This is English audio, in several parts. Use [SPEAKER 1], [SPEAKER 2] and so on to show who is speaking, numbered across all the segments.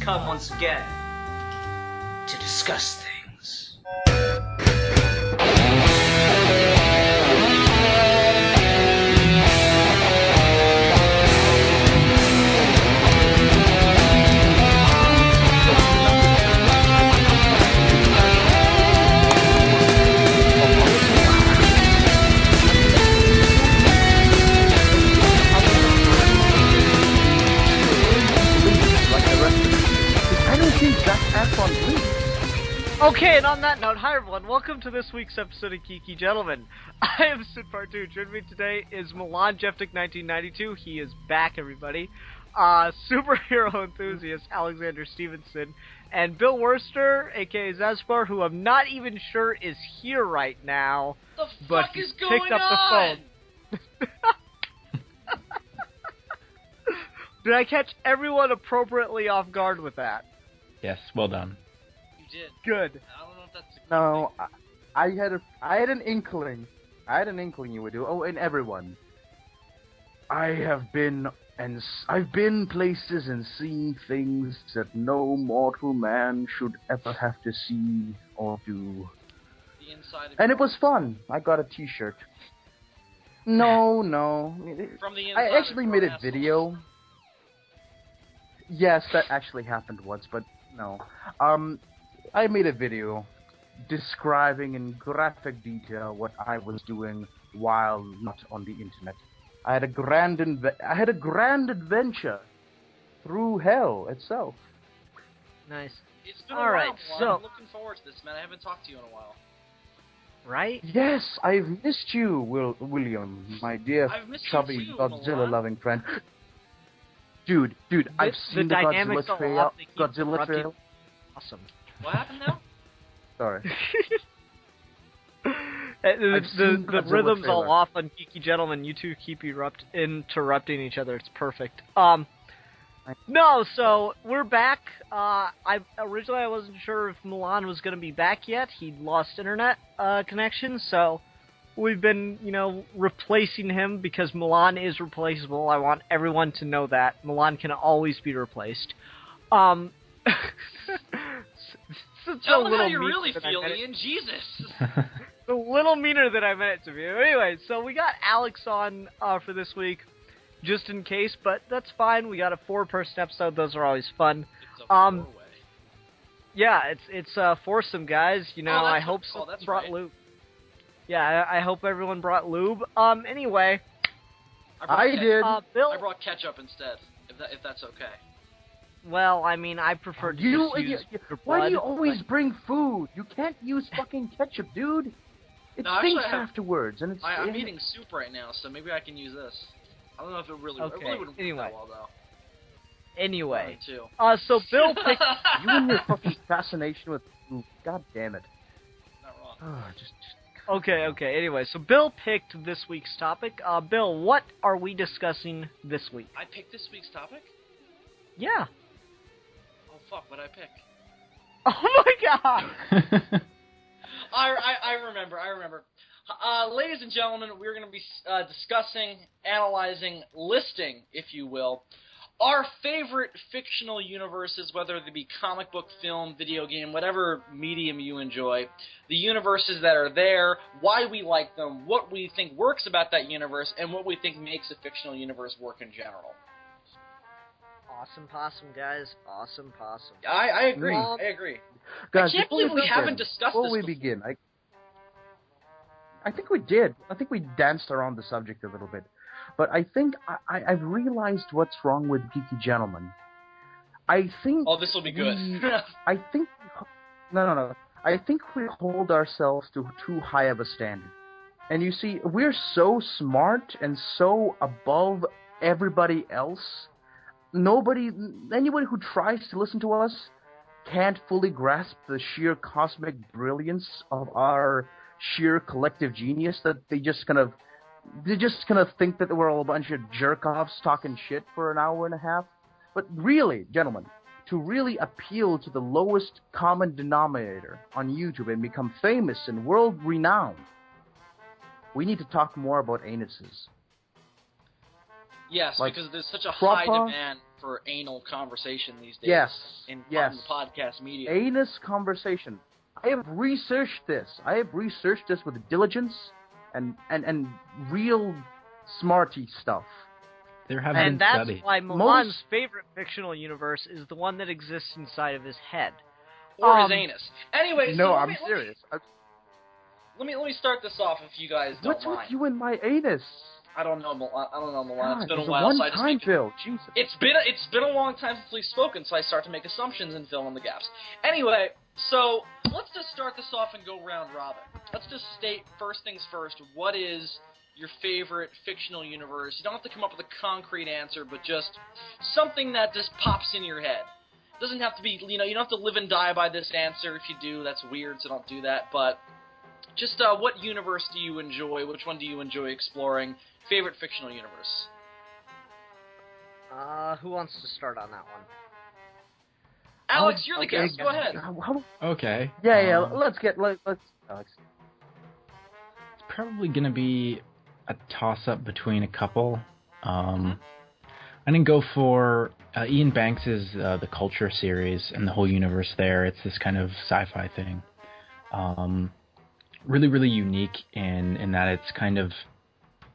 [SPEAKER 1] come once again to discuss things.
[SPEAKER 2] Okay, and on that note, hi everyone, welcome to this week's episode of Geeky Gentlemen. I am Sid Part 2. Joining me today is Milan Jeftik 1992. He is back, everybody. Superhero enthusiast Alexander Stevenson, and Bill Worcester, aka Zaspar, who I'm not even sure is here right now.
[SPEAKER 1] The
[SPEAKER 2] but
[SPEAKER 1] fuck is
[SPEAKER 2] picked
[SPEAKER 1] going
[SPEAKER 2] up
[SPEAKER 1] on?
[SPEAKER 2] the phone. Did I catch everyone appropriately off guard with that?
[SPEAKER 3] Yes, well done.
[SPEAKER 1] You did.
[SPEAKER 2] Good.
[SPEAKER 1] I don't know if that's a good
[SPEAKER 4] No,
[SPEAKER 1] thing.
[SPEAKER 4] I had an inkling. I had an inkling you would do. Oh, and everyone. I've been places and seen things that no mortal man should ever have to see or do.
[SPEAKER 1] The inside of
[SPEAKER 4] And
[SPEAKER 1] your
[SPEAKER 4] it was fun. I got a T-shirt. No.
[SPEAKER 1] From the inside
[SPEAKER 4] I actually
[SPEAKER 1] of
[SPEAKER 4] made
[SPEAKER 1] your
[SPEAKER 4] a
[SPEAKER 1] asshole.
[SPEAKER 4] video. Yes, that actually happened once, but no. I made a video describing in graphic detail what I was doing while not on the internet. I had a grand adventure through hell itself.
[SPEAKER 2] Nice.
[SPEAKER 1] It's been
[SPEAKER 2] All
[SPEAKER 1] a
[SPEAKER 2] right,
[SPEAKER 1] while, Milan.
[SPEAKER 2] so-
[SPEAKER 1] I'm looking forward to this, man. I haven't talked to you in a while.
[SPEAKER 2] Right?
[SPEAKER 4] Yes, I've missed you, William, my dear
[SPEAKER 1] I've missed you
[SPEAKER 4] chubby
[SPEAKER 1] too,
[SPEAKER 4] Godzilla-loving friend. Dude, I've seen the
[SPEAKER 2] dynamics
[SPEAKER 4] Godzilla
[SPEAKER 2] are
[SPEAKER 4] trail.
[SPEAKER 2] off, they keep
[SPEAKER 4] Godzilla
[SPEAKER 2] interrupting.
[SPEAKER 4] trail.
[SPEAKER 2] Awesome.
[SPEAKER 1] What happened now?
[SPEAKER 4] Sorry.
[SPEAKER 2] The
[SPEAKER 4] Godzilla
[SPEAKER 2] rhythm's all
[SPEAKER 4] trailer.
[SPEAKER 2] off on Geeky Gentlemen. You two keep interrupting each other. It's perfect. No, so we're back. Originally I wasn't sure if Milan was going to be back yet. He'd lost internet connection, so we've been, replacing him because Milan is replaceable. I want everyone to know that. Milan can always be replaced. It's
[SPEAKER 1] Tell
[SPEAKER 2] a
[SPEAKER 1] them
[SPEAKER 2] little
[SPEAKER 1] how you
[SPEAKER 2] mean
[SPEAKER 1] really
[SPEAKER 2] that I
[SPEAKER 1] feel,
[SPEAKER 2] meant it-
[SPEAKER 1] Ian. Jesus.
[SPEAKER 2] a little meaner than I meant it to be. Anyway, so we got Alex on for this week, just in case, but that's fine. We got a 4-person episode. Those are always fun.
[SPEAKER 1] It's a four-way.
[SPEAKER 2] Yeah, it's foursome, guys.
[SPEAKER 1] that's
[SPEAKER 2] I
[SPEAKER 1] what
[SPEAKER 2] hope
[SPEAKER 1] it's called,
[SPEAKER 2] someone
[SPEAKER 1] that's
[SPEAKER 2] brought
[SPEAKER 1] right.
[SPEAKER 2] lube. Yeah, I hope everyone brought lube. Anyway,
[SPEAKER 4] I did.
[SPEAKER 2] Bill.
[SPEAKER 1] I brought ketchup instead, if that's okay.
[SPEAKER 2] Well, I mean, I prefer to just use your
[SPEAKER 4] Why do you
[SPEAKER 2] blood,
[SPEAKER 4] always
[SPEAKER 2] but-
[SPEAKER 4] bring food? You can't use fucking ketchup, dude. It
[SPEAKER 1] No, actually,
[SPEAKER 4] stinks
[SPEAKER 1] I have-
[SPEAKER 4] afterwards, and it's.
[SPEAKER 1] I'm eating soup right now, so maybe I can use this. I don't know if it really,
[SPEAKER 2] Okay,
[SPEAKER 1] it really wouldn't work
[SPEAKER 2] anyway.
[SPEAKER 1] that well, though.
[SPEAKER 2] Anyway,
[SPEAKER 1] Too.
[SPEAKER 2] so Bill picked.
[SPEAKER 4] You and your fucking fascination with food. God damn it.
[SPEAKER 1] Not wrong.
[SPEAKER 4] Oh, just.
[SPEAKER 2] Okay. Anyway, so Bill picked this week's topic. Bill, what are we discussing this week?
[SPEAKER 1] I picked this week's topic?
[SPEAKER 2] Yeah.
[SPEAKER 1] Oh, fuck, what'd I pick?
[SPEAKER 2] Oh my god!
[SPEAKER 1] I remember. Ladies and gentlemen, we're going to be discussing, analyzing, listing, if you will, our favorite fictional universes, whether they be comic book, film, video game, whatever medium you enjoy, the universes that are there, why we like them, what we think works about that universe, and what we think makes a fictional universe work in general.
[SPEAKER 2] Awesome possum, guys. Awesome possum.
[SPEAKER 1] I agree.
[SPEAKER 2] Well,
[SPEAKER 1] I agree.
[SPEAKER 4] Guys,
[SPEAKER 1] I can't
[SPEAKER 4] before
[SPEAKER 1] believe we
[SPEAKER 4] begin-
[SPEAKER 1] haven't discussed
[SPEAKER 4] before
[SPEAKER 1] this
[SPEAKER 4] we
[SPEAKER 1] before.
[SPEAKER 4] begin, I think we did. I think we danced around the subject a little bit. But I think I've realized what's wrong with Geeky Gentlemen. I think.
[SPEAKER 1] Oh, this will be good.
[SPEAKER 4] I think. No. I think we hold ourselves to too high of a standard. And you see, we're so smart and so above everybody else. Anybody who tries to listen to us can't fully grasp the sheer cosmic brilliance of our sheer collective genius, that they just kind of think that we're all a bunch of jerk-offs talking shit for an hour and a half. But really, gentlemen, to really appeal to the lowest common denominator on YouTube and become famous and world-renowned, we need to talk more about anuses.
[SPEAKER 1] Yes,
[SPEAKER 4] Like,
[SPEAKER 1] because there's such a
[SPEAKER 4] proper-
[SPEAKER 1] high demand for anal conversation these days
[SPEAKER 4] Yes.
[SPEAKER 1] in
[SPEAKER 4] Yes.
[SPEAKER 1] podcast media.
[SPEAKER 4] Anus conversation. I have researched this. With diligence and real smarty stuff.
[SPEAKER 3] There have
[SPEAKER 2] And
[SPEAKER 3] been
[SPEAKER 2] that's
[SPEAKER 3] studies.
[SPEAKER 2] why Milan's favorite fictional universe is the one that exists inside of his head.
[SPEAKER 1] Or his anus. Anyway,
[SPEAKER 4] No,
[SPEAKER 1] so
[SPEAKER 4] I'm serious.
[SPEAKER 1] Let me start this off if you guys don't
[SPEAKER 4] What's
[SPEAKER 1] mind.
[SPEAKER 4] with you and my anus?
[SPEAKER 1] I don't know, Milan.
[SPEAKER 4] God,
[SPEAKER 1] It's been a
[SPEAKER 4] it's
[SPEAKER 1] while, so I just
[SPEAKER 4] one-time,
[SPEAKER 1] make
[SPEAKER 4] Phil. Jesus.
[SPEAKER 1] It's been a long time since we've spoken, so I start to make assumptions and fill in the gaps. Anyway, so let's just start this off and go round robin. Let's just state first things first. What is your favorite fictional universe? You don't have to come up with a concrete answer, but just something that just pops in your head. It doesn't have to be, you don't have to live and die by this answer. If you do, that's weird, so don't do that. But just what universe do you enjoy? Which one do you enjoy exploring? Favorite fictional universe?
[SPEAKER 2] Who wants to start on that one?
[SPEAKER 1] Alex, you're the
[SPEAKER 4] Okay,
[SPEAKER 1] guest. Go ahead.
[SPEAKER 3] Okay.
[SPEAKER 4] Yeah. Let's Alex.
[SPEAKER 3] It's probably going to be a toss-up between a couple. I'm going to go for Ian Banks' The Culture series and the whole universe there. It's this kind of sci-fi thing. Really, really unique in that it's kind of...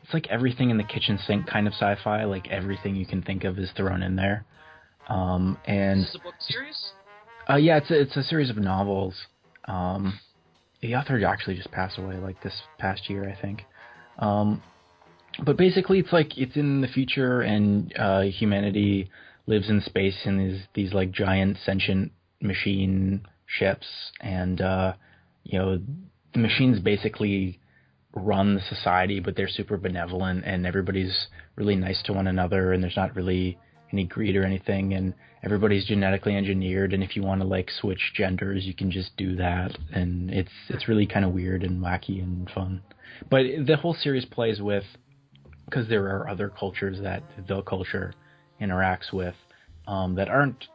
[SPEAKER 3] It's like everything in the kitchen sink kind of sci-fi. Like everything you can think of is thrown in there. And
[SPEAKER 1] Is this a book series?
[SPEAKER 3] Yeah, it's a series of novels. The author actually just passed away like this past year, I think. But basically, it's in the future, and humanity lives in space in these like giant sentient machine ships, and the machines basically run the society, but they're super benevolent, and everybody's really nice to one another, and there's not really any greed or anything, and everybody's genetically engineered, and if you want to like switch genders, you can just do that, and it's really kind of weird and wacky and fun. But the whole series plays with, because there are other cultures that the culture interacts with that aren't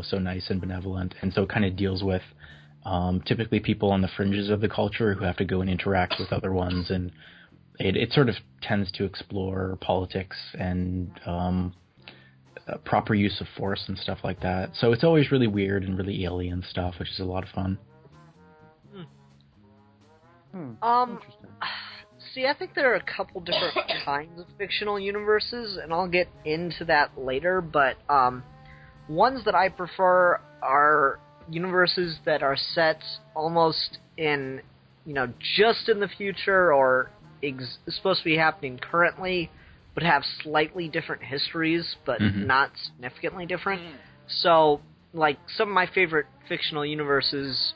[SPEAKER 3] so nice and benevolent, and so it kind of deals with typically people on the fringes of the culture who have to go and interact with other ones, and it sort of tends to explore politics and proper use of force and stuff like that. So it's always really weird and really alien stuff, which is a lot of fun.
[SPEAKER 4] Interesting.
[SPEAKER 2] See, I think there are a couple different kinds of fictional universes, and I'll get into that later, but ones that I prefer are universes that are set almost in, just in the future or supposed to be happening currently, but have slightly different histories, but not significantly different. So, like, some of my favorite fictional universes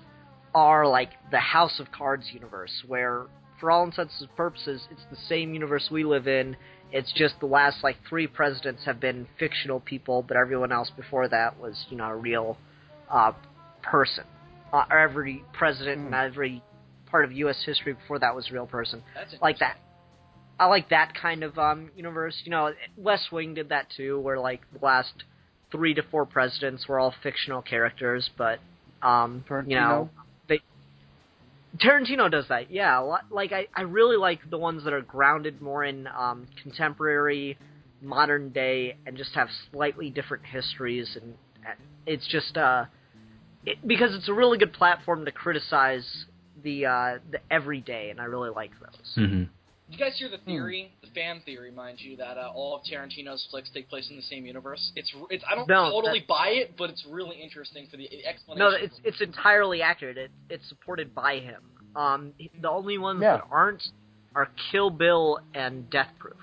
[SPEAKER 2] are, like, the House of Cards universe, where, for all intents and purposes, it's the same universe we live in. It's just the last, like, 3 presidents have been fictional people, but everyone else before that was, a real person. Or every president and every part of U.S. history before that was a real person. Like that. I like that kind of universe. West Wing did that too, where like the last 3 to 4 presidents were all fictional characters, but
[SPEAKER 4] Tarantino?
[SPEAKER 2] Tarantino does that. Yeah, like I really like the ones that are grounded more in contemporary, modern day, and just have slightly different histories, and it's just because it's a really good platform to criticize the everyday, and I really like those.
[SPEAKER 3] Mm-hmm.
[SPEAKER 1] Did you guys hear the theory, the fan theory, mind you, that all of Tarantino's flicks take place in the same universe? It's I don't totally buy it, but it's really interesting for the explanation.
[SPEAKER 2] No, it's entirely accurate. It's supported by him. The only ones that aren't are Kill Bill and Death Proof.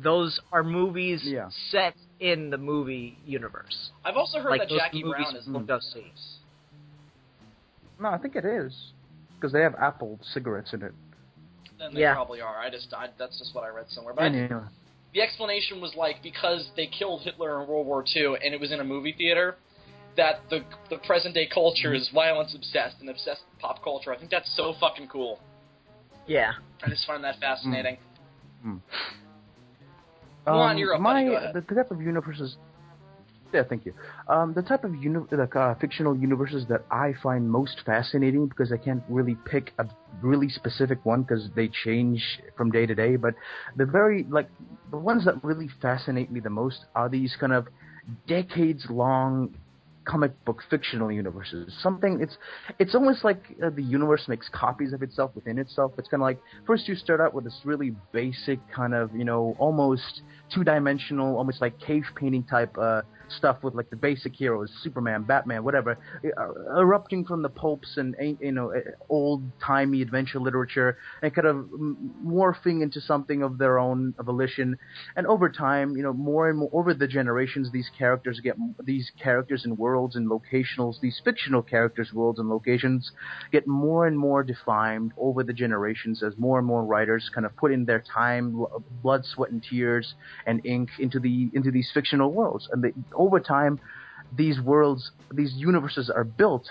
[SPEAKER 2] Those are movies set in the movie universe.
[SPEAKER 1] I've also heard
[SPEAKER 2] like
[SPEAKER 1] that Jackie
[SPEAKER 2] movies
[SPEAKER 1] Brown is
[SPEAKER 2] we'll go see.
[SPEAKER 4] No, I think it is. Because they have Apple cigarettes in it.
[SPEAKER 1] Then they probably are. That's just what I read somewhere. But the explanation was like because they killed Hitler in World War II and it was in a movie theater, that the present day culture is violence obsessed and obsessed with pop culture. I think that's so fucking cool.
[SPEAKER 2] Yeah.
[SPEAKER 1] I just find that fascinating.
[SPEAKER 4] Mm.
[SPEAKER 1] Come on, you're up, buddy. Go ahead.
[SPEAKER 4] The type of universes. Yeah, thank you. The type of fictional universes that I find most fascinating, because I can't really pick a really specific one because they change from day to day, but the ones that really fascinate me the most are these kind of decades-long comic book fictional universes. It's almost like the universe makes copies of itself within itself. It's kind of like, first you start out with this really basic kind of, almost two-dimensional, almost like cave painting type stuff with like the basic heroes, Superman, Batman, whatever, erupting from the pulps and old-timey adventure literature, and kind of morphing into something of their own volition. And over time, more and more over the generations, these characters and worlds and locationals, these fictional characters, worlds and locations, get more and more defined over the generations as more and more writers kind of put in their time, blood, sweat, and tears and ink into these fictional worlds. And over time, these universes are built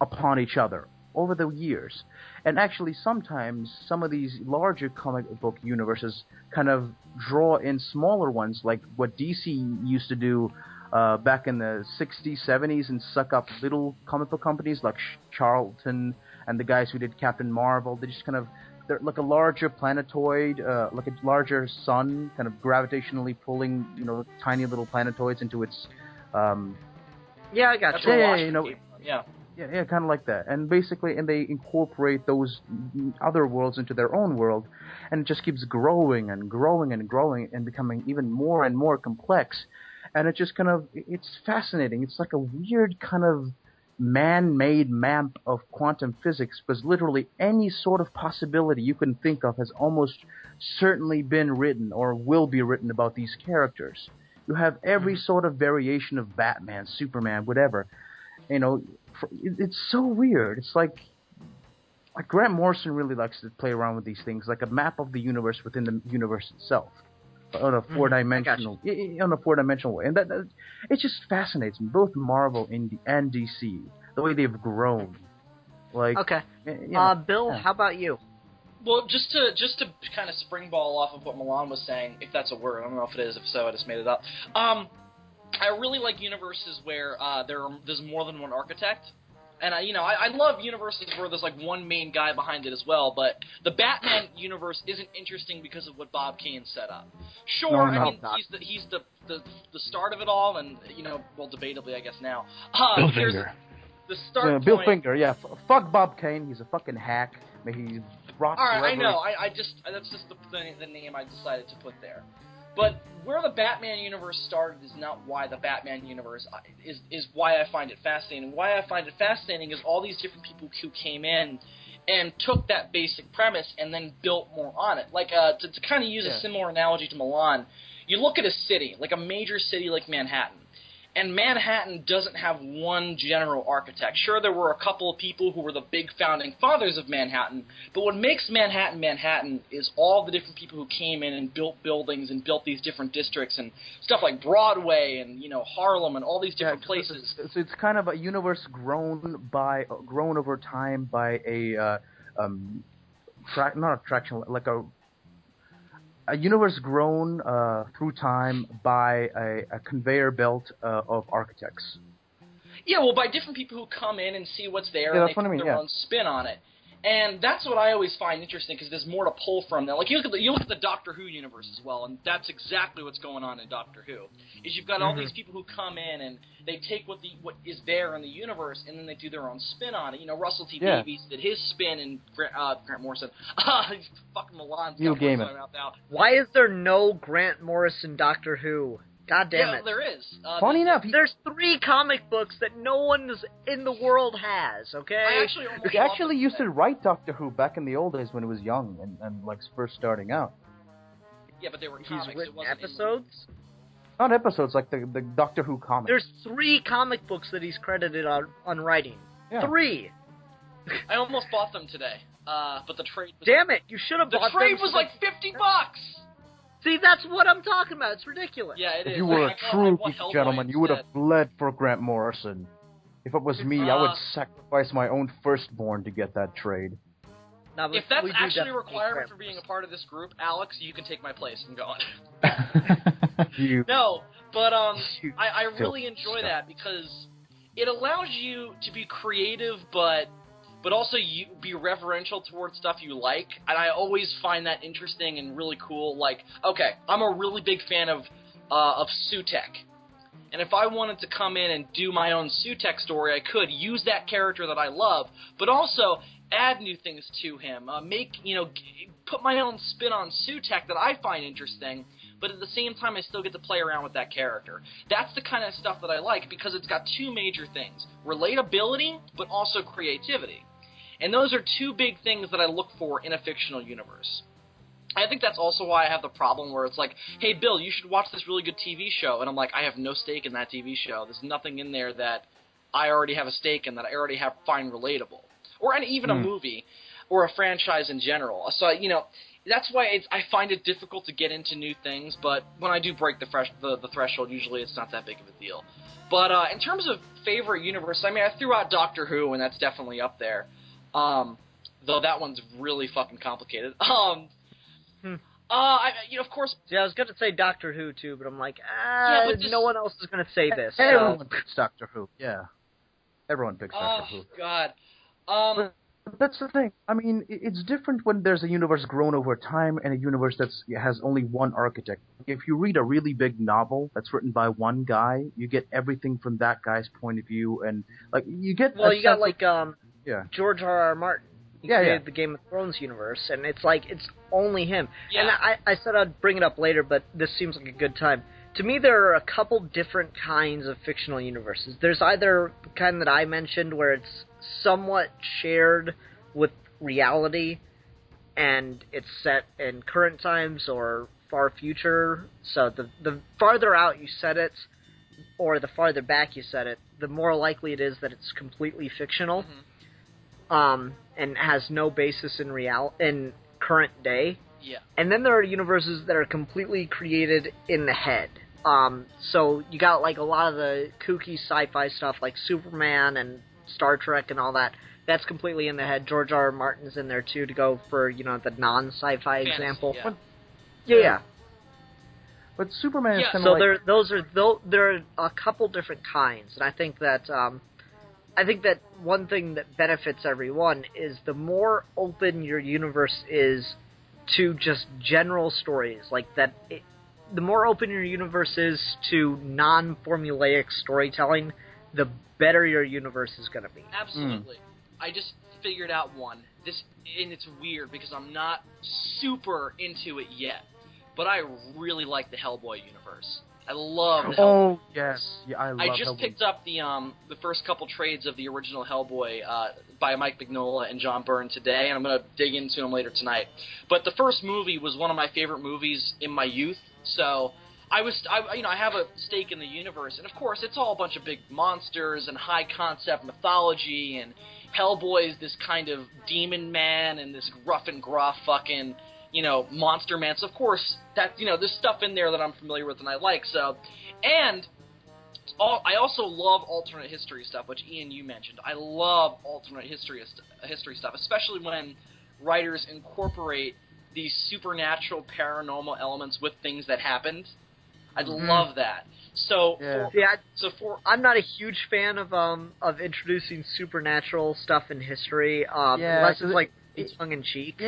[SPEAKER 4] upon each other over the years. And actually, sometimes some of these larger comic book universes kind of draw in smaller ones, like what DC used to do back in the 60s, 70s, and suck up little comic book companies like Charlton and the guys who did Captain Marvel. They're like a larger planetoid, like a larger sun, kind of gravitationally pulling, tiny little planetoids into its.
[SPEAKER 2] Yeah, I got you.
[SPEAKER 4] Yeah, kind of like that. And basically, they incorporate those other worlds into their own world, and it just keeps growing and growing and growing and becoming even more and more complex. And it just it's fascinating. It's like a weird kind of man-made map of quantum physics, because literally any sort of possibility you can think of has almost certainly been written or will be written about these characters. You have every sort of variation of Batman, Superman, whatever. It's so weird. It's like Grant Morrison really likes to play around with these things, like a map of the universe within the universe itself. On a four-dimensional way, and that it just fascinates me. Both Marvel and DC, the way they've grown.
[SPEAKER 2] Okay, Bill, how about you?
[SPEAKER 1] Well, just to kind of springball off of what Milan was saying, if that's a word, I don't know if it is. If so, I just made it up. I really like universes where there's more than one architect. And I love universes where there's like one main guy behind it as well, but the Batman universe isn't interesting because of what Bob Kane set up. Sure, he's the start of it all, and debatably I guess now.
[SPEAKER 3] Bill Finger.
[SPEAKER 1] The start.
[SPEAKER 4] Bill Finger, yeah. Fuck Bob Kane. He's a fucking hack. May he rot forever.
[SPEAKER 1] All right, I know. That's just the name I decided to put there. But where the Batman universe started is not why the Batman universe is why I find it fascinating. Why I find it fascinating is all these different people who came in and took that basic premise and then built more on it. Like to kind of use a similar analogy to Milan, you look at a city, like a major city like Manhattan. And Manhattan doesn't have one general architect. Sure, there were a couple of people who were the big founding fathers of Manhattan, but what makes Manhattan Manhattan is all the different people who came in and built buildings and built these different districts and stuff like Broadway and Harlem and all these different places.
[SPEAKER 4] It's kind of a universe grown over time by a universe grown through time by a conveyor belt of architects.
[SPEAKER 1] Yeah, well, by different people who come in and see what's there and they put their own spin on it. And that's what I always find interesting, because there's more to pull from there. Like, you look at the Doctor Who universe as well, and that's exactly what's going on in Doctor Who. Is you've got all these people who come in and they take what is there in the universe, and then they do their own spin on it. Russell T Davies did his spin, and Grant Morrison. Fucking Milan.
[SPEAKER 4] Neil Gaiman.
[SPEAKER 2] Why is there no Grant Morrison Doctor Who? God damn it.
[SPEAKER 1] Yeah, there is.
[SPEAKER 4] Funny enough,
[SPEAKER 2] there's 3 comic books that no one in the world has, okay?
[SPEAKER 4] He actually used to write Doctor Who back in the old days when he was young and like first starting out.
[SPEAKER 1] Yeah, but they were comics.
[SPEAKER 2] He's written episodes?
[SPEAKER 4] Not episodes, like the Doctor Who comics.
[SPEAKER 2] There's 3 comic books that he's credited on writing. Yeah. 3!
[SPEAKER 1] I almost bought them today, but the trade was...
[SPEAKER 2] Damn it, you should have bought them.
[SPEAKER 1] The trade was like $50!
[SPEAKER 2] See, that's what I'm talking about. It's ridiculous.
[SPEAKER 1] Yeah, it is.
[SPEAKER 4] If you were a true geek gentleman, you would have bled for Grant Morrison. If it was me, I would sacrifice my own firstborn to get that trade.
[SPEAKER 2] No,
[SPEAKER 1] if that's actually a requirement for being a part of this group, Alex, you can take my place and go on. No, But
[SPEAKER 4] You
[SPEAKER 1] I really
[SPEAKER 4] filthy
[SPEAKER 1] enjoy
[SPEAKER 4] stuff.
[SPEAKER 1] that because it allows you to be creative, but also you be reverential towards stuff you like, and I always find that interesting and really cool. Like, okay, I'm a really big fan of Sutek, and if I wanted to come in and do my own Sutek story, I could use that character that I love, but also add new things to him, put my own spin on Sutek that I find interesting, but at the same time I still get to play around with that character. That's the kind of stuff that I like because it's got two major things, relatability, but also creativity. And those are two big things that I look for in a fictional universe. I think that's also why I have the problem where it's like, hey, Bill, you should watch this really good TV show. And I'm like, I have no stake in that TV show. There's nothing in there that I already have a stake in, that I already find relatable. Or even a movie or a franchise in general. So, that's why I find it difficult to get into new things. But when I do break the threshold, usually it's not that big of a deal. But in terms of favorite universe, I mean, I threw out Doctor Who, and that's definitely up there. Though that one's really fucking complicated. Of course.
[SPEAKER 2] Yeah, I was gonna say Doctor Who too, but I'm like,
[SPEAKER 1] but
[SPEAKER 2] no one else is gonna say this.
[SPEAKER 4] Everyone picks Doctor Who. Yeah, everyone picks Doctor Who.
[SPEAKER 1] Oh God.
[SPEAKER 4] But that's the thing. I mean, it's different when there's a universe grown over time and a universe has only one architect. If you read a really big novel that's written by one guy, you get everything from that guy's point of view, and like you get.
[SPEAKER 2] Well, you got like
[SPEAKER 4] yeah.
[SPEAKER 2] George R.R. Martin. He created the Game of Thrones universe, and it's like it's only him.
[SPEAKER 1] Yeah.
[SPEAKER 2] And I said I'd bring it up later, but this seems like a good time. To me, there are a couple different kinds of fictional universes. There's either the kind that I mentioned, where it's somewhat shared with reality, and it's set in current times or far future. So the farther out you set it, or the farther back you set it, the more likely it is that it's completely fictional, and has no basis in current day.
[SPEAKER 1] Yeah.
[SPEAKER 2] And then there are universes that are completely created in the head. So you got like a lot of the kooky sci-fi stuff like Superman and Star Trek and all that. That's completely in the head. George R. R. Martin's in there too, to go for, the non-sci-fi
[SPEAKER 1] Fantasy,
[SPEAKER 2] example.
[SPEAKER 1] yeah.
[SPEAKER 2] Yeah.
[SPEAKER 4] But Superman is kind
[SPEAKER 2] So
[SPEAKER 4] of
[SPEAKER 2] there are a couple different kinds, and I think that one thing that benefits everyone is the more open your universe is to just general stories, like that. The more open your universe is to non-formulaic storytelling, the better your universe is going to be.
[SPEAKER 1] Absolutely. I just figured out one. And it's weird because I'm not super into it yet, but I really like the Hellboy universe. I love Hellboy.
[SPEAKER 4] Oh yes, yeah, I love Hellboy.
[SPEAKER 1] I just picked up the first couple trades of the original Hellboy by Mike Mignola and John Byrne today, and I'm going to dig into them later tonight. But the first movie was one of my favorite movies in my youth, so I have a stake in the universe, and of course it's all a bunch of big monsters and high concept mythology, and Hellboy is this kind of demon man and this rough and gruff fucking monster man. So of course that there's stuff in there that I'm familiar with and I like. So, and I also love alternate history stuff, which Ian, you mentioned. I love alternate history stuff, especially when writers incorporate these supernatural, paranormal elements with things that happened. I'd love that. So,
[SPEAKER 2] I'm not a huge fan of introducing supernatural stuff in history, unless it's like tongue in cheek,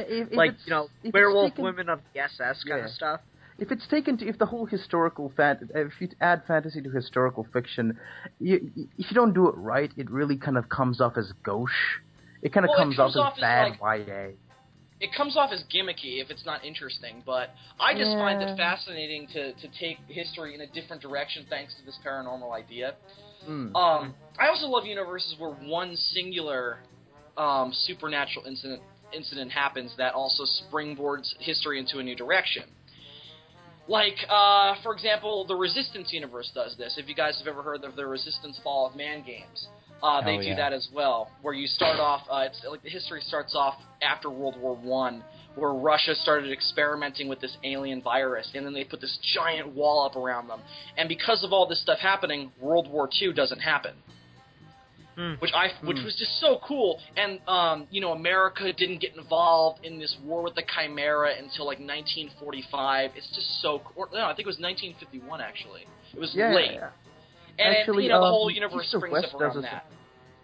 [SPEAKER 2] werewolf women of the SS kind of stuff.
[SPEAKER 4] If it's taken to, if the whole historical if you add fantasy to historical fiction, if you don't do it right, it really kind of comes off as gauche. It kind of comes off as bad YA.
[SPEAKER 1] It comes off as gimmicky if it's not interesting, but I just find it fascinating to take history in a different direction thanks to this paranormal idea. I also love universes where one singular supernatural incident happens that also springboards history into a new direction. Like, for example, the Resistance universe does this. If you guys have ever heard of the Resistance Fall of Man games, they do that as well, where you start off, it's like the history starts off after World War I, where Russia started experimenting with this alien virus, and then they put this giant wall up around them. And because of all this stuff happening, World War II doesn't happen. Which was just so cool, and America didn't get involved in this war with the Chimera until like 1945. It's just so cool. No, I think it was 1951 actually. It was
[SPEAKER 4] Yeah,
[SPEAKER 1] late.
[SPEAKER 4] yeah.
[SPEAKER 1] And
[SPEAKER 4] Actually,
[SPEAKER 1] the whole universe
[SPEAKER 4] East of
[SPEAKER 1] springs
[SPEAKER 4] West
[SPEAKER 1] up around
[SPEAKER 4] does
[SPEAKER 1] that.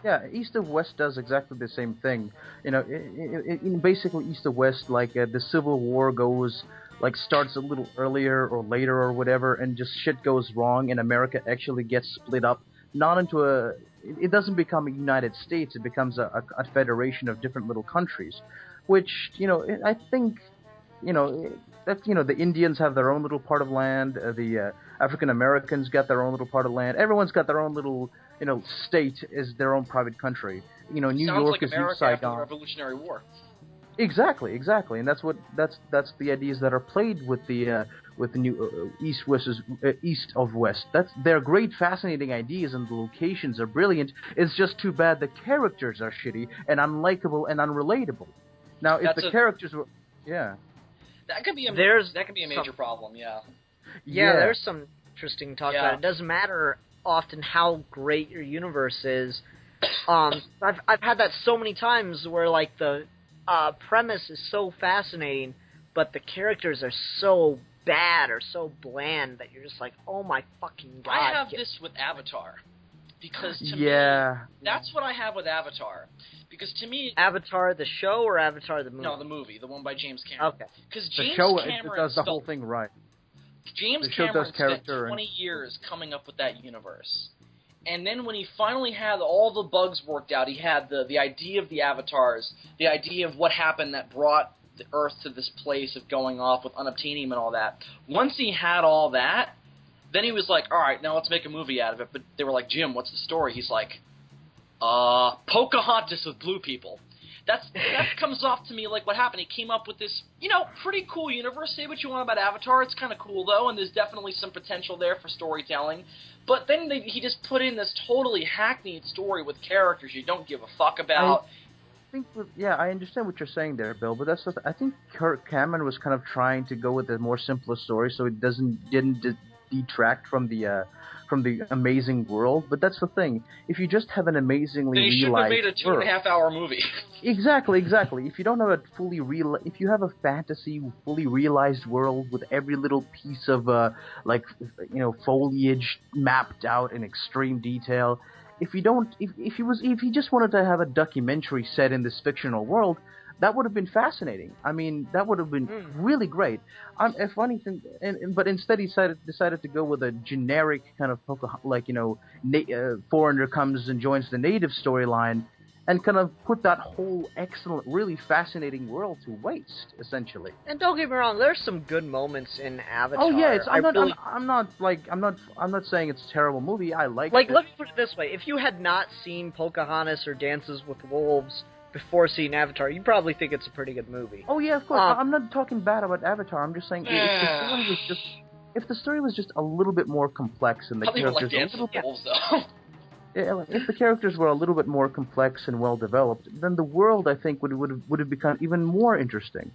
[SPEAKER 4] Yeah, East of West does exactly the same thing. Basically East of West, like the Civil War starts a little earlier or later or whatever, and just shit goes wrong, and America actually gets split up, not into it doesn't become a United States, it becomes a federation of different little countries, which, I think, the Indians have their own little part of land, the African Americans got their own little part of land, everyone's got their own little, state is their own private country. New
[SPEAKER 1] Sounds
[SPEAKER 4] York
[SPEAKER 1] like
[SPEAKER 4] is New
[SPEAKER 1] America after the
[SPEAKER 4] Saigon.
[SPEAKER 1] Revolutionary War.
[SPEAKER 4] Exactly, and that's the ideas that are played with the new East versus East of West. They're great, fascinating ideas, and the locations are brilliant. It's just too bad the characters are shitty and unlikable and unrelatable. Now, if the characters were, yeah,
[SPEAKER 1] that could be a major problem. Yeah.
[SPEAKER 2] Yeah, there's some interesting talk about it. It doesn't matter often how great your universe is. I've had that so many times where like the premise is so fascinating, but the characters are so bad or so bland that you're just like, oh my fucking god.
[SPEAKER 1] I have this with Avatar. Because to me, that's what I have with Avatar. Because to me...
[SPEAKER 2] Avatar the show or Avatar the movie?
[SPEAKER 1] No, the movie, the one by James Cameron.
[SPEAKER 2] Okay.
[SPEAKER 1] Because James Cameron
[SPEAKER 4] does the whole thing right.
[SPEAKER 1] James Cameron spent 20 years coming up with that universe. And then when he finally had all the bugs worked out, he had the idea of the avatars, the idea of what happened that brought the Earth to this place of going off with unobtainium and all that. Once he had all that, then he was like, all right, now let's make a movie out of it. But they were like, Jim, what's the story? He's like, Pocahontas with blue people. That comes off to me like what happened. He came up with this, pretty cool universe. Say what you want about Avatar. It's kind of cool, though, and there's definitely some potential there for storytelling. But then he just put in this totally hackneyed story with characters you don't give a fuck about.
[SPEAKER 4] I understand what you're saying there, Bill, but I think Cameron was kind of trying to go with a more simpler story so it didn't detract from the amazing world. But that's the thing. If you just have an amazingly
[SPEAKER 1] they should have made a 2.5-hour movie. Exactly.
[SPEAKER 4] If you don't have if you have a fantasy, fully realized world with every little piece of foliage mapped out in extreme detail, if you just wanted to have a documentary set in this fictional world, that would have been fascinating. I mean, that would have been really great. A funny thing, but instead he decided to go with a generic kind of foreigner comes and joins the native storyline, and kind of put that whole excellent, really fascinating world to waste, essentially.
[SPEAKER 2] And don't get me wrong, there's some good moments in Avatar.
[SPEAKER 4] Oh yeah, I'm not saying it's a terrible movie. I like it.
[SPEAKER 2] Let me put it this way: if you had not seen Pocahontas or Dances with Wolves before seeing Avatar, you probably think it's a pretty good movie.
[SPEAKER 4] Oh yeah, of course. I'm not talking bad about Avatar. I'm just saying if the story was just a little bit more complex and the characters a little bit. If the characters were a little bit more complex and well developed, then the world, I think, would have become even more interesting.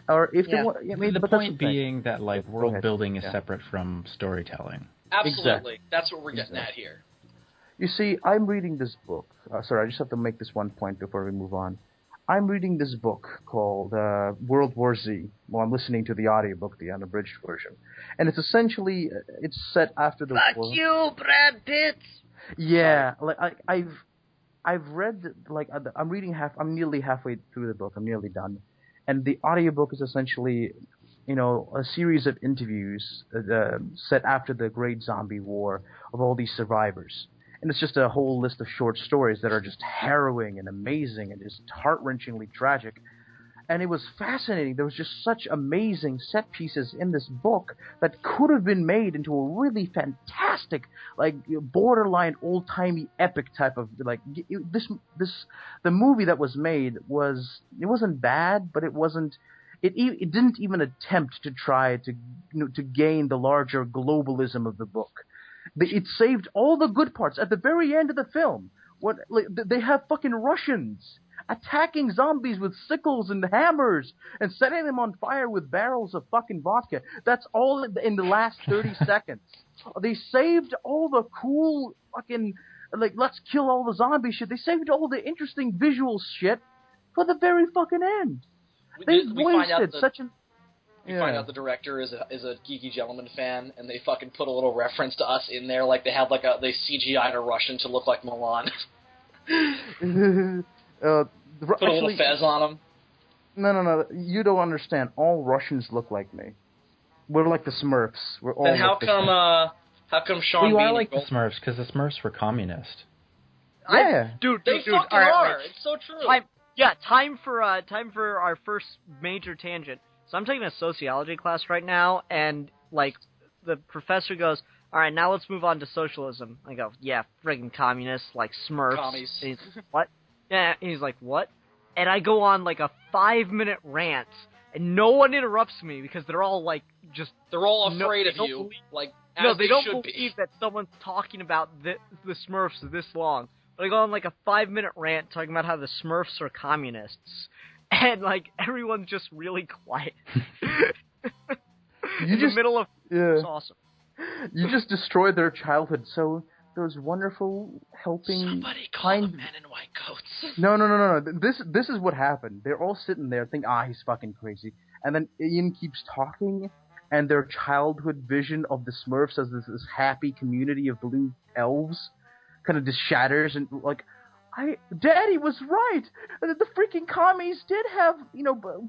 [SPEAKER 4] Or if
[SPEAKER 3] the point being that world building is separate from storytelling.
[SPEAKER 1] Absolutely,
[SPEAKER 4] exactly.
[SPEAKER 1] That's what we're getting at here.
[SPEAKER 4] You see, I'm reading this book. Sorry, I just have to make this one point before we move on. I'm reading this book called World War Z. Well, I'm listening to the audiobook, the unabridged version. And it's essentially, it's set after the war.
[SPEAKER 2] Fuck you, Brad Pitt!
[SPEAKER 4] Yeah, I've read, I'm nearly halfway through the book. I'm nearly done. And the audiobook is essentially, a series of interviews set after the Great Zombie War of all these survivors. And it's just a whole list of short stories that are just harrowing and amazing and just heart-wrenchingly tragic. And it was fascinating. There was just such amazing set pieces in this book that could have been made into a really fantastic, borderline old-timey epic type of, the movie that was made it wasn't bad, but it didn't even attempt to try to gain the larger globalism of the book. It saved all the good parts. At the very end of the film, they have fucking Russians attacking zombies with sickles and hammers and setting them on fire with barrels of fucking vodka. That's all in the last 30 seconds. They saved all the cool fucking, let's kill all the zombie shit. They saved all the interesting visual shit for the very fucking end. They wasted such an...
[SPEAKER 1] You find out the director is a Geeky Gentleman fan, and they fucking put a little reference to us in there, like they CGI'd a Russian to look like Milan. Put a little fez on him.
[SPEAKER 4] No. You don't understand. All Russians look like me. We're like the Smurfs. We're all.
[SPEAKER 1] Then how come Sean
[SPEAKER 3] Well,
[SPEAKER 1] Bean
[SPEAKER 3] I like the Smurfs because the Smurfs were communist.
[SPEAKER 4] Yeah,
[SPEAKER 2] dude,
[SPEAKER 1] they fucking
[SPEAKER 2] all right,
[SPEAKER 1] are. It's so true.
[SPEAKER 2] Time for our first major tangent. So I'm taking a sociology class right now, and like the professor goes, "All right, now let's move on to socialism." I go, "Yeah, friggin' communists, like Smurfs."
[SPEAKER 1] Commies.
[SPEAKER 2] And he's like, what? Yeah, and he's like, "What?" And I go on like a 5-minute rant, and no one interrupts me because they're all like
[SPEAKER 1] they're all afraid of you.
[SPEAKER 2] They don't believe that someone's talking about the Smurfs this long. But I go on like a 5-minute rant talking about how the Smurfs are communists. And, like, everyone's just really quiet. In the middle of...
[SPEAKER 4] Yeah.
[SPEAKER 2] It's awesome.
[SPEAKER 4] You just destroyed their childhood. So, those wonderful, helping...
[SPEAKER 1] Somebody call the men in white coats.
[SPEAKER 4] No. This is what happened. They're all sitting there thinking, he's fucking crazy. And then Ian keeps talking, and their childhood vision of the Smurfs as this happy community of blue elves kind of just shatters, and like, Daddy was right. The freaking commies did have,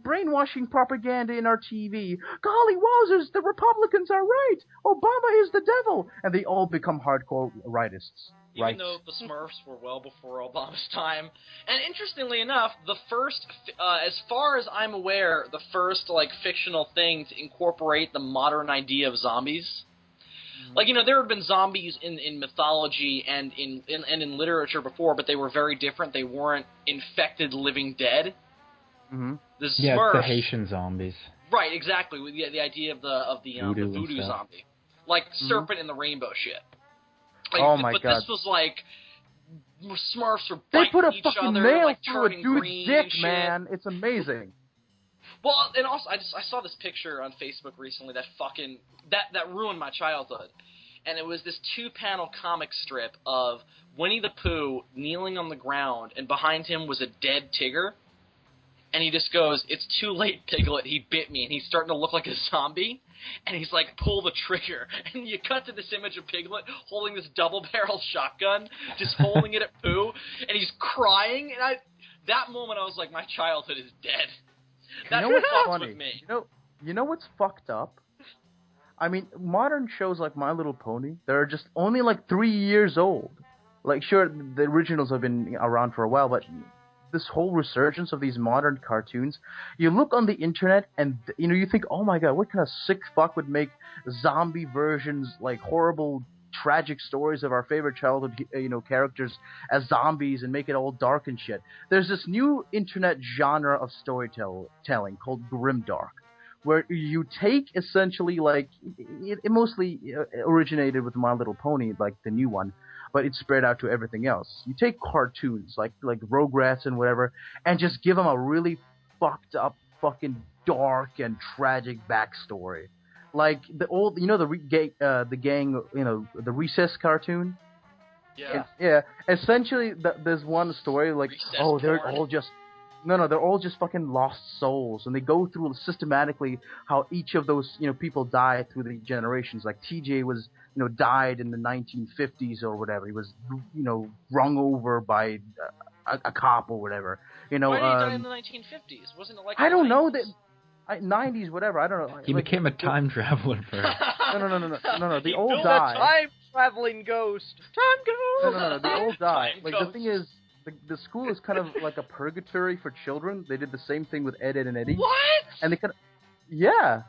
[SPEAKER 4] brainwashing propaganda in our TV. Golly wowzers, the Republicans are right. Obama is the devil. And they all become hardcore rightists.
[SPEAKER 1] Even though the Smurfs were well before Obama's time. And interestingly enough, the first, as far as I'm aware, the first, fictional thing to incorporate the modern idea of zombies. Like, there have been zombies in mythology and in literature before, but they were very different. They weren't infected living dead.
[SPEAKER 4] Mm-hmm.
[SPEAKER 1] The Smurfs,
[SPEAKER 3] yeah, the Haitian zombies.
[SPEAKER 1] Right, exactly. The idea of the voodoo zombie, like Serpent in the Rainbow shit. But
[SPEAKER 4] God!
[SPEAKER 1] This was like Smurfs were
[SPEAKER 4] they
[SPEAKER 1] biting
[SPEAKER 4] put a
[SPEAKER 1] each
[SPEAKER 4] fucking
[SPEAKER 1] other,
[SPEAKER 4] nail through a
[SPEAKER 1] turning
[SPEAKER 4] dude's
[SPEAKER 1] green
[SPEAKER 4] dick,
[SPEAKER 1] and shit.
[SPEAKER 4] man. It's amazing.
[SPEAKER 1] Well, and also I saw this picture on Facebook recently that ruined my childhood. And it was this 2-panel comic strip of Winnie the Pooh kneeling on the ground, and behind him was a dead Tigger. And he just goes, "It's too late, Piglet, he bit me." And he's starting to look like a zombie. And he's like, "Pull the trigger." And you cut to this image of Piglet holding this double-barrel shotgun, just holding it at Pooh. And he's crying. And that moment I was like, my childhood is dead. That's what fucked with me.
[SPEAKER 4] You know what's fucked up? I mean, modern shows like My Little Pony, they're just only 3 years old. Like, sure, the originals have been around for a while, but this whole resurgence of these modern cartoons, you look on the internet and, you think, oh my god, what kind of sick fuck would make zombie versions, like horrible, tragic stories of our favorite childhood, characters as zombies and make it all dark and shit. There's this new internet genre of storytelling called grimdark, where you take essentially, it mostly originated with My Little Pony, like the new one, but it's spread out to everything else. You take cartoons, like Rugrats and whatever, and just give them a really fucked up, fucking dark and tragic backstory. Like the old, the gang, the Recess cartoon?
[SPEAKER 1] Yeah.
[SPEAKER 4] Yeah. Essentially, there's one story, they're all just... No, they're all just fucking lost souls, and they go through systematically how each of those, people die through the generations. Like TJ was, died in the 1950s or whatever. He was, rung over by a cop or whatever.
[SPEAKER 1] Why did he die in the 1950s? Wasn't it like
[SPEAKER 4] I don't
[SPEAKER 1] 90s?
[SPEAKER 4] know that. 90s, whatever. I don't know.
[SPEAKER 3] He became a time traveler for.
[SPEAKER 4] No. The old
[SPEAKER 2] a
[SPEAKER 4] die.
[SPEAKER 2] time traveling ghost. Time ghost.
[SPEAKER 4] No. The old die.
[SPEAKER 1] Time
[SPEAKER 4] Like
[SPEAKER 1] ghost.
[SPEAKER 4] the thing is, the school is kind of like a purgatory for children. They did the same thing with Ed, Edd and Eddy.
[SPEAKER 1] What?
[SPEAKER 4] And they kind of, yeah,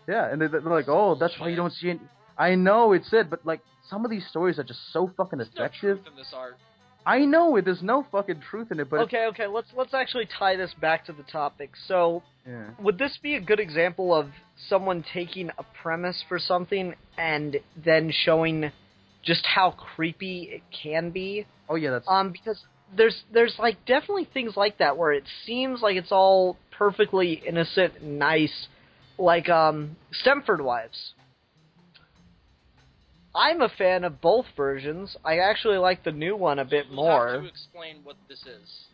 [SPEAKER 4] and they're like, oh, that's why you don't see it. I know it's it, but some of these stories are just so fucking
[SPEAKER 1] There's
[SPEAKER 4] effective.
[SPEAKER 1] no truth in this art.
[SPEAKER 4] I know it. There's no fucking truth in it, but
[SPEAKER 2] Okay. Let's actually tie this back to the topic. So,
[SPEAKER 4] yeah.
[SPEAKER 2] would this be a good example of someone taking a premise for something and then showing just how creepy it can be?
[SPEAKER 4] Oh yeah, that's
[SPEAKER 2] Because there's definitely things like that where it seems like it's all perfectly innocent and nice, like Stepford Wives. I'm a fan of both versions. I actually like the new one a bit more.
[SPEAKER 1] You have to explain what this is.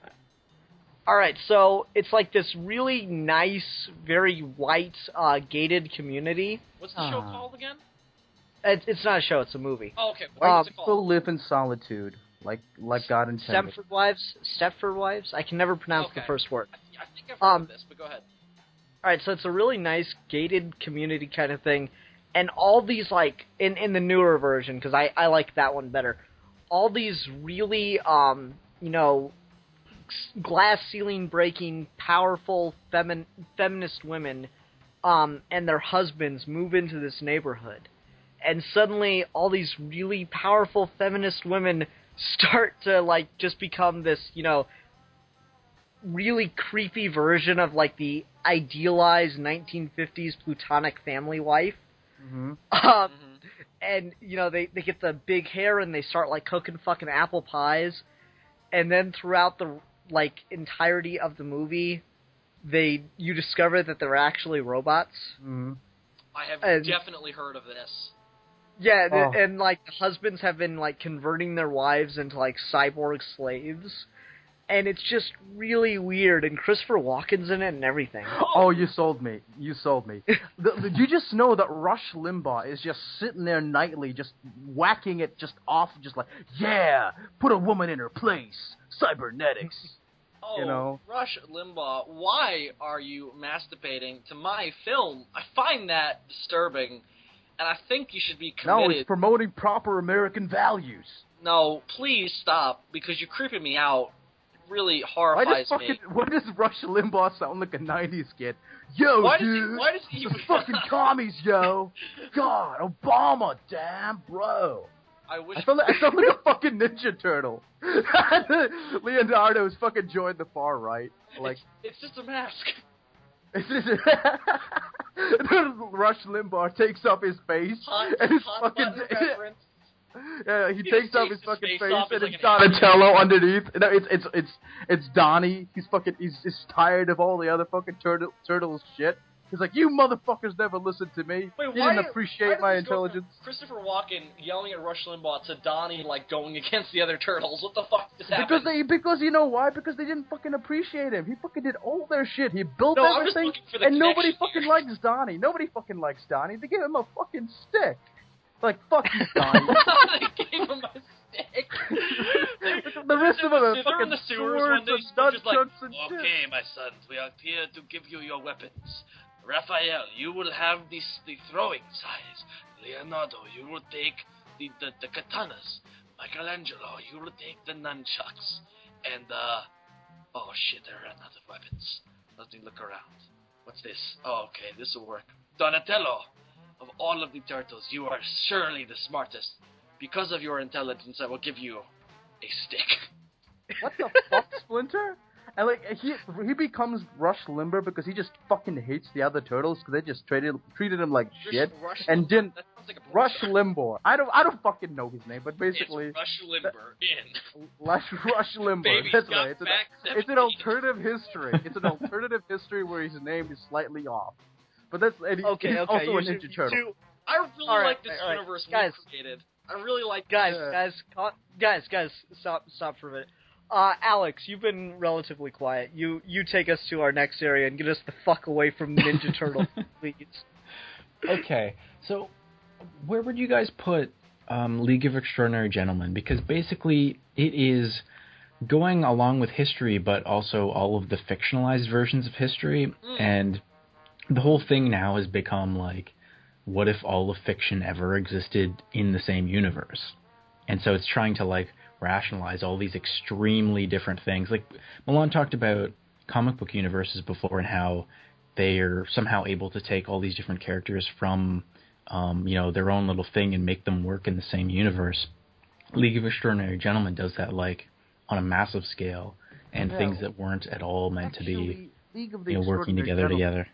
[SPEAKER 2] All right, so it's like this really nice, very white, gated community.
[SPEAKER 1] What's the show called again?
[SPEAKER 2] It's not a show; it's a movie.
[SPEAKER 1] Oh, okay.
[SPEAKER 4] White
[SPEAKER 1] What's it
[SPEAKER 4] people
[SPEAKER 1] called?
[SPEAKER 4] live in solitude, like God intended.
[SPEAKER 2] Stepford Wives. I can never pronounce the first word.
[SPEAKER 1] I think I've heard of this, but go ahead.
[SPEAKER 2] All right, so it's a really nice gated community kind of thing, and all these like in the newer version because I like that one better. All these really glass ceiling breaking, powerful feminist women, and their husbands move into this neighborhood, and suddenly all these really powerful feminist women start to like just become this really creepy version of like the idealized 1950s plutonic family wife.
[SPEAKER 4] Mm-hmm.
[SPEAKER 2] And they get the big hair and they start like cooking fucking apple pies, and then throughout the like entirety of the movie you discover that they're actually robots.
[SPEAKER 4] Mm-hmm.
[SPEAKER 1] I have definitely heard of this.
[SPEAKER 2] Yeah, and like the husbands have been like converting their wives into like cyborg slaves. And it's just really weird, and Christopher Walken's in it and everything.
[SPEAKER 4] Oh, you sold me. You sold me. Did you just know that Rush Limbaugh is just sitting there nightly, just whacking it just off, just like, yeah, put a woman in her place, cybernetics.
[SPEAKER 1] Oh, Rush Limbaugh, why are you masturbating to my film? I find that disturbing, and I think you should be committed.
[SPEAKER 4] No, it's promoting proper American values.
[SPEAKER 1] No, please stop, because you're creeping me out. Really horrifies me.
[SPEAKER 4] Why does Rush Limbaugh sound like a 90s kid? Yo,
[SPEAKER 1] why
[SPEAKER 4] dude,
[SPEAKER 1] does he
[SPEAKER 4] the fucking commies, yo. God, Obama, damn, bro.
[SPEAKER 1] I
[SPEAKER 4] sound like a fucking Ninja Turtle. Leonardo's fucking joined the far right. Like,
[SPEAKER 1] it's just a mask.
[SPEAKER 4] Rush Limbaugh takes off his face and his fucking yeah, he takes off his fucking face and it's Donatello underneath. No, it's Donnie. He's tired of all the other fucking turtles shit. He's like, you motherfuckers never listened to me.
[SPEAKER 1] Wait,
[SPEAKER 4] you didn't appreciate my intelligence.
[SPEAKER 1] Christopher Walken yelling at Rush Limbaugh to Donnie like going against the other turtles. What the fuck just happened?
[SPEAKER 4] Because you know why? Because they didn't fucking appreciate him. He fucking did all their shit. He built
[SPEAKER 1] everything,
[SPEAKER 4] I'm just looking for the and nobody fucking likes Donnie. Nobody fucking likes Donnie. They gave him a fucking stick. Like, fuck you, Donnie.
[SPEAKER 1] They gave him a stick.
[SPEAKER 4] The rest of them are
[SPEAKER 1] they're
[SPEAKER 4] fucking
[SPEAKER 1] in the sewers
[SPEAKER 4] swords
[SPEAKER 1] one day,
[SPEAKER 4] and nunchucks and shit.
[SPEAKER 5] Okay, my sons, we are here to give you your weapons. Raphael, you will have the throwing size. Leonardo, you will take the katanas. Michelangelo, you will take the nunchucks. And, oh shit, I ran out of weapons. Let me look around. What's this? Oh, okay, this will work. Donatello, of all of the turtles, you are surely the smartest. Because of your intelligence, I will give you a stick.
[SPEAKER 4] What the fuck, Splinter? And like he becomes Rush Limbaugh because he just fucking hates the other turtles because they just treated him like shit and didn't. Rush Limbaugh. I don't fucking know his name, but basically
[SPEAKER 5] it's Rush Limbaugh
[SPEAKER 4] Rush Limbaugh.
[SPEAKER 1] Baby,
[SPEAKER 4] that's right. It's an alternative history. It's an alternative history where his name is slightly off. But that's he's also a Ninja Turtle.
[SPEAKER 1] I really like this universe we created. I really like
[SPEAKER 2] guys, stop for a minute. Alex, you've been relatively quiet. You take us to our next area and get us the fuck away from Ninja Turtles, please.
[SPEAKER 3] Okay, so where would you guys put League of Extraordinary Gentlemen? Because basically it is going along with history, but also all of the fictionalized versions of history, and the whole thing now has become like, what if all of fiction ever existed in the same universe? And so it's trying to like rationalize all these extremely different things. Like Milan talked about comic book universes before and how they are somehow able to take all these different characters from their own little thing and make them work in the same universe. League of Extraordinary Gentlemen does that like on a massive scale, and things that weren't at all meant to be working together.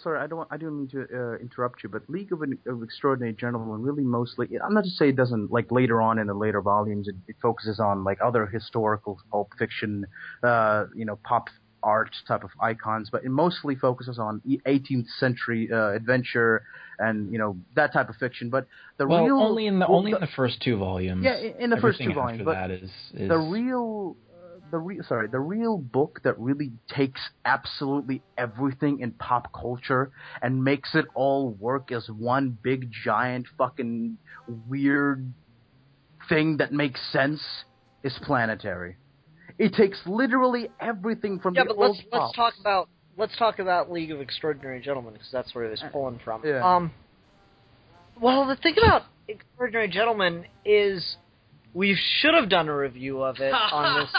[SPEAKER 4] Sorry, I don't mean to interrupt you, but League of Extraordinary Gentlemen really mostly, I'm not to say it doesn't, like later on in the later volumes, it focuses on like other historical pulp fiction, pop art type of icons, but it mostly focuses on 18th century adventure and, that type of fiction. But only
[SPEAKER 3] in the first two volumes.
[SPEAKER 4] Yeah, in the first two volumes. But
[SPEAKER 3] that is
[SPEAKER 4] the real the real book that really takes absolutely everything in pop culture and makes it all work as one big giant fucking weird thing that makes sense is Planetary. It takes literally everything from the old pop.
[SPEAKER 2] Let's talk about League of Extraordinary Gentlemen, because that's where it was pulling from.
[SPEAKER 4] Yeah.
[SPEAKER 2] Well, the thing about Extraordinary Gentlemen is we should have done a review of it on this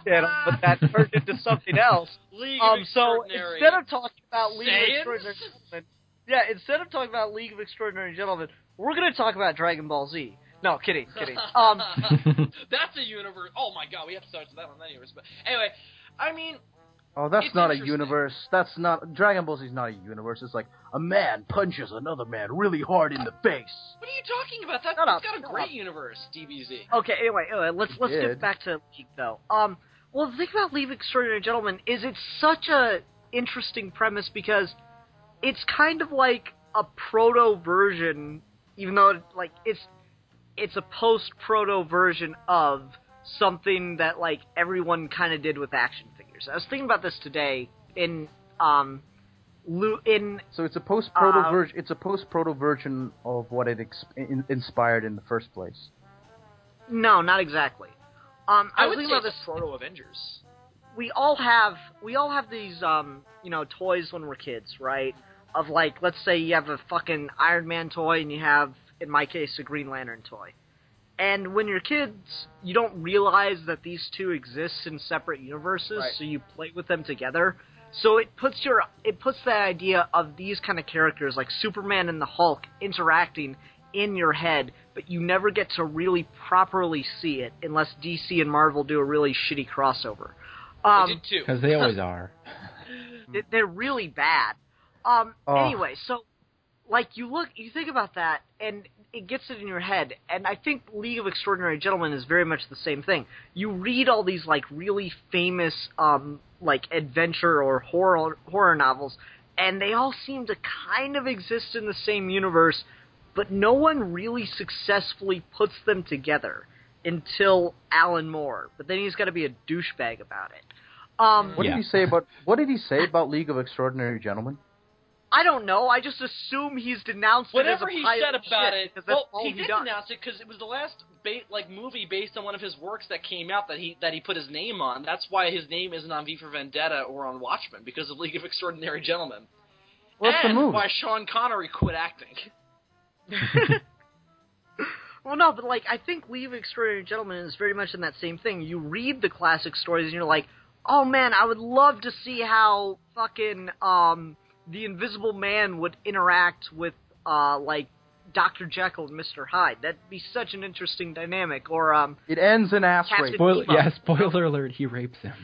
[SPEAKER 2] channel, but that turned into something else. So instead of talking about League of Extraordinary Gentlemen, we're going to talk about Dragon Ball Z. No, kidding.
[SPEAKER 1] That's a universe. Oh my god, we have to start with that one. That universe. But anyway, I mean.
[SPEAKER 4] Oh, that's not a universe. That's not Dragon Ball Z is not a universe. It's like a man punches another man really hard in the face.
[SPEAKER 1] What are you talking about? That's got a great universe, DBZ.
[SPEAKER 2] Okay, anyway, let's get back to League though. Well, the thing about League of Extraordinary Gentlemen is it's such a interesting premise because it's kind of like a proto version, even though it's a post-proto version of something that like everyone kind of did with action figures. I was thinking about this today in
[SPEAKER 4] So it's a post-proto version. It's a post-proto version of what it inspired in the first place.
[SPEAKER 2] No, not exactly.
[SPEAKER 1] I would say it's this proto Avengers.
[SPEAKER 2] We all have these toys when we're kids, right? Of like, let's say you have a fucking Iron Man toy and you have, in my case, a Green Lantern toy. And when you're kids, you don't realize that these two exist in separate universes, right. So you play with them together. So it puts the idea of these kind of characters, like Superman and the Hulk, interacting in your head, but you never get to really properly see it unless DC and Marvel do a really shitty crossover.
[SPEAKER 1] They did too.
[SPEAKER 3] Because they always are.
[SPEAKER 2] They're really bad. Anyway, so like you think about that, and it gets it in your head, and I think League of Extraordinary Gentlemen is very much the same thing. You read all these like really famous like adventure or horror novels, and they all seem to kind of exist in the same universe, but no one really successfully puts them together until Alan Moore. But then he's got to be a douchebag about it.
[SPEAKER 4] What did he say about League of Extraordinary Gentlemen?
[SPEAKER 2] I don't know. I just assume he's denounced
[SPEAKER 1] whatever
[SPEAKER 2] it as a
[SPEAKER 1] he
[SPEAKER 2] pile
[SPEAKER 1] said
[SPEAKER 2] of
[SPEAKER 1] about
[SPEAKER 2] shit,
[SPEAKER 1] it. Well, he did denounce it because it was the last movie based on one of his works that came out that he put his name on. That's why his name isn't on V for Vendetta or on Watchmen, because of League of Extraordinary Gentlemen.
[SPEAKER 4] What's the movie?
[SPEAKER 1] Why Sean Connery quit acting.
[SPEAKER 2] Well, no, but like I think League of Extraordinary Gentlemen is very much in that same thing. You read the classic stories and you're like, oh man, I would love to see how fucking the Invisible Man would interact with, like, Dr. Jekyll and Mr. Hyde. That'd be such an interesting dynamic. Or,
[SPEAKER 4] it ends in ass rape.
[SPEAKER 3] Spoiler alert, he rapes him.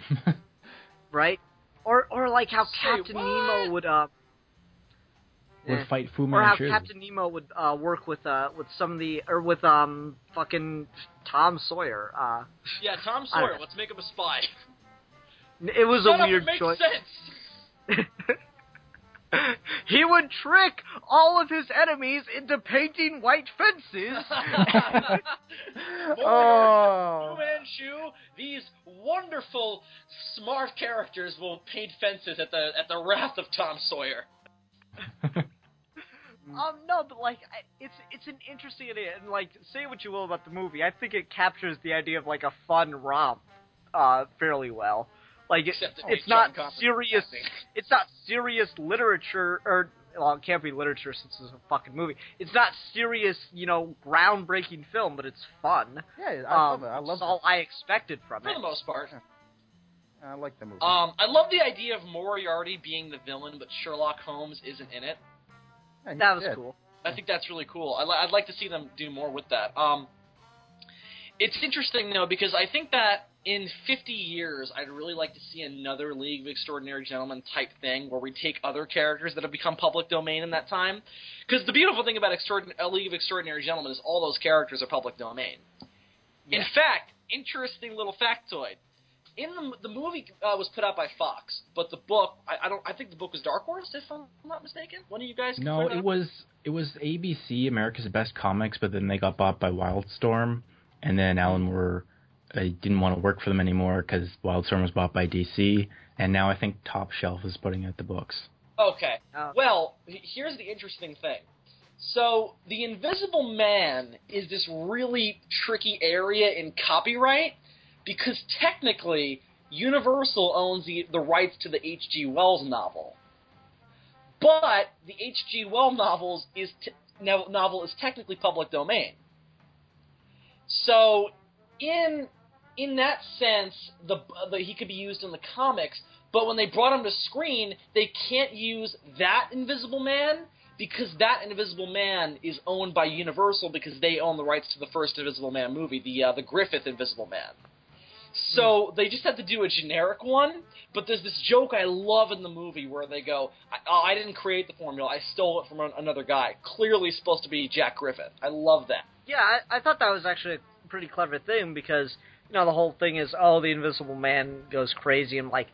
[SPEAKER 2] Right? Or like how Captain Nemo would
[SPEAKER 3] fight Fu Manchu.
[SPEAKER 2] Or how Captain Nemo would, work with some of the, or with, fucking Tom Sawyer.
[SPEAKER 1] Yeah, Tom Sawyer. Let's make him a spy.
[SPEAKER 2] It was a weird choice.
[SPEAKER 1] It makes sense.
[SPEAKER 2] He would trick all of his enemies into painting white fences.
[SPEAKER 1] Fu Manchu, these wonderful, smart characters will paint fences at the wrath of Tom Sawyer.
[SPEAKER 2] No, but like it's an interesting idea, and like say what you will about the movie, I think it captures the idea of like a fun romp fairly well. Like it's not serious. It's not serious literature, or well, it can't be literature since it's a fucking movie. It's not serious, groundbreaking film, but it's fun.
[SPEAKER 4] Yeah, I love it.
[SPEAKER 2] That's all I expected from it.
[SPEAKER 1] For the most part.
[SPEAKER 4] I like the movie.
[SPEAKER 1] I love the idea of Moriarty being the villain, but Sherlock Holmes isn't in it.
[SPEAKER 4] Yeah,
[SPEAKER 2] that was cool.
[SPEAKER 1] I think that's really cool. I'd like to see them do more with that. It's interesting, though, because I think that in 50 years, I'd really like to see another League of Extraordinary Gentlemen type thing where we take other characters that have become public domain in that time. Because the beautiful thing about League of Extraordinary Gentlemen is all those characters are public domain. Yeah. In fact, interesting little factoid. In the movie was put out by Fox, but the book, I think the book was Dark Horse, if I'm not mistaken. One of you guys?
[SPEAKER 3] No, it was ABC, America's Best Comics, but then they got bought by Wildstorm, and then Alan Moore didn't want to work for them anymore because Wildstorm was bought by DC, and now I think Top Shelf is putting out the books.
[SPEAKER 1] Okay. Well, here's the interesting thing. So, the Invisible Man is this really tricky area in copyright because technically Universal owns the rights to the H.G. Wells novel. But the H.G. Wells novel is technically public domain. So, in that sense, he could be used in the comics, but when they brought him to screen, they can't use that Invisible Man because that Invisible Man is owned by Universal because they own the rights to the first Invisible Man movie, the Griffith Invisible Man. So they just had to do a generic one, but there's this joke I love in the movie where they go, I didn't create the formula, I stole it from another guy. Clearly supposed to be Jack Griffith. I love that.
[SPEAKER 2] Yeah, I thought that was actually a pretty clever thing because, the whole thing is, the Invisible Man goes crazy. I'm like,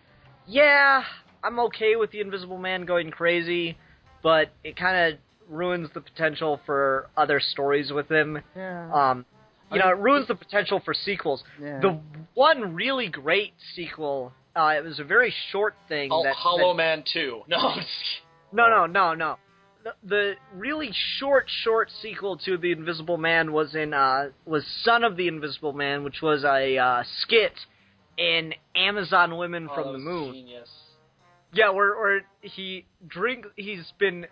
[SPEAKER 2] yeah, I'm okay with the Invisible Man going crazy, but it kind of ruins the potential for other stories with him.
[SPEAKER 4] Yeah.
[SPEAKER 2] It ruins the potential for sequels.
[SPEAKER 4] Yeah.
[SPEAKER 2] The one really great sequel, it was a very short thing.
[SPEAKER 1] Hollow Man 2. No.
[SPEAKER 2] No. The really short sequel to The Invisible Man was Son of the Invisible Man, which was a skit in Amazon Women from the Moon.
[SPEAKER 1] Genius.
[SPEAKER 2] Yeah, where he's been,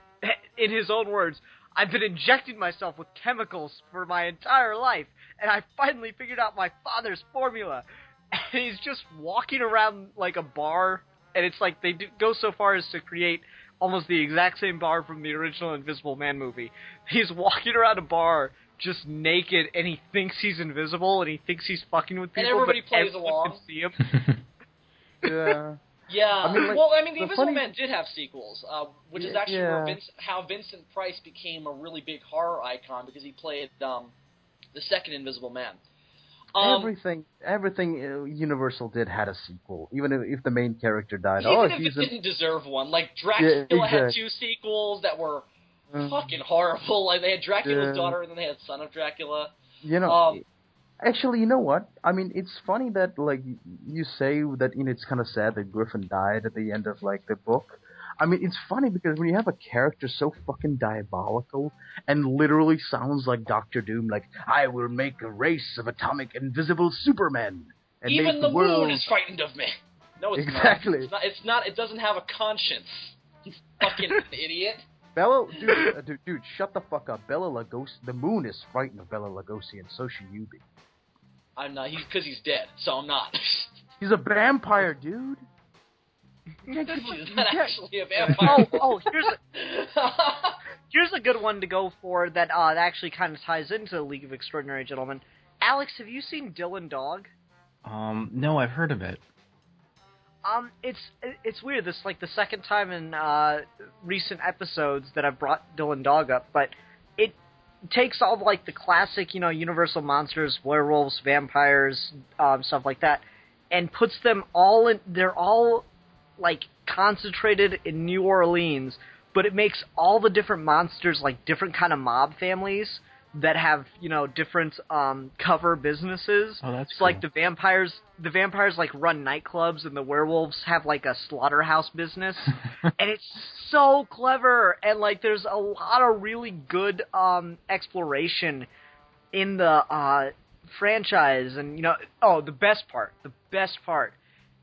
[SPEAKER 2] in his own words, I've been injecting myself with chemicals for my entire life, and I finally figured out my father's formula. And he's just walking around like a bar, and it's like they go so far as to create almost the exact same bar from the original Invisible Man movie. He's walking around a bar just naked, and he thinks he's invisible, and he thinks he's fucking with people,
[SPEAKER 1] and everybody
[SPEAKER 2] but
[SPEAKER 1] plays
[SPEAKER 2] everyone
[SPEAKER 1] along.
[SPEAKER 2] can see him.
[SPEAKER 4] Yeah.
[SPEAKER 1] Yeah, the Invisible Man did have sequels, which is actually how Vincent Price became a really big horror icon because he played the second Invisible Man.
[SPEAKER 4] Everything Universal did had a sequel, even if the main character died.
[SPEAKER 1] Even if it didn't deserve one. Like, Dracula had 2 sequels that were fucking horrible. Like, they had Dracula's daughter, and then they had Son of Dracula.
[SPEAKER 4] Actually, you know what? I mean, it's funny that, like, you say that, it's kind of sad that Griffin died at the end of, like, the book. I mean, it's funny because when you have a character so fucking diabolical and literally sounds like Doctor Doom, like, I will make a race of atomic invisible supermen. And
[SPEAKER 1] even
[SPEAKER 4] make
[SPEAKER 1] the
[SPEAKER 4] world...
[SPEAKER 1] moon is frightened of me. No, it's
[SPEAKER 4] exactly.
[SPEAKER 1] not. It's not. It doesn't have a conscience. You fucking idiot.
[SPEAKER 4] Dude, shut the fuck up. Bela Lugosi, the moon is frightened of Bela Lugosi, and so should you be.
[SPEAKER 1] I'm not. Because he's dead, so I'm not.
[SPEAKER 4] He's a vampire, dude.
[SPEAKER 1] He's not actually a vampire.
[SPEAKER 2] Here's a good one to go for that actually kind of ties into the League of Extraordinary Gentlemen. Alex, have you seen Dylan Dog?
[SPEAKER 3] No, I've heard of it.
[SPEAKER 2] It's weird. This is like the second time in recent episodes that I've brought Dylan Dog up, but it takes all like the classic, Universal monsters, werewolves, vampires, stuff like that, and puts them all in. They're all like concentrated in New Orleans, but it makes all the different monsters like different kind of mob families that have, different cover businesses.
[SPEAKER 3] Oh, that's
[SPEAKER 2] cool.
[SPEAKER 3] Like
[SPEAKER 2] the vampires like run nightclubs, and the werewolves have like a slaughterhouse business. And it's so clever, and like there's a lot of really good exploration in the franchise. And the best part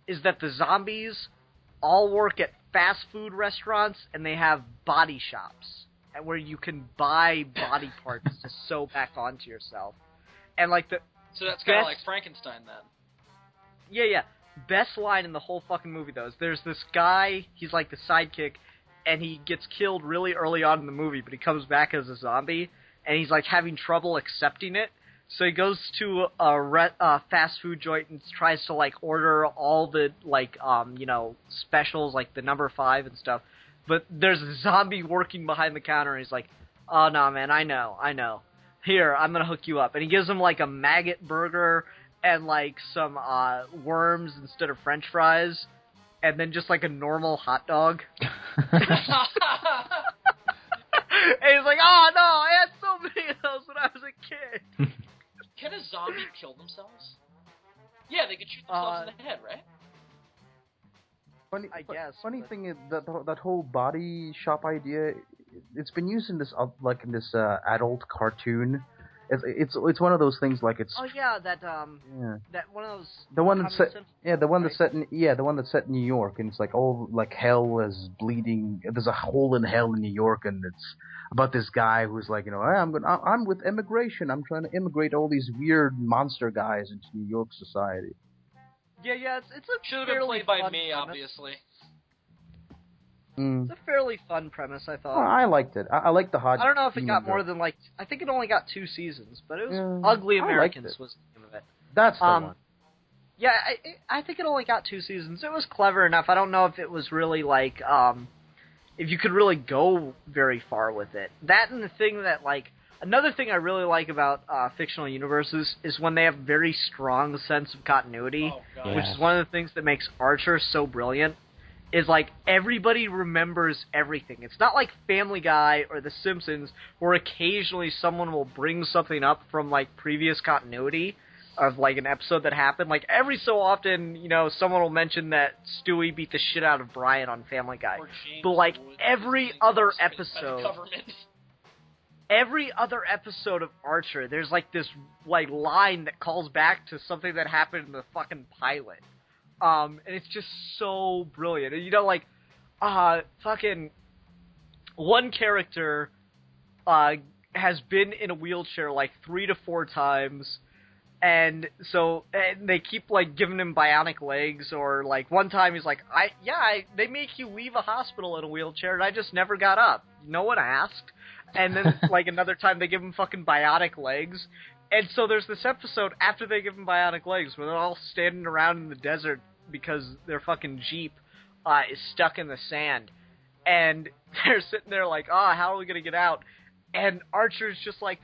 [SPEAKER 2] is that the zombies all work at fast food restaurants, and they have body shops where you can buy body parts to sew back onto yourself. And like
[SPEAKER 1] so that's kind of like Frankenstein then.
[SPEAKER 2] Yeah. Best line in the whole fucking movie though is there's this guy, he's like the sidekick, and he gets killed really early on in the movie, but he comes back as a zombie, and he's like having trouble accepting it. So he goes to a fast food joint and tries to like order all the like specials, like the number 5 and stuff. But there's a zombie working behind the counter, and he's like, "Oh no, man, I know. Here, I'm gonna hook you up." And he gives him like a maggot burger and like some worms instead of French fries, and then just like a normal hot dog. And he's like, "Oh no, I had so many of those when I was a kid."
[SPEAKER 1] Can a zombie kill themselves? Yeah, they could shoot themselves in the head, right?
[SPEAKER 2] I guess.
[SPEAKER 4] Funny
[SPEAKER 2] but-
[SPEAKER 4] thing is that whole body shop idea, it's been used in this adult cartoon. It's one of those things like it's
[SPEAKER 2] Oh yeah, that
[SPEAKER 4] yeah.
[SPEAKER 2] that one of those.
[SPEAKER 4] The one that's set,
[SPEAKER 2] Simpsons,
[SPEAKER 4] the one that's
[SPEAKER 2] right?
[SPEAKER 4] set the one that's set in New York, and it's like all like hell is bleeding. There's a hole in hell in New York, and it's about this guy who's like, hey, I'm with immigration. I'm trying to immigrate all these weird monster guys into New York society.
[SPEAKER 2] Yeah, it's a
[SPEAKER 1] Should have been
[SPEAKER 2] fairly
[SPEAKER 1] played by
[SPEAKER 2] fun
[SPEAKER 1] me,
[SPEAKER 2] premise.
[SPEAKER 1] obviously.
[SPEAKER 2] It's a fairly fun premise, I thought.
[SPEAKER 4] Well, I liked it. I liked the hot.
[SPEAKER 2] I don't know if it got
[SPEAKER 4] demon
[SPEAKER 2] more
[SPEAKER 4] girl.
[SPEAKER 2] than like. I think it only got 2 seasons, but it was
[SPEAKER 4] Yeah,
[SPEAKER 2] Ugly
[SPEAKER 4] I liked
[SPEAKER 2] Americans
[SPEAKER 4] it.
[SPEAKER 2] was the name of it.
[SPEAKER 4] That's the one.
[SPEAKER 2] Yeah, I think it only got 2 seasons. It was clever enough. I don't know if it was really like if you could really go very far with it. That and the thing that like another thing I really like about fictional universes is when they have very strong sense of continuity,
[SPEAKER 1] Oh, God.
[SPEAKER 2] which is one of the things that makes Archer so brilliant. Is like everybody remembers everything. It's not like Family Guy or The Simpsons where occasionally someone will bring something up from like previous continuity of like an episode that happened. Like every so often, someone will mention that Stewie beat the shit out of Brian on Family Guy.
[SPEAKER 1] Or James
[SPEAKER 2] But like
[SPEAKER 1] Woods
[SPEAKER 2] every
[SPEAKER 1] being
[SPEAKER 2] other
[SPEAKER 1] incarcerated by the
[SPEAKER 2] episode,
[SPEAKER 1] government.
[SPEAKER 2] every other episode of Archer, there's like this like line that calls back to something that happened in the fucking pilot. And it's just so brilliant. And fucking one character has been in a wheelchair like 3 to 4 times, and they keep like giving him bionic legs, or like one time he's like, they make you leave a hospital in a wheelchair, and I just never got up. No one asked. And then like another time they give him fucking bionic legs. And so there's this episode after they give him bionic legs where they're all standing around in the desert because their fucking Jeep is stuck in the sand. And they're sitting there like, how are we going to get out? And Archer's just like,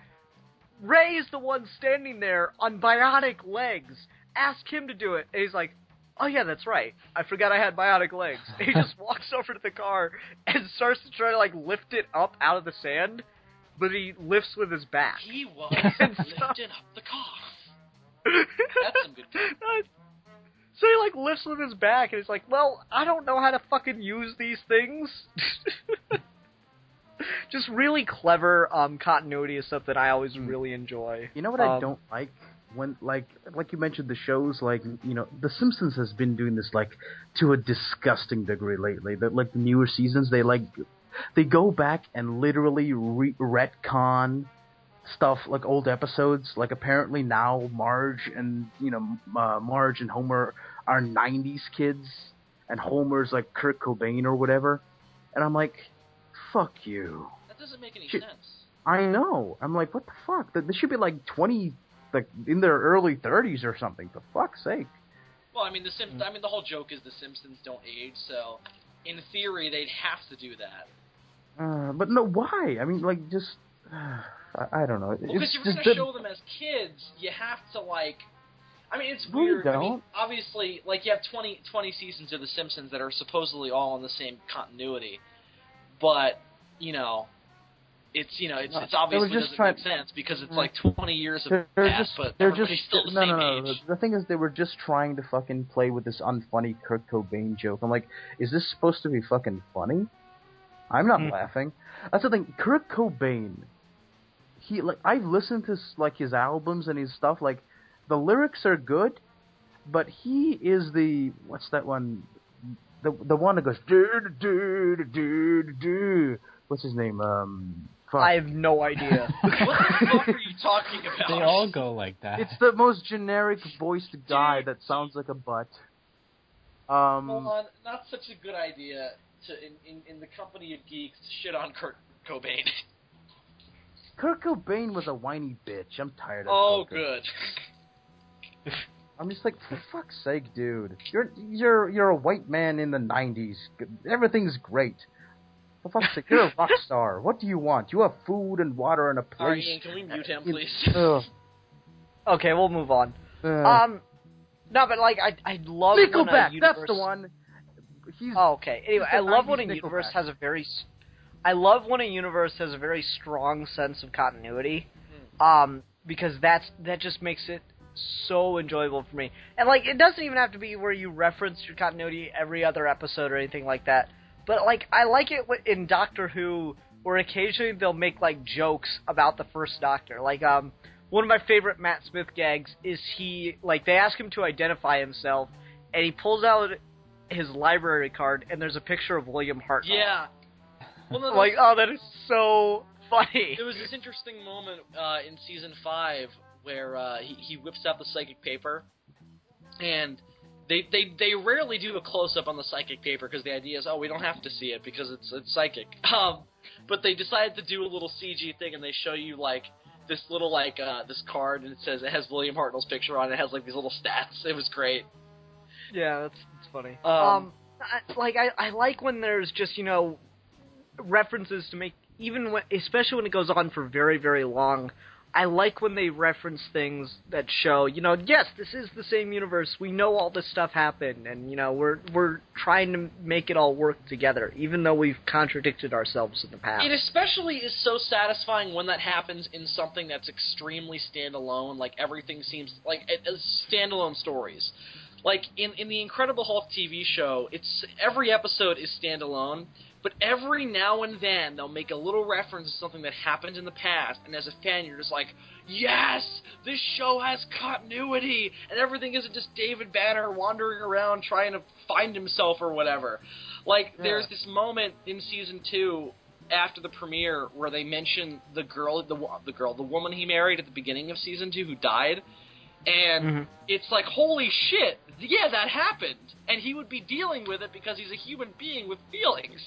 [SPEAKER 2] Ray's the one standing there on bionic legs. Ask him to do it. And he's like, oh yeah, that's right. I forgot I had bionic legs. And he just walks over to the car and starts to try to like lift it up out of the sand. But he lifts with his back.
[SPEAKER 1] He was lifting up the car. That's some good content.
[SPEAKER 2] So he, like, lifts with his back, and he's like, well, I don't know how to fucking use these things. Just really clever continuity is something I always really enjoy.
[SPEAKER 4] You know what I don't like? When, like you mentioned, the shows, like, The Simpsons has been doing this, like, to a disgusting degree lately. That, like, the newer seasons, they go back and literally retcon stuff, like old episodes. Like apparently now Marge and Homer are 90s kids, and Homer's like Kurt Cobain or whatever. And I'm like, fuck you.
[SPEAKER 1] That doesn't make any sense.
[SPEAKER 4] I know. I'm like, what the fuck? They should be like 20, like in their early 30s or something. For fuck's sake.
[SPEAKER 1] Well, I mean, the whole joke is the Simpsons don't age, so in theory they'd have to do that.
[SPEAKER 4] But no, why? I mean, like, just... I don't know.
[SPEAKER 1] Well, because if you're going to show them as kids, you have to, like... I mean, it's weird. I mean, obviously, like, you have 20 seasons of The Simpsons that are supposedly all in the same continuity. But, it's obviously doesn't make sense because it's like 20 years of past, but everybody's still the same age.
[SPEAKER 4] The thing is, they were just trying to fucking play with this unfunny Kurt Cobain joke. I'm like, is this supposed to be fucking funny? I'm not laughing. That's the thing. Kurt Cobain, I've listened to like his albums and his stuff. Like, the lyrics are good, but he is what's that one? The one that goes do do do do do. What's his name? Fuck.
[SPEAKER 2] I have no idea.
[SPEAKER 1] What the fuck are you talking about?
[SPEAKER 3] They all go like that.
[SPEAKER 4] It's the most generic voiced guy that sounds like a butt.
[SPEAKER 1] Hold on, not such a good idea to in the company of geeks to shit on Kurt Cobain.
[SPEAKER 4] Kurt Cobain was a whiny bitch. I'm tired of
[SPEAKER 1] Oh,
[SPEAKER 4] Kurt Cobain.
[SPEAKER 1] good.
[SPEAKER 4] I'm just like, for fuck's sake, dude. You're a white man in the 90s. Everything's great. For fuck's sake, you're a rock star. What do you want? You have food and water and a place.
[SPEAKER 1] Alright, Ian, can we mute him, please?
[SPEAKER 2] Okay, we'll move on. No, but like I love
[SPEAKER 4] Nickelback.
[SPEAKER 2] when a universe...
[SPEAKER 4] That's the one.
[SPEAKER 2] okay. Anyway, I love when a
[SPEAKER 4] Nickelback.
[SPEAKER 2] universe has a very... I love when a universe has a very strong sense of continuity, because that just makes it so enjoyable for me. And, like, it doesn't even have to be where you reference your continuity every other episode or anything like that. But, like, I like it in Doctor Who, where occasionally they'll make, like, jokes about the first Doctor. Like, one of my favorite Matt Smith gags is they ask him to identify himself, and he pulls out his library card, and there's a picture of William Hartnell.
[SPEAKER 1] Yeah. Well, no,
[SPEAKER 2] like, oh, that is so funny.
[SPEAKER 1] There was this interesting moment in season 5 where he whips out the psychic paper, and they rarely do a close-up on the psychic paper because the idea is, oh, we don't have to see it because it's psychic. But they decided to do a little CG thing, and they show you, like, this little, like, this card, and it has William Hartnell's picture on it. It has, like, these little stats. It was great.
[SPEAKER 2] Yeah, that's funny. I like when there's just, references to make, especially when it goes on for very, very long. I like when they reference things that show, yes, this is the same universe. We know all this stuff happened, and, we're trying to make it all work together, even though we've contradicted ourselves in the past.
[SPEAKER 1] It especially is so satisfying when that happens in something that's extremely standalone, like everything seems like standalone stories. Like, in the Incredible Hulk TV show, every episode is standalone, but every now and then they'll make a little reference to something that happened in the past, and as a fan you're just like, yes! This show has continuity! And everything isn't just David Banner wandering around trying to find himself or whatever. Like, there's this moment in Season 2 after the premiere where they mention the woman he married at the beginning of Season 2 who died. And it's like, holy shit, yeah, that happened. And he would be dealing with it because he's a human being with feelings.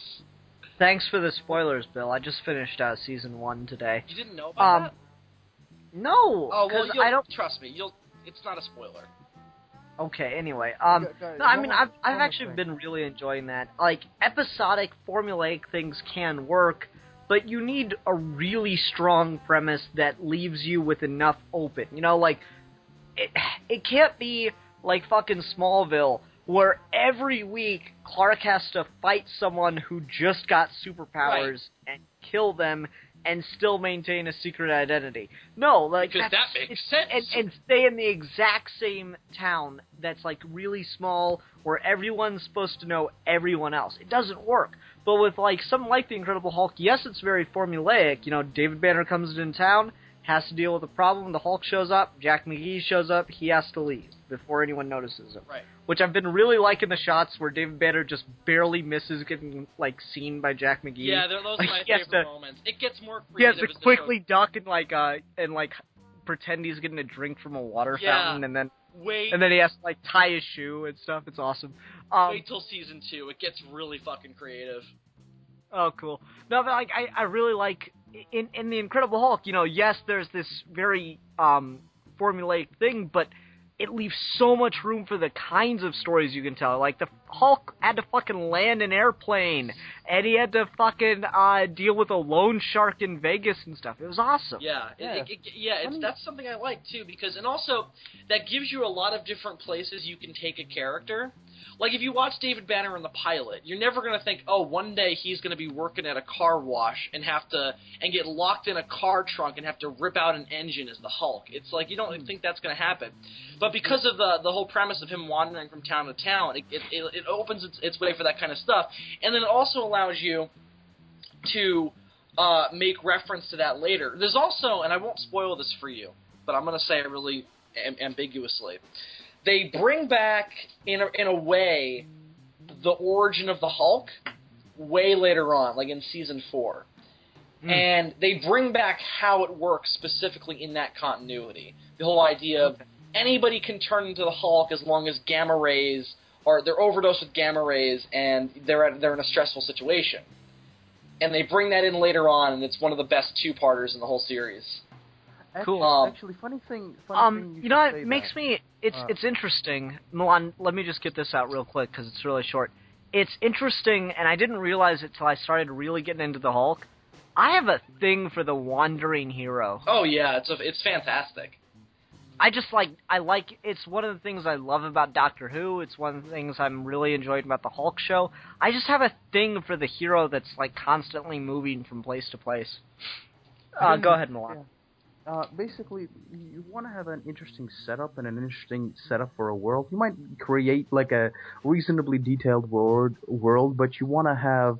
[SPEAKER 2] Thanks for the spoilers, Bill. I just finished Season 1 today.
[SPEAKER 1] You didn't know about that?
[SPEAKER 2] No.
[SPEAKER 1] Oh, well,
[SPEAKER 2] I don't...
[SPEAKER 1] Trust me, it's not a spoiler.
[SPEAKER 2] Okay, anyway.
[SPEAKER 4] Guys,
[SPEAKER 2] no, I mean, I've actually been really enjoying that. Like, episodic, formulaic things can work, but you need a really strong premise that leaves you with enough open. Like... It can't be like fucking Smallville, where every week Clark has to fight someone who just got superpowers and kill them and still maintain a secret identity. No, like...
[SPEAKER 1] Because that makes sense.
[SPEAKER 2] And stay in the exact same town that's, like, really small, where everyone's supposed to know everyone else. It doesn't work. But with, like, something like The Incredible Hulk, yes, it's very formulaic. David Banner comes into town, has to deal with a problem, the Hulk shows up, Jack McGee shows up, he has to leave before anyone notices him.
[SPEAKER 1] Right.
[SPEAKER 2] Which I've been really liking the shots where David Banner just barely misses getting, like, seen by Jack McGee.
[SPEAKER 1] Yeah, those are my favorite moments. It gets more
[SPEAKER 2] creative. He has
[SPEAKER 1] as
[SPEAKER 2] to
[SPEAKER 1] the
[SPEAKER 2] quickly duck and pretend he's getting a drink from a water fountain, and then he has to, like, tie his shoe and stuff. It's awesome.
[SPEAKER 1] Wait till Season 2. It gets really fucking creative.
[SPEAKER 2] Oh, cool. No, but, like, I really like... In The Incredible Hulk, yes, there's this very formulaic thing, but it leaves so much room for the kinds of stories you can tell. Like, the Hulk had to fucking land an airplane, and he had to fucking deal with a loan shark in Vegas and stuff. It was awesome.
[SPEAKER 1] Yeah, that's something I like, too, and also, that gives you a lot of different places you can take a character. Like, if you watch David Banner in the pilot, you're never going to think, oh, one day he's going to be working at a car wash and get locked in a car trunk and have to rip out an engine as the Hulk. It's like, you don't think that's going to happen. But because of the whole premise of him wandering from town to town, it opens its way for that kind of stuff. And then it also allows you to make reference to that later. There's also, and I won't spoil this for you, but I'm going to say it really ambiguously, they bring back, in a way, the origin of the Hulk way later on, like in Season 4. And they bring back how it works specifically in that continuity. The whole idea of anybody can turn into the Hulk as long as gamma rays, or they're overdosed with gamma rays, and they're in a stressful situation. And they bring that in later on, and it's one of the best two-parters in the whole series.
[SPEAKER 2] Cool.
[SPEAKER 4] Actually, funny thing.
[SPEAKER 2] It makes me. It's interesting. Milan, let me just get this out real quick because it's really short. It's interesting, and I didn't realize it till I started really getting into the Hulk. I have a thing for the wandering hero.
[SPEAKER 1] Oh yeah, it's fantastic.
[SPEAKER 2] It's one of the things I love about Doctor Who. It's one of the things I'm really enjoying about the Hulk show. I just have a thing for the hero that's, like, constantly moving from place to place. Go ahead, Milan.
[SPEAKER 4] basically, you want to have an interesting setup and an interesting setup for a world. You might create like a reasonably detailed world, but you want to have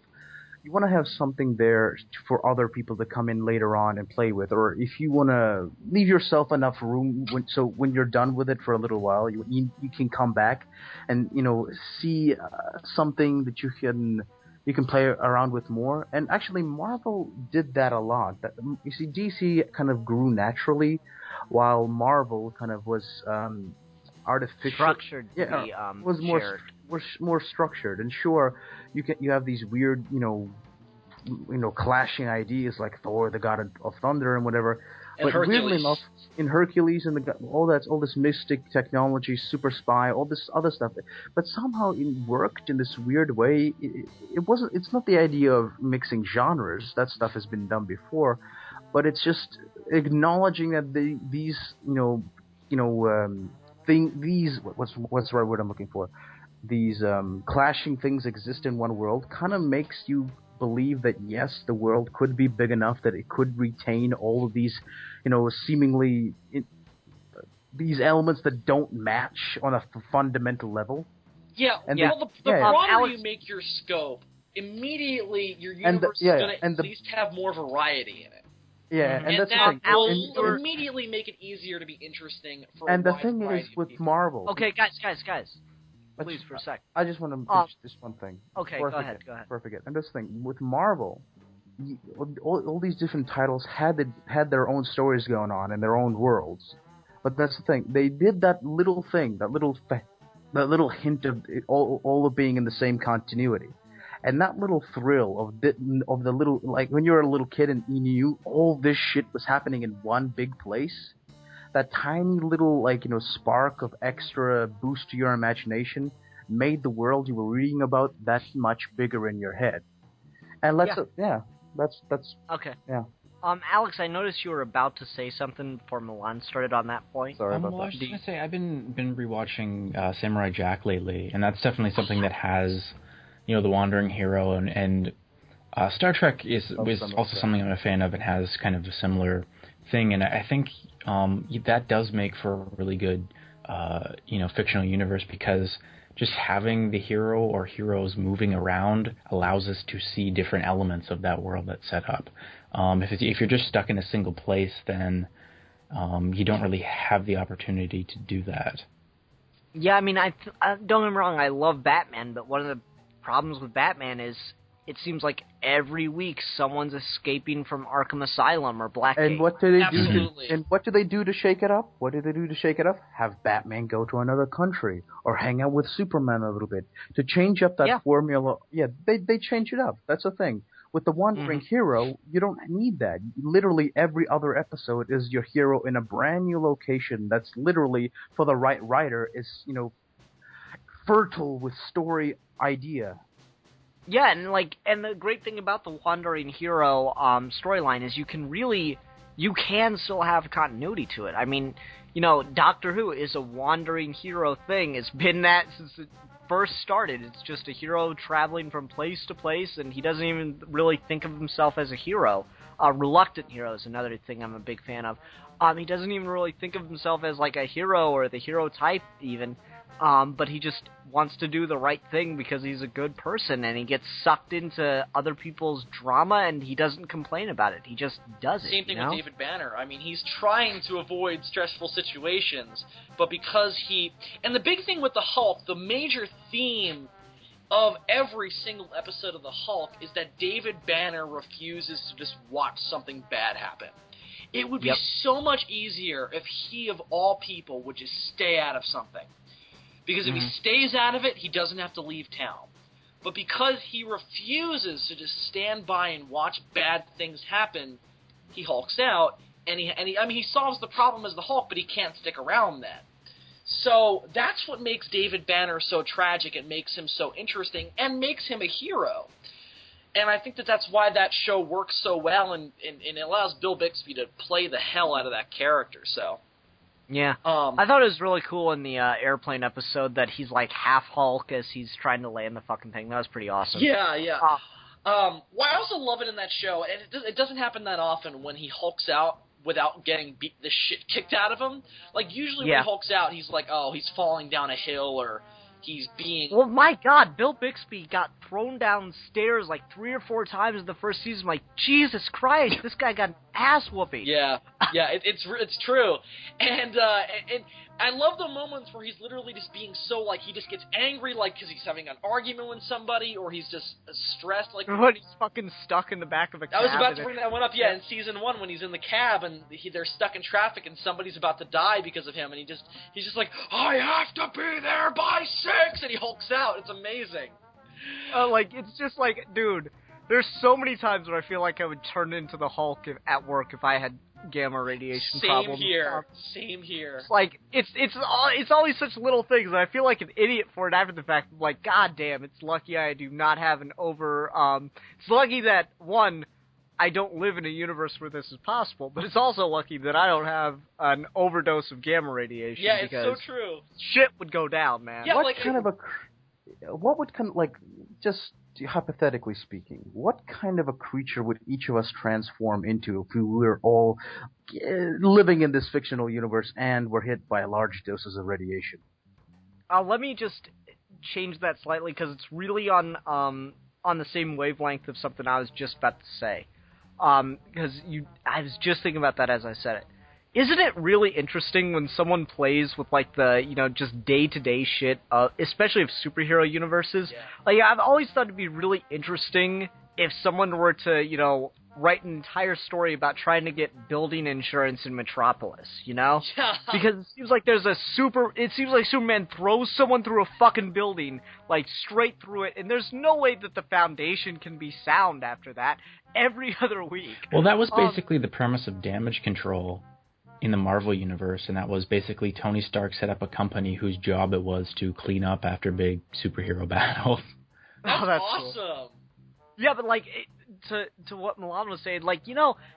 [SPEAKER 4] something there for other people to come in later on and play with, or if you want to leave yourself enough room so when you're done with it for a little while, you can come back and see something that you can play around with more. And actually, Marvel did that a lot. You see, DC kind of grew naturally, while Marvel kind of was artificial,
[SPEAKER 2] structured to be
[SPEAKER 4] was more structured. And sure, you have these weird clashing ideas like Thor, the god of thunder, and whatever.
[SPEAKER 1] And
[SPEAKER 4] but weirdly
[SPEAKER 1] Hercules.
[SPEAKER 4] enough, in Hercules and all this mystic technology, super spy, all this other stuff, but somehow it worked in this weird way. It's not the idea of mixing genres. That stuff has been done before, but it's just acknowledging that these what's the right word I'm looking for? These clashing things exist in one world. Kind of makes you believe that yes, the world could be big enough that it could retain all of these, seemingly these elements that don't match on a fundamental level.
[SPEAKER 1] Yeah,
[SPEAKER 4] And
[SPEAKER 1] well, the broader
[SPEAKER 2] Alex,
[SPEAKER 1] you make your scope, immediately your universe is going to at least have more variety in it.
[SPEAKER 4] Yeah,
[SPEAKER 2] Mhm.
[SPEAKER 4] and that's
[SPEAKER 1] that
[SPEAKER 4] the thing.
[SPEAKER 1] will immediately make it easier to be interesting for
[SPEAKER 4] And
[SPEAKER 1] a
[SPEAKER 4] the
[SPEAKER 1] wide
[SPEAKER 4] thing
[SPEAKER 1] variety
[SPEAKER 4] is
[SPEAKER 1] of
[SPEAKER 4] with
[SPEAKER 1] people.
[SPEAKER 4] Marvel.
[SPEAKER 2] Okay, guys. Please, for a sec.
[SPEAKER 4] I just want to finish this one thing.
[SPEAKER 2] Okay,
[SPEAKER 4] before
[SPEAKER 2] go
[SPEAKER 4] I
[SPEAKER 2] ahead.
[SPEAKER 4] forget. And this thing with Marvel, all these different titles had their own stories going on in their own worlds. But that's the thing. They did that little thing, that little hint of it, all of being in the same continuity. And that little thrill of the little, like when you were a little kid and you knew all this shit was happening in one big place, that tiny little spark of extra boost to your imagination made the world you were reading about that much bigger in your head. And that's
[SPEAKER 2] Okay.
[SPEAKER 4] yeah.
[SPEAKER 2] Alex, I noticed you were about to say something before Milan started on that point.
[SPEAKER 4] Sorry about
[SPEAKER 3] Well, I
[SPEAKER 4] that.
[SPEAKER 3] was just gonna say I've been rewatching Samurai Jack lately, and that's definitely something that has, the wandering hero, and Star Trek is also something I'm a fan of. It has kind of a similar thing, and I think that does make for a really good fictional universe, because just having the hero or heroes moving around allows us to see different elements of that world that's set up. If you're just stuck in a single place, then you don't really have the opportunity to do that.
[SPEAKER 2] Yeah, I mean, don't get me wrong, I love Batman, but one of the problems with Batman is it seems like every week someone's escaping from Arkham Asylum or Blackgate.
[SPEAKER 4] And what do they
[SPEAKER 1] Absolutely.
[SPEAKER 4] do? And what do they do to shake it up? What do they do to shake it up? Have Batman go to another country or hang out with Superman a little bit to change up that formula. Yeah, they change it up. That's the thing. With the wandering hero, you don't need that. Literally every other episode is your hero in a brand new location that's literally, for the right writer, is fertile with story idea.
[SPEAKER 2] Yeah, and the great thing about the Wandering Hero storyline is you can still have continuity to it. I mean, Doctor Who is a wandering hero thing. It's been that since it first started. It's just a hero traveling from place to place, and he doesn't even really think of himself as a hero. Reluctant hero is another thing I'm a big fan of. He doesn't even really think of himself as like a hero or the hero type even. But he just wants to do the right thing because he's a good person, and he gets sucked into other people's drama, and he doesn't complain about it. He just does it.
[SPEAKER 1] Same thing with David Banner. I mean, he's trying to avoid stressful situations, but because and the big thing with the Hulk, the major theme of every single episode of the Hulk is that David Banner refuses to just watch something bad happen. It would be so much easier if he, of all people, would just stay out of something. Because if he stays out of it, he doesn't have to leave town. But because he refuses to just stand by and watch bad things happen, he hulks out, and he solves the problem as the Hulk, but he can't stick around then. So that's what makes David Banner so tragic. It makes him so interesting, and makes him a hero. And I think that's why that show works so well, and it allows Bill Bixby to play the hell out of that character. So.
[SPEAKER 2] Yeah. I thought it was really cool in the airplane episode that he's like half Hulk as he's trying to land the fucking thing. That was pretty awesome.
[SPEAKER 1] Yeah. Well, I also love it in that show, and it doesn't happen that often when he hulks out without getting beat the shit kicked out of him. Like, usually when he hulks out, he's like, oh, he's falling down a hill, or he's being...
[SPEAKER 2] Well, my God, Bill Bixby got thrown downstairs like 3 or 4 times in the first season. I'm like, Jesus Christ, this guy got an ass whooping.
[SPEAKER 1] Yeah, it's true. And I love the moments where he's literally just being so, like, he just gets angry, like, because he's having an argument with somebody, or he's just stressed, like...
[SPEAKER 2] When he's fucking stuck in the back of a cab.
[SPEAKER 1] I was about to bring that one up, in Season 1, when he's in the cab, and they're stuck in traffic, and somebody's about to die because of him, and he's just like, I have to be there by 6, and he hulks out. It's amazing.
[SPEAKER 2] Like, it's just like, dude, there's so many times where I feel like I would turn into the Hulk at work if I had gamma radiation problems.
[SPEAKER 1] Same here.
[SPEAKER 2] It's like, it's always such little things, and I feel like an idiot for it after the fact. I'm like, God damn, it's lucky I do not have it's lucky that, one, I don't live in a universe where this is possible, but it's also lucky that I don't have an overdose of gamma radiation.
[SPEAKER 1] Yeah, it's so true.
[SPEAKER 2] Shit would go down, man.
[SPEAKER 1] Yeah,
[SPEAKER 4] just hypothetically speaking, what kind of a creature would each of us transform into if we were all living in this fictional universe and were hit by large doses of radiation?
[SPEAKER 2] Let me just change that slightly, because it's really on the same wavelength of something I was just about to say. Because I was just thinking about that as I said it. Isn't it really interesting when someone plays with, like, the, just day-to-day shit, especially of superhero universes?
[SPEAKER 1] Yeah.
[SPEAKER 2] Like, I've always thought it'd be really interesting if someone were to, write an entire story about trying to get building insurance in Metropolis,
[SPEAKER 1] Yeah.
[SPEAKER 2] Because it seems like Superman throws someone through a fucking building, like, straight through it, and there's no way that the foundation can be sound after that every other week.
[SPEAKER 3] Well, that was basically the premise of Damage Control in the Marvel Universe, and that was basically Tony Stark set up a company whose job it was to clean up after big superhero battles.
[SPEAKER 1] That's
[SPEAKER 2] awesome.
[SPEAKER 1] Cool.
[SPEAKER 2] Yeah, but, like, to what Milan was saying, like,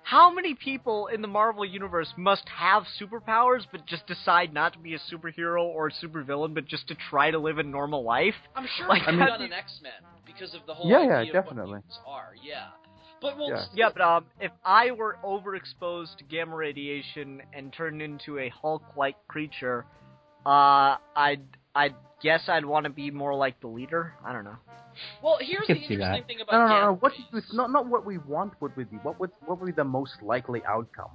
[SPEAKER 2] how many people in the Marvel Universe must have superpowers but just decide not to be a superhero or a supervillain, but just to try to live a normal life?
[SPEAKER 1] I'm sure
[SPEAKER 2] like,
[SPEAKER 1] it's done in X-Men because of the whole idea of what mutants are. Yeah. But
[SPEAKER 2] if I were overexposed to gamma radiation and turned into a Hulk-like creature, I'd guess I'd want to be more like the leader. I don't know.
[SPEAKER 1] Well, here's the interesting thing about gamma rays.
[SPEAKER 4] Not what we want would be. What would be the most likely outcome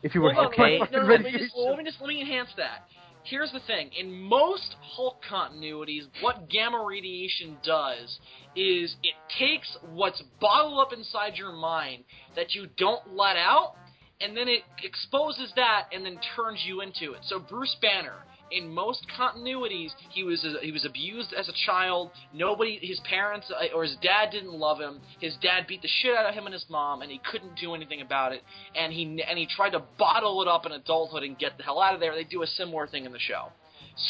[SPEAKER 4] if you were
[SPEAKER 1] let me enhance that. Here's the thing. In most Hulk continuities, what gamma radiation does is it takes what's bottled up inside your mind that you don't let out, and then it exposes that and then turns you into it. So Bruce Banner, in most continuities, he was abused as a child. His parents or his dad didn't love him. His dad beat the shit out of him and his mom, and he couldn't do anything about it. And he tried to bottle it up in adulthood and get the hell out of there. They do a similar thing in the show.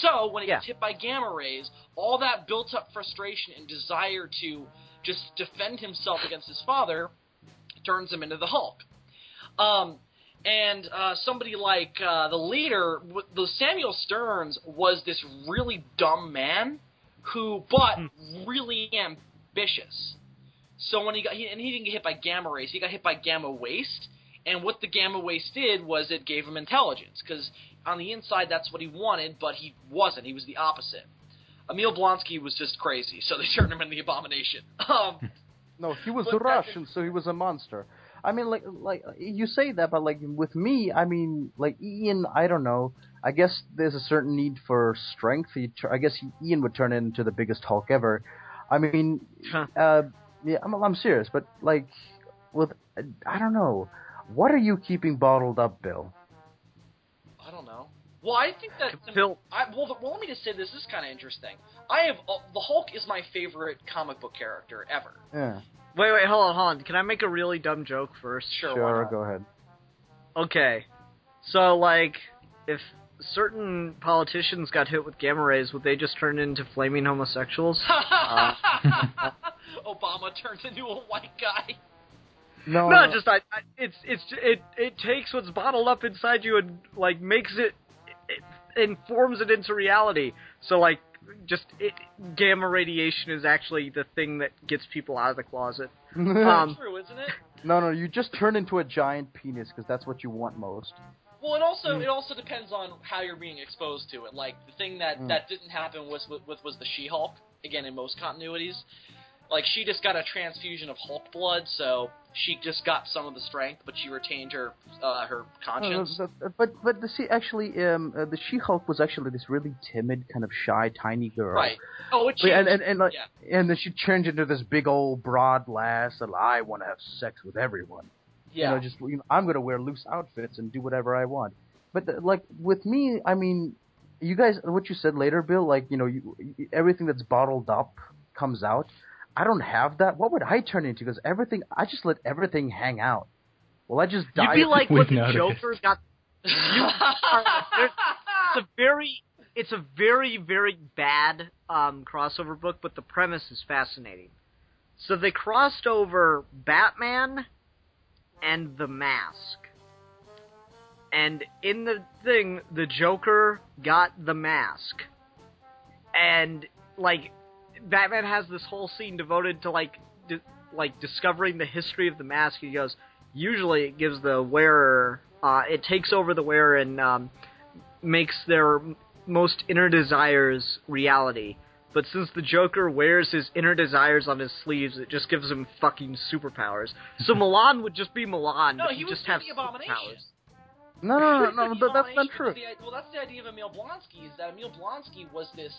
[SPEAKER 1] So when he gets hit by gamma rays, all that built up frustration and desire to just defend himself against his father turns him into the Hulk. And somebody like the leader, Samuel Stearns, was this really dumb man but really ambitious. So when he didn't get hit by gamma rays, he got hit by gamma waste. And what the gamma waste did was it gave him intelligence, because on the inside that's what he wanted, but he wasn't. He was the opposite. Emil Blonsky was just crazy, so they turned him into the Abomination.
[SPEAKER 4] No, he was Russian, so he was a monster. I mean, like you say that, but like with me, I mean, like Ian, I don't know. I guess there's a certain need for strength. I guess Ian would turn into the biggest Hulk ever. I mean, yeah, I'm serious, but like I don't know. What are you keeping bottled up, Bill?
[SPEAKER 1] I don't know. Well, I think that let me just say this is kind of interesting. The Hulk is my favorite comic book character ever.
[SPEAKER 4] Yeah.
[SPEAKER 2] Wait, hold on. Can I make a really dumb joke first?
[SPEAKER 4] Sure, go ahead.
[SPEAKER 2] Okay. So, like, if certain politicians got hit with gamma rays, would they just turn into flaming homosexuals?
[SPEAKER 1] Obama turns into a white guy.
[SPEAKER 4] No,
[SPEAKER 2] it takes what's bottled up inside you and, like, makes it and forms it into reality. So, like, gamma radiation is actually the thing that gets people out of the closet.
[SPEAKER 1] True, isn't it?
[SPEAKER 4] No, you just turn into a giant penis because that's what you want most.
[SPEAKER 1] Well, it also depends on how you're being exposed to it. Like the thing that didn't happen was the She-Hulk. Again, in most continuities, like she just got a transfusion of Hulk blood, so she just got some of the strength, but she retained her conscience.
[SPEAKER 4] But the She-Hulk was actually this really timid, kind of shy, tiny girl.
[SPEAKER 1] Right. Oh, it changed.
[SPEAKER 4] And then she turned into this big old broad lass, and I want to have sex with everyone.
[SPEAKER 1] Yeah.
[SPEAKER 4] I'm going to wear loose outfits and do whatever I want. But like with me, I mean, you guys, what you said later, Bill, like everything that's bottled up comes out. I don't have that. What would I turn into? Because I just let everything hang out. Well, I just die.
[SPEAKER 2] You'd be like what the
[SPEAKER 3] noticed.
[SPEAKER 2] Joker got. It's a very, very bad crossover book, but the premise is fascinating. So they crossed over Batman and The Mask. And in the thing, the Joker got the mask. And, like, Batman has this whole scene devoted to, discovering the history of the mask. He goes, usually it gives the wearer, it takes over the wearer and makes their most inner desires reality. But since the Joker wears his inner desires on his sleeves, it just gives him fucking superpowers. So Milan would just be Milan, but
[SPEAKER 1] he
[SPEAKER 2] he'd
[SPEAKER 1] was
[SPEAKER 2] just have
[SPEAKER 1] the Abomination.
[SPEAKER 2] superpowers.
[SPEAKER 4] No, that's not true.
[SPEAKER 1] Well, that's the idea of Emil Blonsky, is that Emil Blonsky was this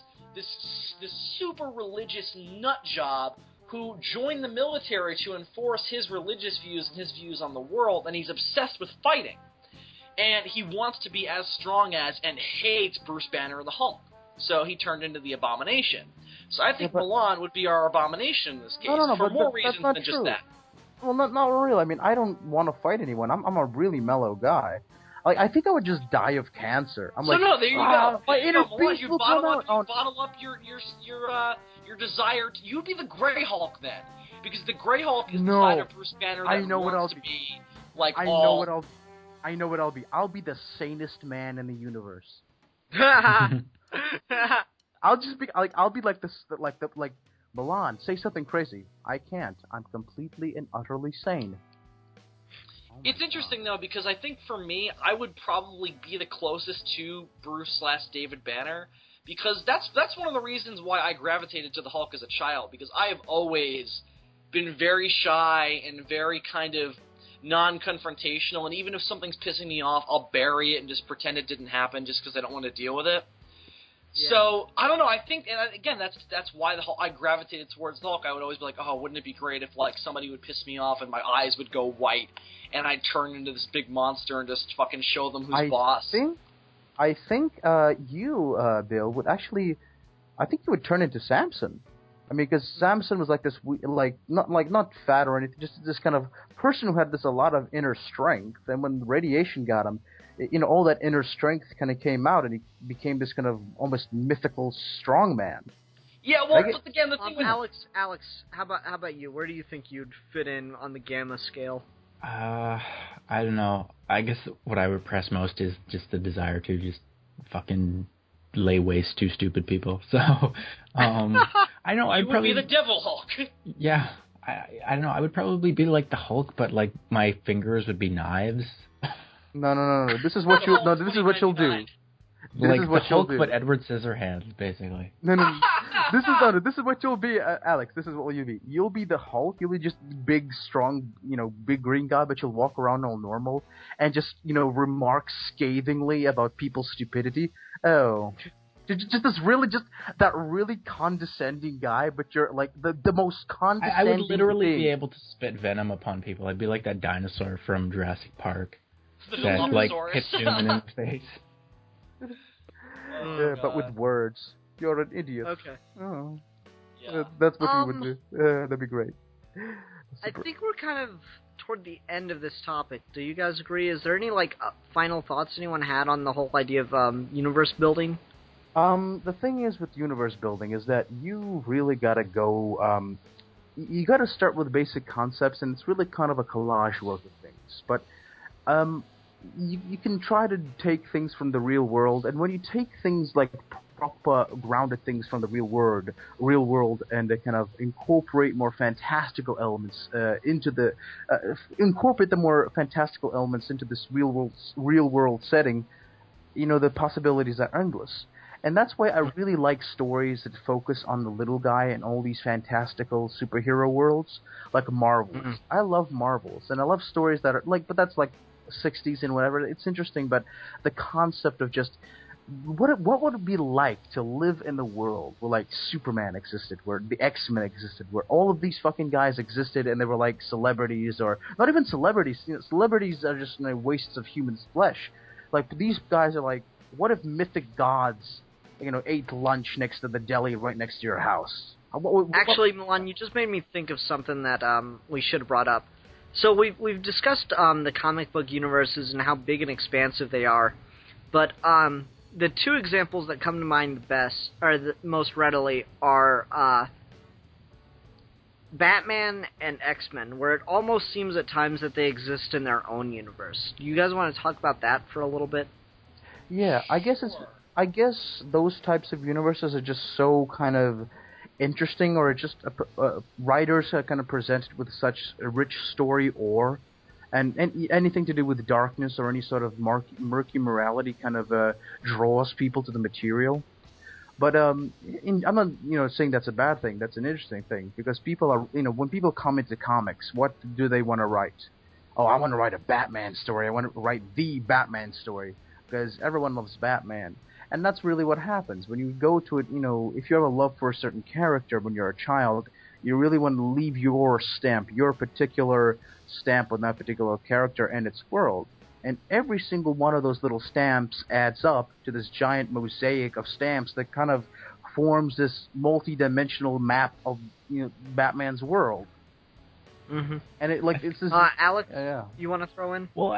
[SPEAKER 1] super religious nut job who joined the military to enforce his religious views and his views on the world, and he's obsessed with fighting. And he wants to be as strong as and hates Bruce Banner and the Hulk. So he turned into the Abomination. So I think Milan would be our Abomination in this case, for more reasons than just that.
[SPEAKER 4] Well, not really. I mean, I don't want to fight anyone. I'm a really mellow guy. Like, I think I would just die of cancer.
[SPEAKER 1] There you go.
[SPEAKER 4] My inner beast will come out.
[SPEAKER 1] Bottle up your desire. You'd be the Grey Hulk then, because the Grey Hulk is the side of Bruce Banner that wants to be like
[SPEAKER 4] I know what I'll be. I'll be the sanest man in the universe. I'll be like this, like Milan. Say something crazy. I can't. I'm completely and utterly sane.
[SPEAKER 1] It's interesting, though, because I think for me, I would probably be the closest to Bruce/David Banner, because that's one of the reasons why I gravitated to the Hulk as a child, because I have always been very shy and very kind of non-confrontational, and even if something's pissing me off, I'll bury it and just pretend it didn't happen just because I don't want to deal with it. Yeah. So, I don't know, I think, and again, that's why I gravitated towards the Hulk. I would always be like, oh, wouldn't it be great if, like, somebody would piss me off and my eyes would go white, and I'd turn into this big monster and just fucking show them who's boss.
[SPEAKER 4] I think you, Bill, would actually, I think you would turn into Samson. I mean, because Samson was like this, not fat or anything, just this kind of person who had a lot of inner strength, and when radiation got him, all that inner strength kind of came out, and he became this kind of almost mythical strongman.
[SPEAKER 1] Yeah, well, but again, the thing with
[SPEAKER 2] Alex, how about you? Where do you think you'd fit in on the gamma scale?
[SPEAKER 3] I don't know. I guess what I would press most is just the desire to just fucking lay waste to stupid people. So, I know I'd probably
[SPEAKER 1] be the Devil Hulk.
[SPEAKER 3] Yeah, I don't know. I would probably be like the Hulk, but like my fingers would be knives.
[SPEAKER 4] No. This is what you'll do. This is what
[SPEAKER 3] the Hulk, but Edward Scissorhands, basically.
[SPEAKER 4] No. This is what you'll be, Alex. This is what you'll be. You'll be the Hulk. You'll be just big, strong, big green guy, but you'll walk around all normal and just, remark scathingly about people's stupidity. Oh, just that really condescending guy, but you're like the most condescending.
[SPEAKER 3] I would literally be able to spit venom upon people. I'd be like that dinosaur from Jurassic Park that like hits Newman in the face.
[SPEAKER 4] But with words. You're an idiot.
[SPEAKER 2] Okay.
[SPEAKER 4] Oh. Yeah. That's what we would do. That'd be great.
[SPEAKER 2] I think we're kind of toward the end of this topic. Do you guys agree? Is there any final thoughts anyone had on the whole idea of universe building?
[SPEAKER 4] The thing is with universe building is that you really gotta go. You gotta start with basic concepts, and it's really kind of a collage work of things. But you can try to take things from the real world, and when you take things like proper grounded things from the real world, and they kind of incorporate more fantastical elements incorporate the more fantastical elements into this real world setting, the possibilities are endless. And that's why I really like stories that focus on the little guy and all these fantastical superhero worlds, like Marvels.
[SPEAKER 2] Mhm.
[SPEAKER 4] I love Marvels, and I love stories that are but that's like 60s and whatever. It's interesting, but the concept of just what would it be like to live in the world where like Superman existed, where the X-Men existed, where all of these fucking guys existed, and they were like celebrities, or not even celebrities. Celebrities are just wastes of human flesh. Like these guys are like, what if mythic gods, ate lunch next to the deli right next to your house?
[SPEAKER 2] Actually, Milan, you just made me think of something that we should have brought up. So we've discussed the comic book universes and how big and expansive they are, but the two examples that come to mind most readily are Batman and X-Men, where it almost seems at times that they exist in their own universe. Do you guys want to talk about that for a little bit?
[SPEAKER 4] Yeah, I guess those types of universes are just so kind of interesting, or just writers are kind of presented with such a rich story, and anything to do with darkness or any sort of murky morality kind of draws people to the material. But I'm not saying that's a bad thing. That's an interesting thing, because people are when people come into comics, what do they want to write? Oh, I want to write a Batman story. I want to write the Batman story, because everyone loves Batman. And that's really what happens when you go to it. If you have a love for a certain character when you're a child, you really want to leave your stamp, your particular stamp on that particular character and its world. And every single one of those little stamps adds up to this giant mosaic of stamps that kind of forms this multi-dimensional map of Batman's world.
[SPEAKER 2] Mm-hmm.
[SPEAKER 4] And it's this.
[SPEAKER 2] Alex,
[SPEAKER 4] yeah.
[SPEAKER 2] You want to throw in?
[SPEAKER 3] Well,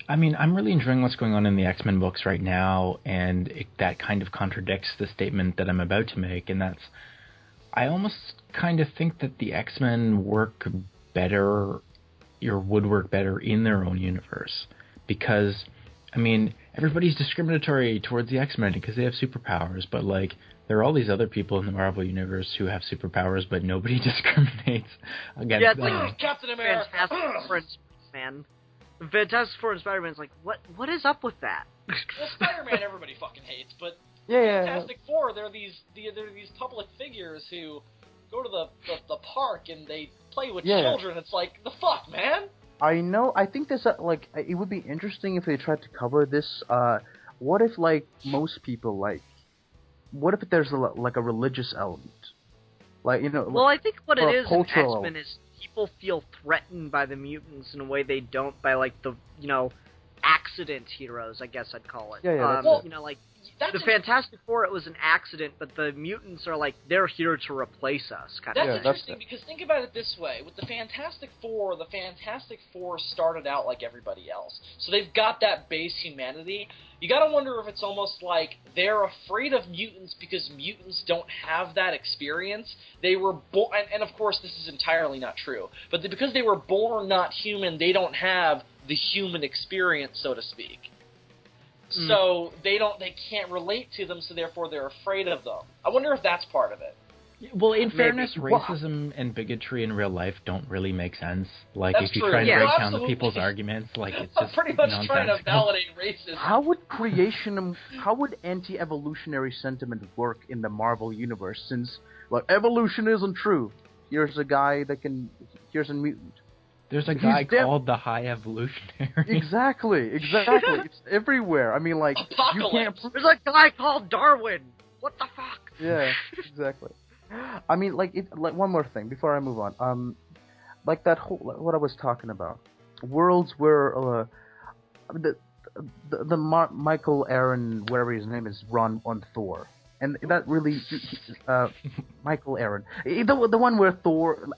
[SPEAKER 3] I'm really enjoying what's going on in the X-Men books right now, and that kind of contradicts the statement that I'm about to make, and that's, I almost kind of think that the X-Men work better, or would work better in their own universe, because, everybody's discriminatory towards the X-Men because they have superpowers, but, there are all these other people in the Marvel Universe who have superpowers, but nobody discriminates against them.
[SPEAKER 1] Like Captain America.
[SPEAKER 2] Fantastic Four and Spider-Man. Fantastic Four and Spider-Man's like, what is up with that?
[SPEAKER 1] Well, Spider-Man everybody fucking hates, but
[SPEAKER 4] Yeah.
[SPEAKER 1] Fantastic Four, they're these public figures who go to the park and they play with children. It's like, the fuck, man?
[SPEAKER 4] I know. I think there's it would be interesting if they tried to cover this. What if most people what if there's a religious element?
[SPEAKER 2] Well, I think what it is in
[SPEAKER 4] cultural.
[SPEAKER 2] X-Men is people feel threatened by the mutants in a way they don't by the accident heroes, I guess I'd call it.
[SPEAKER 4] Yeah.
[SPEAKER 1] That's
[SPEAKER 2] the Fantastic Four, it was an accident, but the mutants are they're here to replace us, kind
[SPEAKER 1] That's
[SPEAKER 2] of.
[SPEAKER 1] interesting because think about it this way: with the Fantastic Four started out like everybody else, so they've got that base humanity. You gotta wonder if it's almost like they're afraid of mutants because mutants don't have that experience. They were born, and of course this is entirely not true, but because they were born not human, they don't have the human experience, so to speak. So they can't relate to them, so therefore they're afraid of them. I wonder if that's part of it.
[SPEAKER 3] Well, in fairness, racism and bigotry in real life don't really make sense. If you try and break down the people's arguments, it's just
[SPEAKER 1] pretty much trying to validate racism.
[SPEAKER 4] How would anti-evolutionary sentiment work in the Marvel universe? Since evolution isn't true. Here's a mutant.
[SPEAKER 3] There's a guy called the High Evolutionary.
[SPEAKER 4] Exactly. It's everywhere. You can't.
[SPEAKER 2] There's a guy called Darwin. What the fuck?
[SPEAKER 4] Yeah, exactly. One more thing before I move on. That whole what I was talking about, worlds where the Michael Aaron, whatever his name is, run on Thor. And that really, Michael Aaron, the one where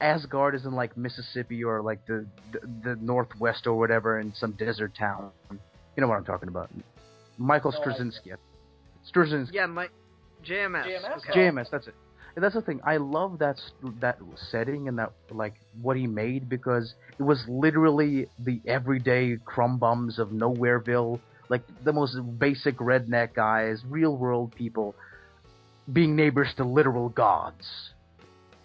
[SPEAKER 4] Asgard is in Mississippi or the Northwest or whatever in some desert town. You know what I'm talking about? Michael Straczynski.
[SPEAKER 2] Yeah, JMS.
[SPEAKER 4] Okay. JMS, that's it. that's the thing. I love that setting and that like what he made because it was literally the everyday crumb bums of Nowhereville, like the most basic redneck guys, real world people, being neighbors to literal gods.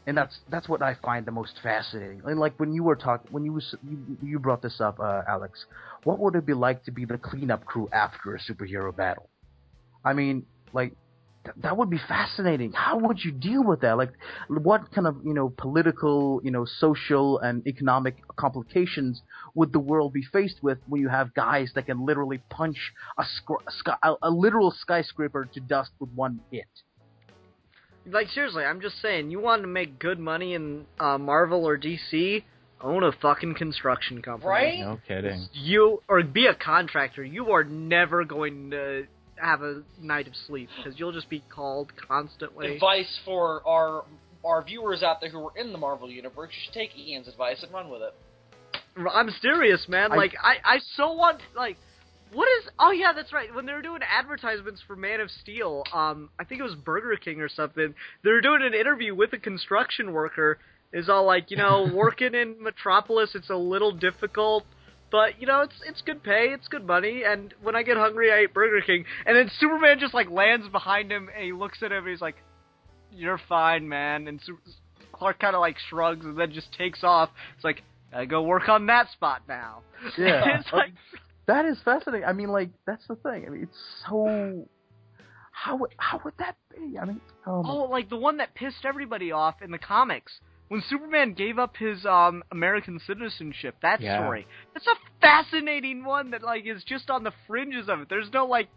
[SPEAKER 4] And that's what I find the most fascinating. And like when you were you brought this up, Alex. What would it be like to be the cleanup crew after a superhero battle? I mean, like that would be fascinating. How would you deal with that? Like, what kind of political, social and economic complications would the world be faced with when you have guys that can literally punch a literal skyscraper to dust with one hit?
[SPEAKER 2] Like, seriously, I'm just saying, you want to make good money in Marvel or DC, own a fucking construction company.
[SPEAKER 1] Right?
[SPEAKER 3] No kidding.
[SPEAKER 2] Or be a contractor. You are never going to have a night of sleep, because you'll just be called constantly.
[SPEAKER 1] Advice for our viewers out there who are in the Marvel Universe, you should take Ian's advice and run with it.
[SPEAKER 2] I'm serious, man. I so want, like... What is... Oh, yeah, that's right. When they were doing advertisements for Man of Steel, I think it was Burger King or something, they were doing an interview with a construction worker. Is all like, working in Metropolis, it's a little difficult, but, it's good pay, it's good money, and when I get hungry, I eat Burger King. And then Superman just, like, lands behind him, and he looks at him, and he's like, "You're fine, man." And Clark kind of, like, shrugs, and then just takes off. It's like, "I go work on that spot now."
[SPEAKER 4] Yeah.
[SPEAKER 2] It's like...
[SPEAKER 4] That is fascinating. I mean, like, that's the thing. I mean, it's so... How would that be? I mean...
[SPEAKER 2] like the one that pissed everybody off in the comics. When Superman gave up his American citizenship, that story. That's a fascinating one that, like, is just on the fringes of it. There's no, like,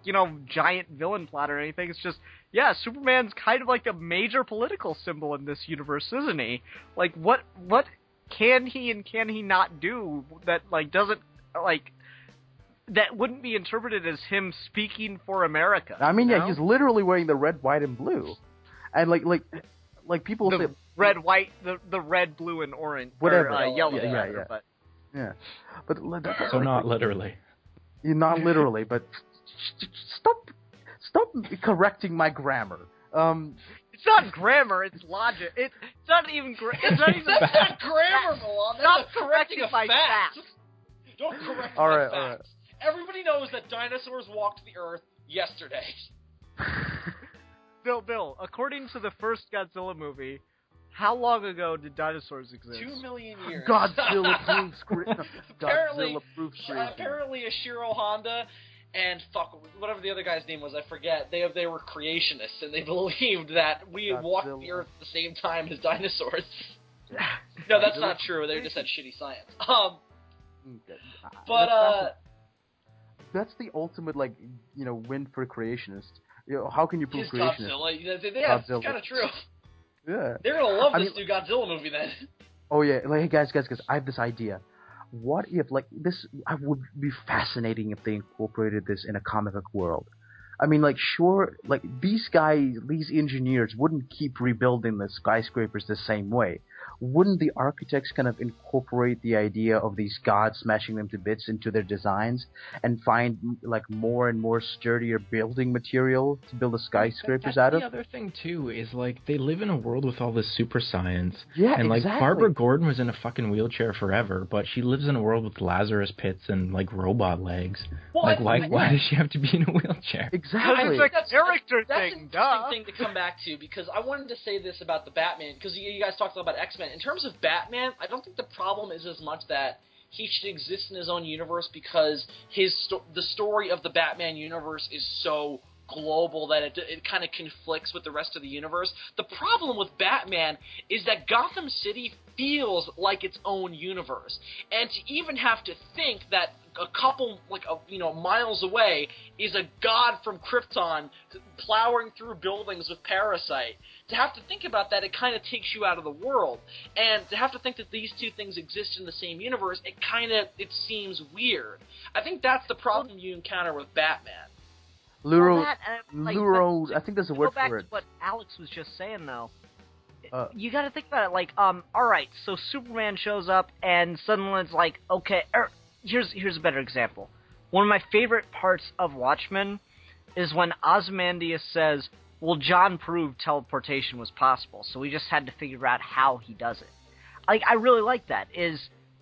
[SPEAKER 2] giant villain plot or anything. It's just, yeah, Superman's kind of like a major political symbol in this universe, isn't he? Like, what can he and can he not do that, like, doesn't, like... that wouldn't be interpreted as him speaking for America.
[SPEAKER 4] I mean, yeah, he's literally wearing the red, white, and blue, and like people say
[SPEAKER 2] red, white, the red, blue, and orange,
[SPEAKER 4] whatever,
[SPEAKER 2] yellow,
[SPEAKER 4] yeah. But
[SPEAKER 3] so not literally.
[SPEAKER 4] Not literally, but stop correcting my grammar.
[SPEAKER 2] It's not grammar, it's logic. It's not even it's not even
[SPEAKER 1] That's not grammar, Milan. That's
[SPEAKER 2] Stop
[SPEAKER 1] correcting a
[SPEAKER 2] my
[SPEAKER 1] fact.
[SPEAKER 2] facts.
[SPEAKER 1] Don't correct
[SPEAKER 4] All
[SPEAKER 1] my
[SPEAKER 4] right,
[SPEAKER 1] facts.
[SPEAKER 4] all right.
[SPEAKER 1] Everybody knows that dinosaurs walked the Earth yesterday.
[SPEAKER 2] Bill, according to the first Godzilla movie, how long ago did dinosaurs exist?
[SPEAKER 1] 2 million years.
[SPEAKER 4] Godzilla proves creation.
[SPEAKER 1] Apparently, Ashiro Honda and whatever the other guy's name was, I forget. They were creationists, and they believed that we walked the Earth at the same time as dinosaurs. No, that's not true. They just had shitty science. But
[SPEAKER 4] that's the ultimate, like, win for creationists. How can you prove creationists?
[SPEAKER 1] Godzilla. Yeah, it's kind of true.
[SPEAKER 4] Yeah.
[SPEAKER 1] They're gonna love this new Godzilla movie then.
[SPEAKER 4] Oh yeah, like, hey guys, I have this idea. What if, like, this? I would be fascinating if they incorporated this in a comic book world. I mean, like, sure, like, these engineers wouldn't keep rebuilding the skyscrapers the same way. Wouldn't the architects kind of incorporate the idea of these gods smashing them to bits into their designs and find, like, more and more sturdier building material to build the skyscrapers out of?
[SPEAKER 3] The other thing, too, is, like, they live in a world with all this super science.
[SPEAKER 4] Yeah,
[SPEAKER 3] and, like,
[SPEAKER 4] exactly.
[SPEAKER 3] Barbara Gordon was in a fucking wheelchair forever, but she lives in a world with Lazarus pits and, like, robot legs.
[SPEAKER 1] Well,
[SPEAKER 3] like, why does she have to be in a wheelchair?
[SPEAKER 4] Exactly.
[SPEAKER 2] It's a character
[SPEAKER 1] that's
[SPEAKER 2] thing,
[SPEAKER 1] an interesting
[SPEAKER 2] duh.
[SPEAKER 1] thing to come back to, because I wanted to say this about the Batman, because you guys talked about X-Men. In terms of Batman, I don't think the problem is as much that he should exist in his own universe, because the story of the Batman universe is so global that it kind of conflicts with the rest of the universe. The problem with Batman is that Gotham City feels like its own universe, and to even have to think that a couple, miles away is a god from Krypton plowing through buildings with Parasite. To have to think about that, it kind of takes you out of the world. And to have to think that these two things exist in the same universe, it seems weird. I think that's the problem you encounter with Batman.
[SPEAKER 4] Luro,
[SPEAKER 2] I
[SPEAKER 4] think there's a word
[SPEAKER 2] for it. Go back to what Alex was just saying, though. You gotta think about it, like, alright, so Superman shows up, and suddenly it's like, okay, here's a better example. One of my favorite parts of Watchmen is when Ozymandias says, well, John proved teleportation was possible, so we just had to figure out how he does it. I really like that.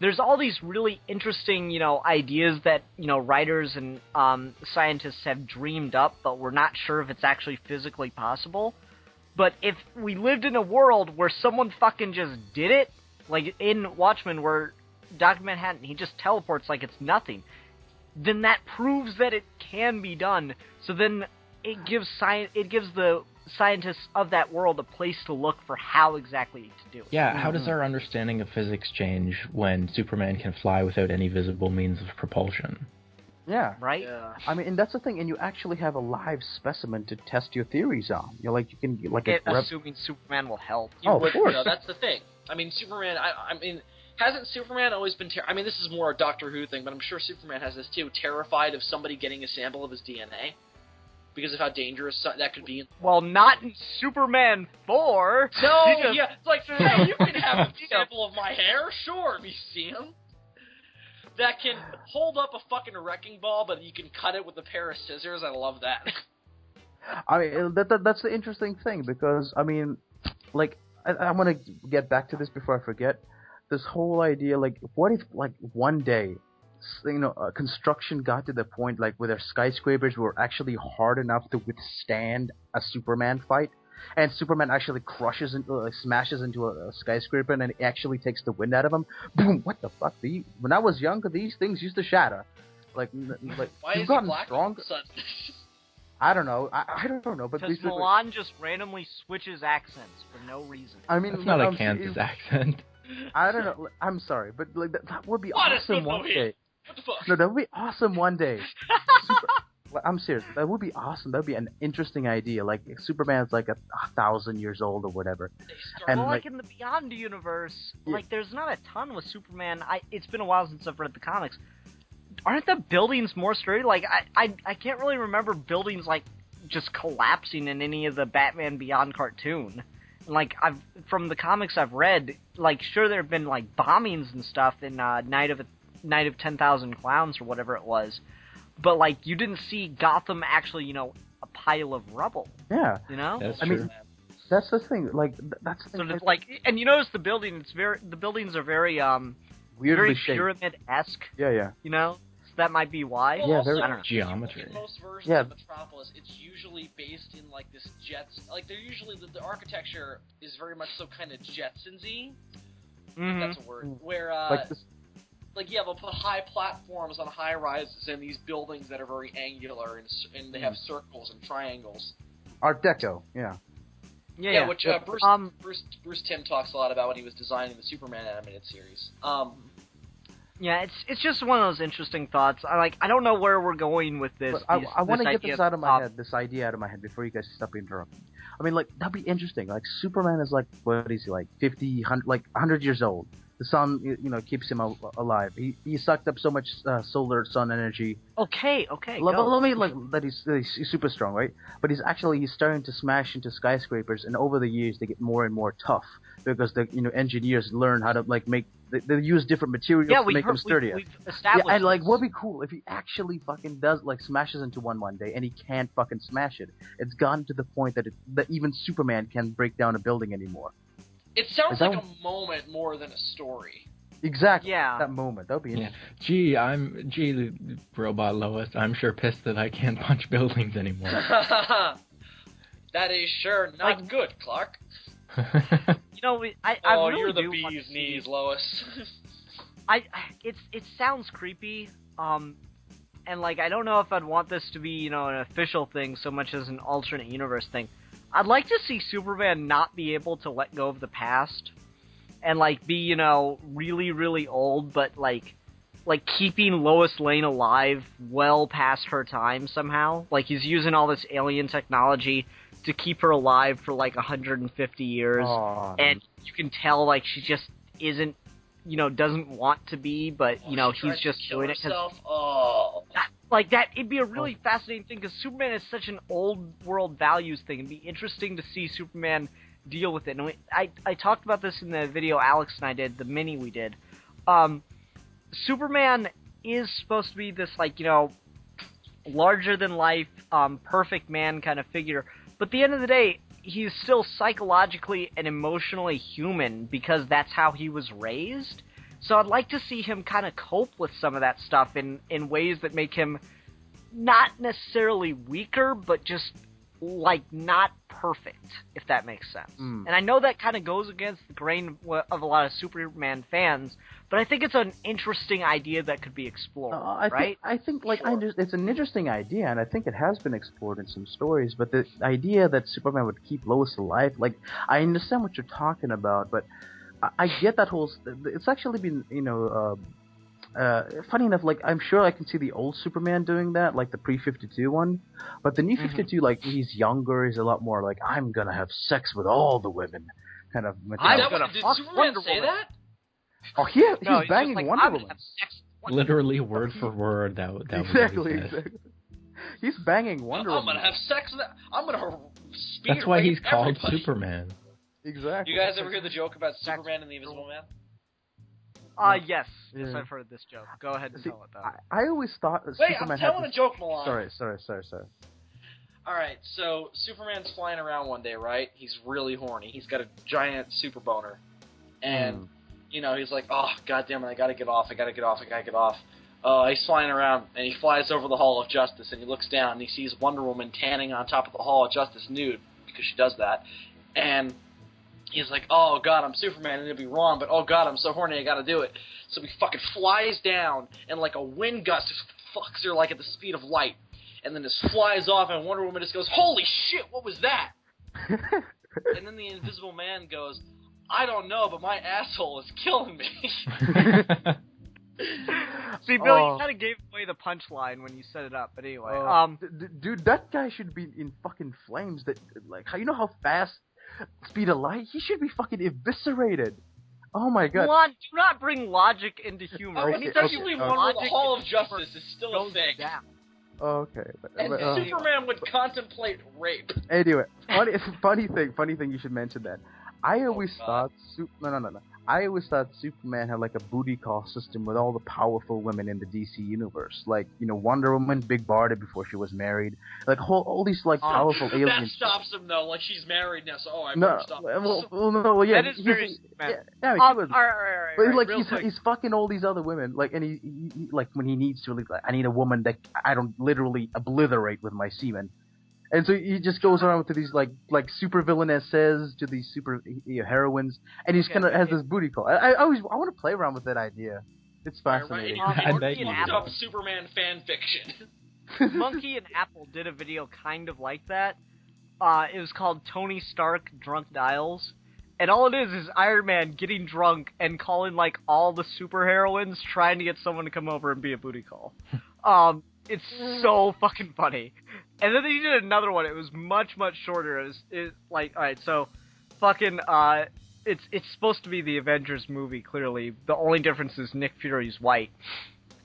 [SPEAKER 2] There's all these really interesting, ideas that, writers and scientists have dreamed up, but we're not sure if it's actually physically possible. But if we lived in a world where someone fucking just did it, like in Watchmen where Dr. Manhattan, he just teleports like it's nothing, then that proves that it can be done. So then it gives the scientists of that world a place to look for how exactly to do it.
[SPEAKER 3] Yeah, how does our understanding of physics change when Superman can fly without any visible means of propulsion?
[SPEAKER 4] Yeah.
[SPEAKER 2] Right?
[SPEAKER 1] Yeah.
[SPEAKER 4] I mean, and that's the thing, and you actually have a live specimen to test your theories on. You can
[SPEAKER 2] Assuming Superman will help.
[SPEAKER 4] Oh, of course.
[SPEAKER 1] That's the thing. I mean, Superman. I mean, hasn't Superman always been? I mean, this is more a Doctor Who thing, but I'm sure Superman has this too. Terrified of somebody getting a sample of his DNA because of how dangerous that could be.
[SPEAKER 2] Well, not in Superman 4.
[SPEAKER 1] No, yeah, it's like, hey, you can have a sample of my hair, sure, museum. That can hold up a fucking wrecking ball, but you can cut it with a pair of scissors. I love that.
[SPEAKER 4] I mean, that's the interesting thing, because, I mean, I want to get back to this before I forget. This whole idea, what if, one day, construction got to the point, where their skyscrapers were actually hard enough to withstand a Superman fight, and Superman actually smashes into a skyscraper, and then it actually takes the wind out of him. Boom! What the fuck? When I was younger, these things used to shatter.
[SPEAKER 1] Why
[SPEAKER 4] you've
[SPEAKER 1] is
[SPEAKER 4] gotten
[SPEAKER 1] he black
[SPEAKER 4] stronger. I don't know. I don't know, but
[SPEAKER 2] because Milan just randomly switches accents for no reason.
[SPEAKER 3] I mean, it's not a Kansas accent.
[SPEAKER 4] I don't know. I'm sorry, but that would be
[SPEAKER 1] What
[SPEAKER 4] awesome one day.
[SPEAKER 1] What the fuck?
[SPEAKER 4] No, that would be awesome one day. I'm serious. That would be awesome. That would be an interesting idea. Superman's 1,000 years old or whatever.
[SPEAKER 2] And in the Beyond universe, there's not a ton with Superman. It's been a while since I've read the comics. Aren't the buildings more sturdy? I can't really remember buildings just collapsing in any of the Batman Beyond cartoon. From the comics I've read, sure there have been bombings and stuff in Night of 10,000 Clowns or whatever it was, but you didn't see Gotham actually, a pile of rubble.
[SPEAKER 4] Yeah,
[SPEAKER 3] That's
[SPEAKER 4] I
[SPEAKER 3] true.
[SPEAKER 4] mean, that's the thing. That's the thing.
[SPEAKER 2] So and you notice the buildings are very
[SPEAKER 4] weirdly
[SPEAKER 2] very
[SPEAKER 4] shaped.
[SPEAKER 2] pyramid-esque.
[SPEAKER 4] Yeah.
[SPEAKER 2] So that might be why.
[SPEAKER 1] Well,
[SPEAKER 4] Yeah,
[SPEAKER 1] also,
[SPEAKER 4] very-
[SPEAKER 2] I don't know.
[SPEAKER 3] Geometry.
[SPEAKER 1] In most versions
[SPEAKER 4] Yeah.
[SPEAKER 1] of Metropolis, it's usually based in this Jets. They're usually the architecture is very much so kind of Jetsons-y.
[SPEAKER 2] Mm-hmm.
[SPEAKER 1] That's a word. Where
[SPEAKER 4] This,
[SPEAKER 1] they'll put high platforms on high rises and these buildings that are very angular and they have circles and triangles.
[SPEAKER 4] Art Deco. Yeah.
[SPEAKER 2] Yeah.
[SPEAKER 1] Which Bruce Timm talks a lot about when he was designing the Superman animated series.
[SPEAKER 2] Yeah, it's just one of those interesting thoughts. I don't know where we're going with this.
[SPEAKER 4] But I want to get
[SPEAKER 2] idea
[SPEAKER 4] this out of my head. This idea out of my head before you guys stop interrupting. I mean, that'd be interesting. Superman is what is he 50, 100 years old. The sun, keeps him alive. He sucked up so much solar sun energy.
[SPEAKER 2] Okay.
[SPEAKER 4] Let me that he's super strong, right? But he's starting to smash into skyscrapers, and over the years they get more and more tough because the engineers learn how to make. They use different materials to make them sturdier.
[SPEAKER 2] We've established
[SPEAKER 4] and
[SPEAKER 2] this.
[SPEAKER 4] what'd be cool if he actually fucking does smashes into one day and he can't fucking smash it. It's gotten to the point that even Superman can't break down a building anymore.
[SPEAKER 1] It sounds
[SPEAKER 4] Is that
[SPEAKER 1] like a moment more than a story.
[SPEAKER 4] Exactly.
[SPEAKER 2] Yeah.
[SPEAKER 4] That moment. That'd be
[SPEAKER 3] Yeah.
[SPEAKER 4] interesting.
[SPEAKER 3] Gee, Robot Lois, I'm sure pissed that I can't punch buildings anymore.
[SPEAKER 1] That is sure not good, Clark.
[SPEAKER 2] I really
[SPEAKER 1] you're the
[SPEAKER 2] do want
[SPEAKER 1] bee's
[SPEAKER 2] to
[SPEAKER 1] knees,
[SPEAKER 2] see-
[SPEAKER 1] Lois.
[SPEAKER 2] It sounds creepy, and I don't know if I'd want this to be an official thing so much as an alternate universe thing. I'd like to see Superman not be able to let go of the past, and be really really old, but keeping Lois Lane alive well past her time somehow. He's using all this alien technology to keep her alive for 150 years,
[SPEAKER 4] Aw.
[SPEAKER 2] and you can tell she just isn't, doesn't want to be, but he's just doing it because that. It'd be a really fascinating thing because Superman is such an old world values thing. It'd be interesting to see Superman deal with it. And I talked about this in the video Alex and I did, the mini we did. Superman is supposed to be this larger than life, perfect man kind of figure, But at the end of the day, he's still psychologically and emotionally human because that's how he was raised. So I'd like to see him kind of cope with some of that stuff in ways that make him not necessarily weaker, but just, like, not perfect, if that makes sense. And I know that kind of goes against the grain of a lot of Superman fans, but I think it's an interesting idea that could be explored, right?
[SPEAKER 4] I think like, it's an interesting idea, and I think it has been explored in some stories, but the idea that Superman would keep Lois alive, like, I understand what you're talking about, but I get that whole... It's actually been, funny enough, like, I'm sure I can see the old Superman doing that, like the pre-52 one, but the new 52, like, he's younger, he's a lot more like, I'm gonna have sex with all the women, kind of...
[SPEAKER 1] Did Superman say that?
[SPEAKER 4] Oh, he's
[SPEAKER 2] no,
[SPEAKER 4] banging
[SPEAKER 2] like,
[SPEAKER 4] Wonder Woman.
[SPEAKER 3] Literally, word for word, that
[SPEAKER 4] Exactly.
[SPEAKER 3] was what he said.
[SPEAKER 4] He's banging Wonder Woman.
[SPEAKER 1] I'm gonna have sex with that. I'm gonna speed
[SPEAKER 3] That's why he's called
[SPEAKER 1] everybody.
[SPEAKER 3] Superman.
[SPEAKER 4] Exactly.
[SPEAKER 1] You guys ever hear the joke about Superman and the Invisible Man?
[SPEAKER 2] Yes. Yes,
[SPEAKER 4] Yeah.
[SPEAKER 2] I've heard this joke. Go ahead and tell it, though.
[SPEAKER 4] I always thought that
[SPEAKER 1] Wait,
[SPEAKER 4] Superman
[SPEAKER 1] I'm telling
[SPEAKER 4] had
[SPEAKER 1] a joke, Milan.
[SPEAKER 4] Sorry.
[SPEAKER 1] Alright, so Superman's flying around one day, right? He's really horny. He's got a giant super boner. And, he's like, oh, goddammit, I gotta get off. He's flying around, and he flies over the Hall of Justice, and he looks down, and he sees Wonder Woman tanning on top of the Hall of Justice nude, because she does that. And he's like, oh, God, I'm Superman, and it'll be wrong, but, oh, God, I'm so horny, I gotta do it. So he fucking flies down, and like a wind gust just fucks her, like, at the speed of light. And then just flies off, and Wonder Woman just goes, holy shit, what was that? And then the Invisible Man goes, I don't know, but my asshole is killing me.
[SPEAKER 2] See, Bill, you kind of gave away the punchline when you set it up, but anyway.
[SPEAKER 4] Dude, that guy should be in fucking flames. That, like, you know how fast speed of light? He should be fucking eviscerated. Oh my god.
[SPEAKER 2] Milan, do not bring logic into humor.
[SPEAKER 1] It's actually one where the Hall of Justice is still a thing.
[SPEAKER 4] Okay.
[SPEAKER 1] And Superman would contemplate rape.
[SPEAKER 4] Anyway, funny thing you should mention that. I always thought I always thought Superman had like a booty call system with all the powerful women in the DC universe, like Wonder Woman, Big Barda before she was married, like all these like powerful aliens.
[SPEAKER 1] That stops him though. Like she's married now, so I better stop.
[SPEAKER 4] Yeah,
[SPEAKER 2] that is very Superman.
[SPEAKER 4] All
[SPEAKER 2] right,
[SPEAKER 4] but like
[SPEAKER 2] real quick.
[SPEAKER 4] he's fucking all these other women, like, and he like when he needs to, like, I need a woman that I don't literally obliterate with my semen. And so he just goes around to these like super villainesses, to these super heroines, and he's kind of has this booty call. I want to play around with that idea. It's fascinating.
[SPEAKER 1] I bet you up Superman fan fiction.
[SPEAKER 2] Monkey and Apple did a video kind of like that. It was called Tony Stark Drunk Dials, and all it is Iron Man getting drunk and calling like all the super heroines, trying to get someone to come over and be a booty call. It's so fucking funny. And then they did another one. It was much shorter. It was like, alright, so fucking it's supposed to be the Avengers movie, clearly. The only difference is Nick Fury's white.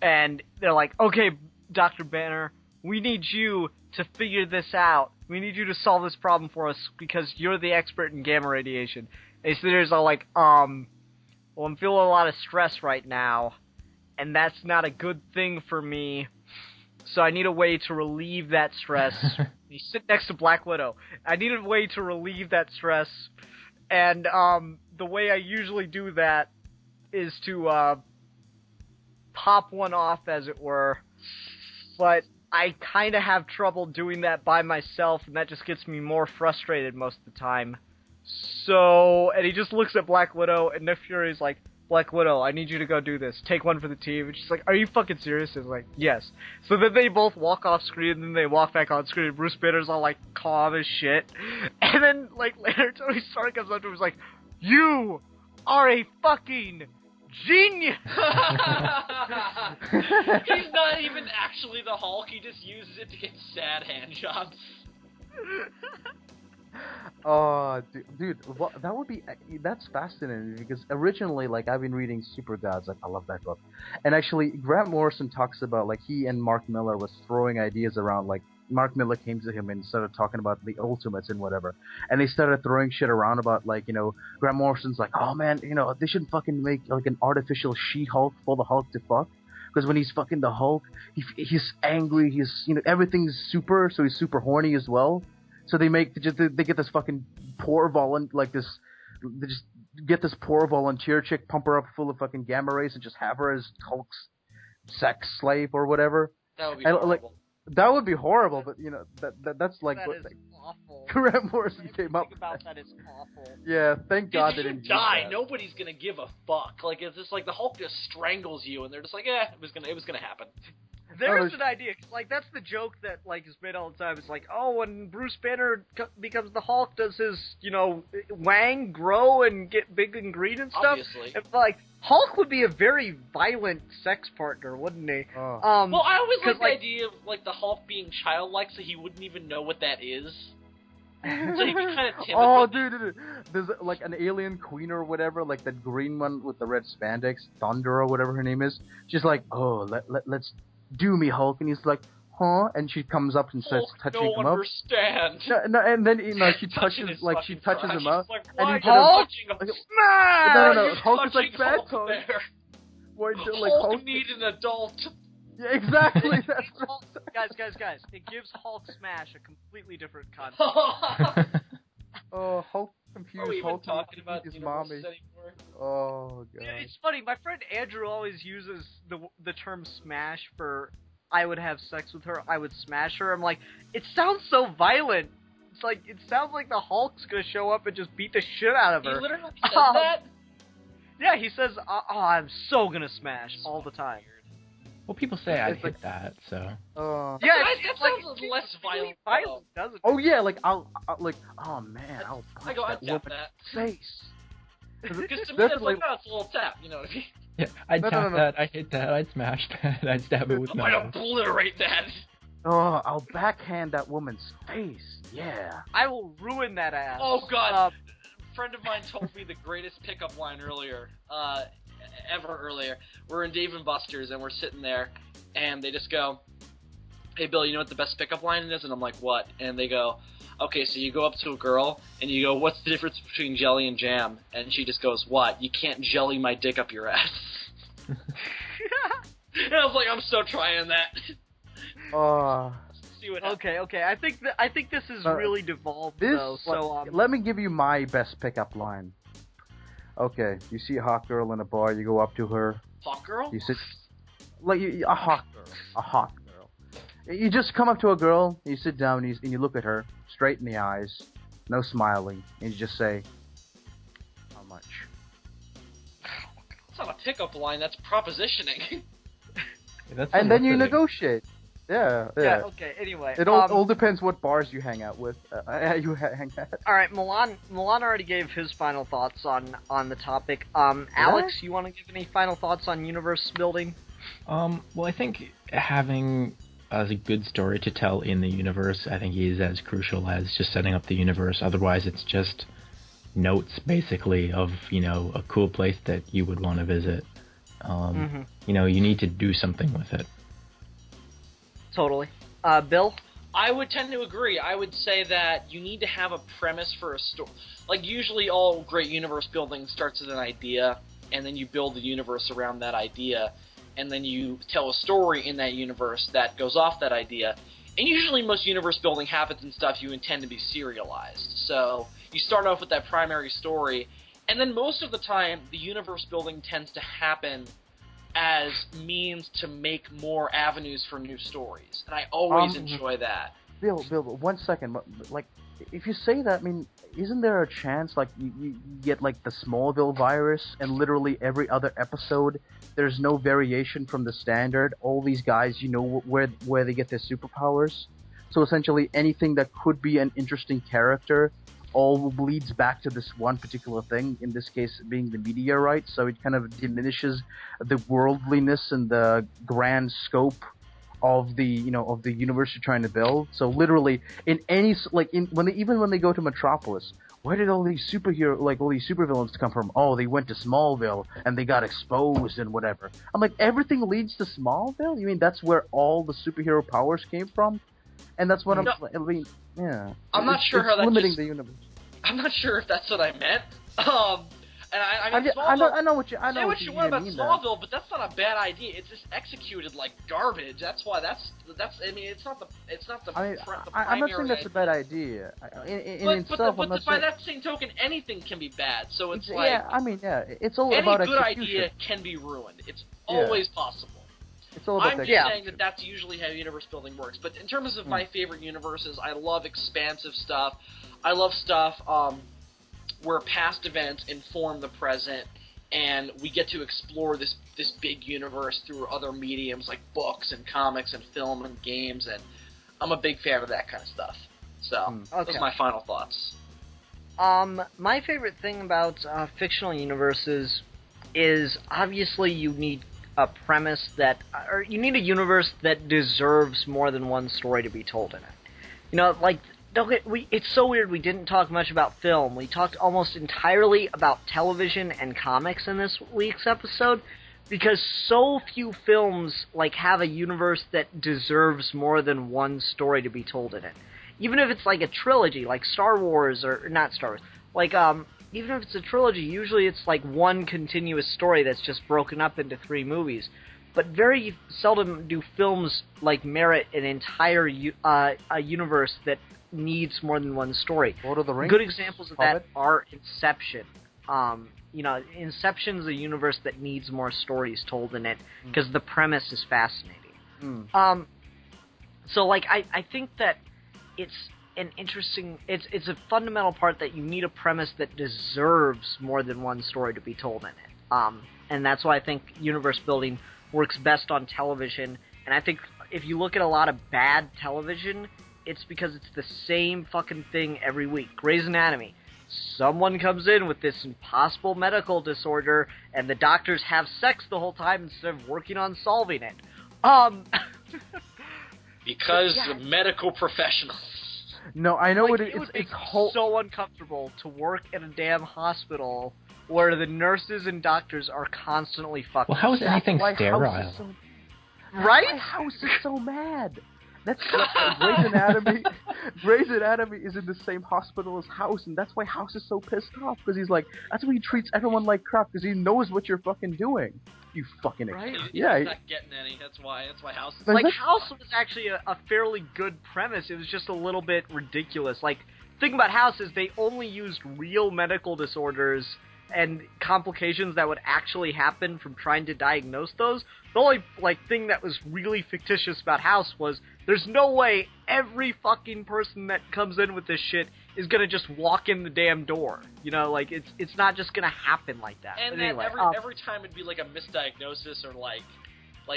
[SPEAKER 2] And they're like, okay, Dr. Banner, we need you to figure this out. We need you to solve this problem for us because you're the expert in gamma radiation. And so there's all like, well, I'm feeling a lot of stress right now, and that's not a good thing for me. So I need a way to relieve that stress. You sit next to Black Widow. I need a way to relieve that stress. And the way I usually do that is to pop one off, as it were. But I kind of have trouble doing that by myself, and that just gets me more frustrated most of the time. So, and he just looks at Black Widow, and Nick Fury's like, Black Widow, I need you to go do this. Take one for the team. And she's like, are you fucking serious? And like, yes. So then they both walk off screen, and then they walk back on screen, and Bruce Banner's all like, calm as shit. And then, like, later, Tony Stark comes up to him and is like, you are a fucking genius!
[SPEAKER 1] He's not even actually the Hulk, he just uses it to get sad hand jobs.
[SPEAKER 4] Oh, dude, well, that's fascinating because originally, like, I've been reading Super Gods, like, I love that book, and actually, Grant Morrison talks about, like, he and Mark Miller was throwing ideas around, like, Mark Miller came to him and started talking about the Ultimates and whatever, and they started throwing shit around about, like, Grant Morrison's like, oh man, they should fucking make, like, an artificial She-Hulk for the Hulk to fuck. Because when he's fucking the Hulk, he's angry, everything's super, so he's super horny as well. So they get this fucking poor they just get this poor volunteer chick, pump her up full of fucking gamma rays, and just have her as Hulk's sex slave or whatever.
[SPEAKER 1] That would be horrible.
[SPEAKER 4] That would be horrible, but that's like
[SPEAKER 2] That
[SPEAKER 4] what
[SPEAKER 2] is awful.
[SPEAKER 4] Grant Morrison came up
[SPEAKER 2] Think about that is awful.
[SPEAKER 4] Yeah, thank God they
[SPEAKER 1] If you
[SPEAKER 4] didn't
[SPEAKER 1] die,
[SPEAKER 4] do that.
[SPEAKER 1] nobody's gonna give a fuck. Like it's just like the Hulk just strangles you, and they're just like, it was gonna happen.
[SPEAKER 2] There's an idea, 'cause, like, that's the joke that, like, is made all the time. It's like, oh, when Bruce Banner becomes the Hulk, does his, wang grow and get big and green and stuff?
[SPEAKER 1] Obviously.
[SPEAKER 2] And, like, Hulk would be a very violent sex partner, wouldn't he?
[SPEAKER 4] Oh.
[SPEAKER 1] Well, I always like the
[SPEAKER 2] like,
[SPEAKER 1] idea of, like, the Hulk being childlike, so he wouldn't even know what that is. So he'd be kind of timid.
[SPEAKER 4] Oh, dude. There's, like, an alien queen or whatever, like that green one with the red spandex, Thunder or whatever her name is. She's like, oh, let's do me, Hulk. And he's like, huh? And she comes up and starts touching him up.
[SPEAKER 1] Understand.
[SPEAKER 4] No, and then, she touches him up.
[SPEAKER 1] Like,
[SPEAKER 4] and he
[SPEAKER 1] Hulk?
[SPEAKER 2] Smash!
[SPEAKER 4] No, Hulk is like, bad
[SPEAKER 1] Hulk
[SPEAKER 4] Hulk.
[SPEAKER 1] there.
[SPEAKER 4] Why,
[SPEAKER 1] Hulk need an adult.
[SPEAKER 4] Yeah, exactly. That's
[SPEAKER 2] Hulk, guys, it gives Hulk Smash a completely different concept.
[SPEAKER 4] Oh, Hulk
[SPEAKER 1] Are we
[SPEAKER 4] confused.
[SPEAKER 1] even
[SPEAKER 4] Hulk
[SPEAKER 1] talking about
[SPEAKER 4] his
[SPEAKER 1] universes
[SPEAKER 4] mommy.
[SPEAKER 1] anymore?
[SPEAKER 4] Oh, God.
[SPEAKER 2] Yeah, it's funny. My friend Andrew always uses the term "smash" for I would have sex with her. I would smash her. I'm like, it sounds so violent. It's like it sounds like the Hulk's gonna show up and just beat the shit out of her.
[SPEAKER 1] He literally said that?
[SPEAKER 2] Yeah, he says, "Oh, I'm so gonna smash all the time."
[SPEAKER 3] Well, people say I'd
[SPEAKER 4] It's like-
[SPEAKER 3] hit that, so.
[SPEAKER 2] Yeah,
[SPEAKER 1] that
[SPEAKER 2] it's like,
[SPEAKER 1] sounds less
[SPEAKER 2] it's
[SPEAKER 1] violent.
[SPEAKER 2] violent, doesn't it?
[SPEAKER 4] Oh, yeah, like, I'll like, oh, man, I'll
[SPEAKER 1] I
[SPEAKER 4] punch
[SPEAKER 1] go, I'd
[SPEAKER 4] that
[SPEAKER 1] tap
[SPEAKER 4] woman's
[SPEAKER 1] that.
[SPEAKER 4] face.
[SPEAKER 1] Because to me, that's
[SPEAKER 4] Definitely-
[SPEAKER 1] like, it's a little tap, you know what I mean?
[SPEAKER 3] Yeah, I'd
[SPEAKER 4] No,
[SPEAKER 3] tap
[SPEAKER 4] no.
[SPEAKER 3] that, I'd hit that, I'd smash that, I'd stab it with
[SPEAKER 1] I
[SPEAKER 3] my
[SPEAKER 1] might
[SPEAKER 3] knife.
[SPEAKER 1] obliterate that.
[SPEAKER 4] Oh, I'll backhand that woman's face. Yeah.
[SPEAKER 2] I will ruin that ass.
[SPEAKER 1] Oh, God. A friend of mine told me the greatest pickup line earlier. We're in Dave & Buster's, and we're sitting there, and they just go, hey, Bill, you know what the best pickup line is? And I'm like, what? And they go, okay, so you go up to a girl, and you go, what's the difference between jelly and jam? And she just goes, what? You can't jelly my dick up your ass. And I was like, I'm so trying that. See what happens.
[SPEAKER 2] Okay. I think this is really devolved
[SPEAKER 4] This,
[SPEAKER 2] though. So
[SPEAKER 4] let me give you my best pickup line. Okay, you see a hot girl in a bar, you go up to her,
[SPEAKER 1] Hawk girl?
[SPEAKER 4] you sit, a hot girl. You just come up to a girl, you sit down, and you look at her straight in the eyes, no smiling, and you just say, how much?
[SPEAKER 1] That's not a pickup line, that's propositioning.
[SPEAKER 3] That's
[SPEAKER 4] And then you
[SPEAKER 3] soliciting.
[SPEAKER 4] negotiate. Yeah.
[SPEAKER 2] okay. Anyway,
[SPEAKER 4] It all depends what bars you hang out with. You hang out.
[SPEAKER 2] all right. Milan already gave his final thoughts on the topic. Alex, you want to give any final thoughts on universe building?
[SPEAKER 3] Well, I think having a good story to tell in the universe, I think is as crucial as just setting up the universe. Otherwise, it's just notes, basically, of, a cool place that you would want to visit. You need to do something with it.
[SPEAKER 2] Totally. Bill?
[SPEAKER 1] I would tend to agree. I would say that you need to have a premise for a story. Like, usually all great universe building starts with an idea, and then you build the universe around that idea, and then you tell a story in that universe that goes off that idea. And usually most universe building happens in stuff you intend to be serialized. So you start off with that primary story, and then most of the time the universe building tends to happen as means to make more avenues for new stories. And I always enjoy that.
[SPEAKER 4] Bill, 1 second. Like, if you say that, I mean, isn't there a chance, like, you get, like, the Smallville virus, and literally every other episode, there's no variation from the standard? All these guys, where they get their superpowers? So essentially, anything that could be an interesting character all leads back to this one particular thing, in this case being the meteorite, so it kind of diminishes the worldliness and the grand scope of the universe you're trying to build. So literally, in any, like, when they go to Metropolis, where did all these supervillains come from? Oh, they went to Smallville and they got exposed and whatever. I'm like, everything leads to Smallville? You mean that's where all the superhero powers came from? And that's what yeah.
[SPEAKER 1] I'm not sure
[SPEAKER 4] it's
[SPEAKER 1] how that
[SPEAKER 4] limiting
[SPEAKER 1] just-
[SPEAKER 4] the universe.
[SPEAKER 1] I'm not sure if that's what I meant. And I mean,
[SPEAKER 4] I know what you
[SPEAKER 1] say what you want about
[SPEAKER 4] mean,
[SPEAKER 1] Smallville, but that's not a bad idea. It's just executed like garbage. That's why that's. I mean, it's not the.
[SPEAKER 4] I mean,
[SPEAKER 1] the
[SPEAKER 4] I'm not
[SPEAKER 1] primary
[SPEAKER 4] saying that's a bad idea.
[SPEAKER 1] But by that same token, anything can be bad. So it's like.
[SPEAKER 4] Yeah, I mean, yeah, it's all
[SPEAKER 1] any
[SPEAKER 4] about
[SPEAKER 1] good
[SPEAKER 4] execution.
[SPEAKER 1] idea can be ruined. It's always possible.
[SPEAKER 4] It's all about
[SPEAKER 1] I'm just saying that that's usually how universe building works. But in terms of my favorite universes, I love expansive stuff. I love stuff where past events inform the present, and we get to explore this big universe through other mediums like books and comics and film and games, and I'm a big fan of that kind of stuff. So, those are my final thoughts.
[SPEAKER 2] My favorite thing about fictional universes is obviously you need a premise or you need a universe that deserves more than one story to be told in it. You know, like, it's so weird we didn't talk much about film. We talked almost entirely about television and comics in this week's episode, because so few films, like, have a universe that deserves more than one story to be told in it. Even if it's like a trilogy, like Star Wars, or not Star Wars, like, even if it's a trilogy, usually it's like one continuous story that's just broken up into 3 movies. But very seldom do films like merit an entire a universe that needs more than one story.
[SPEAKER 4] Lord of the Rings?
[SPEAKER 2] Good examples of
[SPEAKER 4] Hobbit?
[SPEAKER 2] that are Inception. You know, Inception's a universe that needs more stories told in it because the premise is fascinating. So, like, I think that it's an interesting... It's a fundamental part that you need a premise that deserves more than one story to be told in it. And that's why I think universe building works best on television. And I think if you look at a lot of bad television, it's because it's the same fucking thing every week. Grey's Anatomy. Someone comes in with this impossible medical disorder, and the doctors have sex the whole time instead of working on solving it.
[SPEAKER 1] Because medical professionals.
[SPEAKER 4] No, I know
[SPEAKER 2] like,
[SPEAKER 4] it
[SPEAKER 2] would
[SPEAKER 4] it's
[SPEAKER 2] be so uncomfortable to work in a damn hospital where the nurses and doctors are constantly fucking.
[SPEAKER 3] Well, how is anything sterile?
[SPEAKER 2] Right?
[SPEAKER 4] My house is so mad. That's Grey's Anatomy. Grey's Anatomy is in the same hospital as House, and that's why House is so pissed off, because he's like, that's why he treats everyone like crap, because he knows what you're fucking doing. You fucking
[SPEAKER 1] right? He's
[SPEAKER 4] yeah.
[SPEAKER 1] not getting any. That's why House is
[SPEAKER 2] like House was actually a fairly good premise. It was just a little bit ridiculous. Like, the thing about House is they only used real medical disorders and complications that would actually happen from trying to diagnose those. The only, like, thing that was really fictitious about House was there's no way every fucking person that comes in with this shit is gonna just walk in the damn door. You know, like, it's not just gonna happen like that.
[SPEAKER 1] And
[SPEAKER 2] but anyway,
[SPEAKER 1] every time it'd be like a misdiagnosis, or like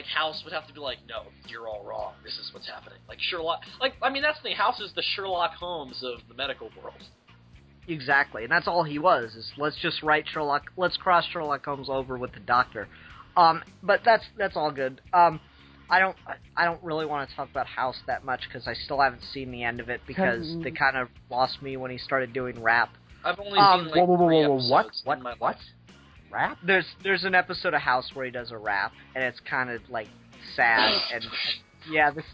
[SPEAKER 1] House would have to be like, no, you're all wrong. This is what's happening. Like Sherlock, like, I mean, that's the thing. House is the Sherlock Holmes of the medical world.
[SPEAKER 2] Exactly, and that's all he was, is let's just write let's cross Sherlock Holmes over with the doctor. But that's all good. I don't really want to talk about House that much, because I still haven't seen the end of it, because they kind of lost me when he started doing rap.
[SPEAKER 1] I've only seen like three episodes in my life.
[SPEAKER 4] Rap?
[SPEAKER 2] There's an episode of House where he does a rap, and it's kind of, like, sad, and yeah, this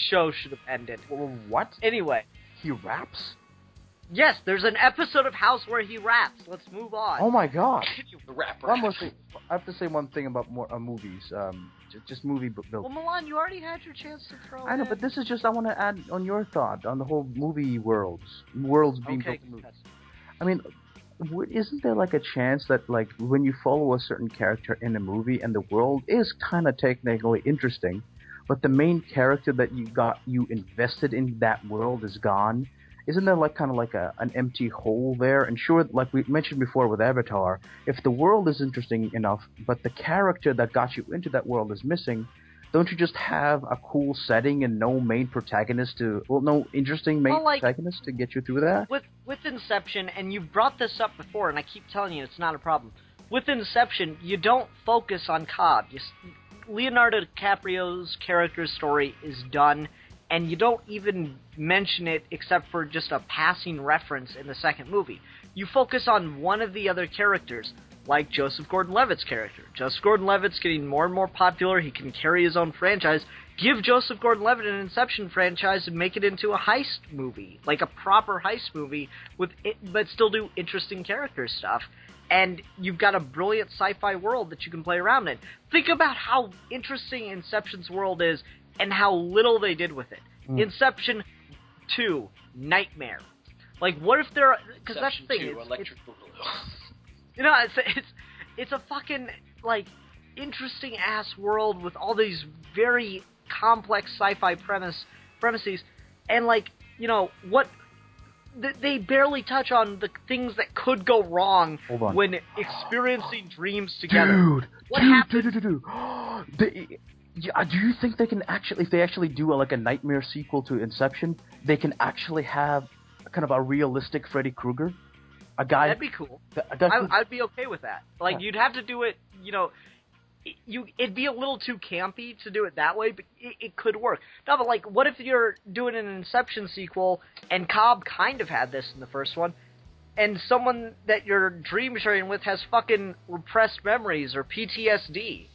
[SPEAKER 2] show should have ended.
[SPEAKER 4] What?
[SPEAKER 2] Anyway.
[SPEAKER 4] He raps?
[SPEAKER 2] Yes, there's an episode of House where he raps. Let's move on.
[SPEAKER 4] Oh my god.
[SPEAKER 1] The rapper.
[SPEAKER 4] One more thing. I have to say one thing about more movies. Just movie building.
[SPEAKER 2] Well, Milan, you already had your chance to throw
[SPEAKER 4] I know, but this is just, I want to add on your thought on the whole movie worlds being built in movies. I mean, isn't there like a chance that, like, when you follow a certain character in a movie and the world is kind of technically interesting, but the main character that you invested in that world is gone? Isn't there like kind of like an empty hole there? And sure, like we mentioned before with Avatar, if the world is interesting enough, but the character that got you into that world is missing, don't you just have a cool setting and no main protagonist no interesting main protagonist to get you through that?
[SPEAKER 2] With Inception, and you've brought this up before, and I keep telling you it's not a problem. With Inception, you don't focus on Cobb. Leonardo DiCaprio's character story is done, and you don't even mention it except for just a passing reference in the second movie. You focus on one of the other characters. like Joseph Gordon-Levitt's character. Joseph Gordon-Levitt's getting more and more popular. He can carry his own franchise. Give Joseph Gordon-Levitt an Inception franchise and make it into a heist movie, like a proper heist movie, but still do interesting character stuff. And you've got a brilliant sci-fi world that you can play around in. Think about how interesting Inception's world is and how little they did with it. Inception 2, Nightmare. Like, what if there? Because that's the thing.
[SPEAKER 1] Electric Boogaloo.
[SPEAKER 2] You know, it's a fucking like interesting ass world with all these very complex sci-fi premises, and like, you know what? They barely touch on the things that could go wrong when experiencing dreams together.
[SPEAKER 4] Dude. Do you think they can actually, if they actually do a nightmare sequel to Inception, they can actually have kind of a realistic Freddy Krueger? A guy.
[SPEAKER 2] That'd be cool. I'd be okay with that. Like, you'd have to do it, you know, it'd be a little too campy to do it that way, but it could work. No, but like, what if you're doing an Inception sequel, and Cobb kind of had this in the first one, and someone that you're dream sharing with has fucking repressed memories or PTSD?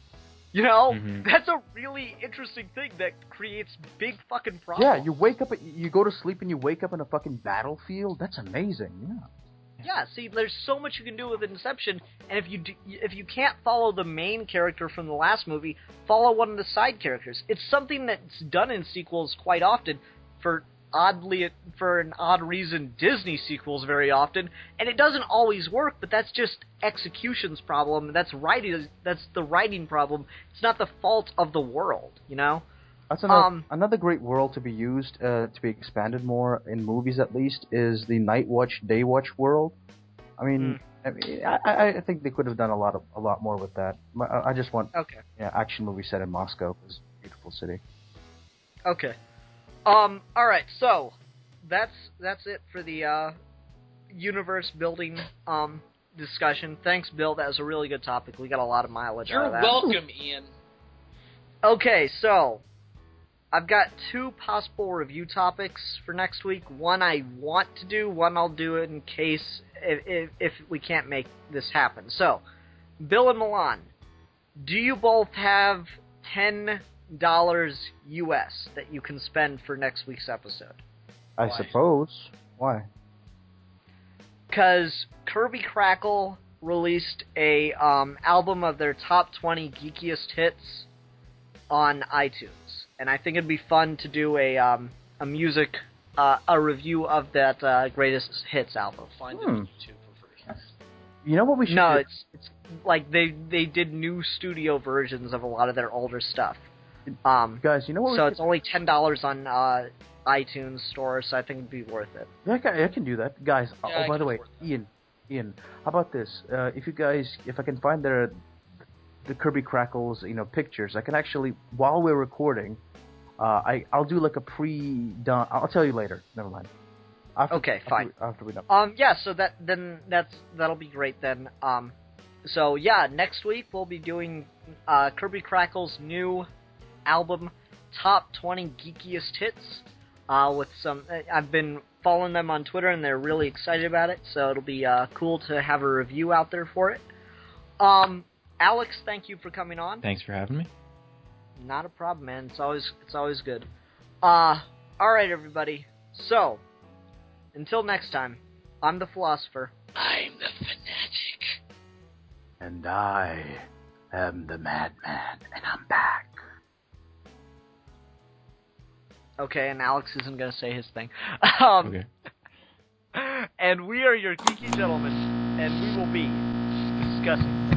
[SPEAKER 2] You know? That's a really interesting thing that creates big fucking problems.
[SPEAKER 4] Yeah, you wake up, you go to sleep and you wake up in a fucking battlefield. That's amazing, yeah.
[SPEAKER 2] Yeah, see, there's so much you can do with Inception, and if you can't follow the main character from the last movie, follow one of the side characters. It's something that's done in sequels quite often, for an odd reason, Disney sequels very often, and it doesn't always work, but that's just execution's problem. That's the writing problem. It's not the fault of the world, you know?
[SPEAKER 4] That's another great world to be used, to be expanded more in movies at least, is the Night Watch, Day Watch world. I mean, I think they could have done a lot more with that. I just want action movie set in Moscow. It's a beautiful city.
[SPEAKER 2] Okay. All right. So that's it for the universe building discussion. Thanks, Bill. That was a really good topic. We got a lot of mileage out of that.
[SPEAKER 1] You're welcome, Ian.
[SPEAKER 2] Okay, so I've got 2 possible review topics for next week. One I want to do, one I'll do it in case if we can't make this happen. So, Bill and Milan, do you both have $10 US that you can spend for next week's episode?
[SPEAKER 4] I suppose. Why?
[SPEAKER 2] Because Kirby Crackle released a album of their top 20 geekiest hits on iTunes. And I think it'd be fun to do a review of that greatest hits album.
[SPEAKER 1] Find it on YouTube for free.
[SPEAKER 4] You know what we should do?
[SPEAKER 2] No, it's like they did new studio versions of a lot of their older stuff.
[SPEAKER 4] Guys, you know what?
[SPEAKER 2] So it's only $10 on iTunes store, so I think it'd be worth it.
[SPEAKER 4] Yeah, I can do that, guys.
[SPEAKER 1] Yeah,
[SPEAKER 4] by the way, Ian, how about this? If I can find the Kirby Crackles, pictures, I can actually, while we're recording, I'll do like a pre-done. I'll tell you later. Never mind.
[SPEAKER 2] Fine.
[SPEAKER 4] After we're done.
[SPEAKER 2] Yeah. So that'll be great then. So yeah, next week we'll be doing Kirby Crackle's new album, Top 20 Geekiest Hits. With some, I've been following them on Twitter and they're really excited about it. So it'll be cool to have a review out there for it. Alex, thank you for coming on.
[SPEAKER 3] Thanks for having me.
[SPEAKER 2] Not a problem, man. It's always good. Alright, everybody. So, until next time, I'm the Philosopher.
[SPEAKER 5] I'm the Fanatic.
[SPEAKER 4] And I am the Madman, and I'm back.
[SPEAKER 2] Okay, and Alex isn't going to say his thing.
[SPEAKER 3] Okay.
[SPEAKER 2] And we are your geeky gentlemen, and we will be discussing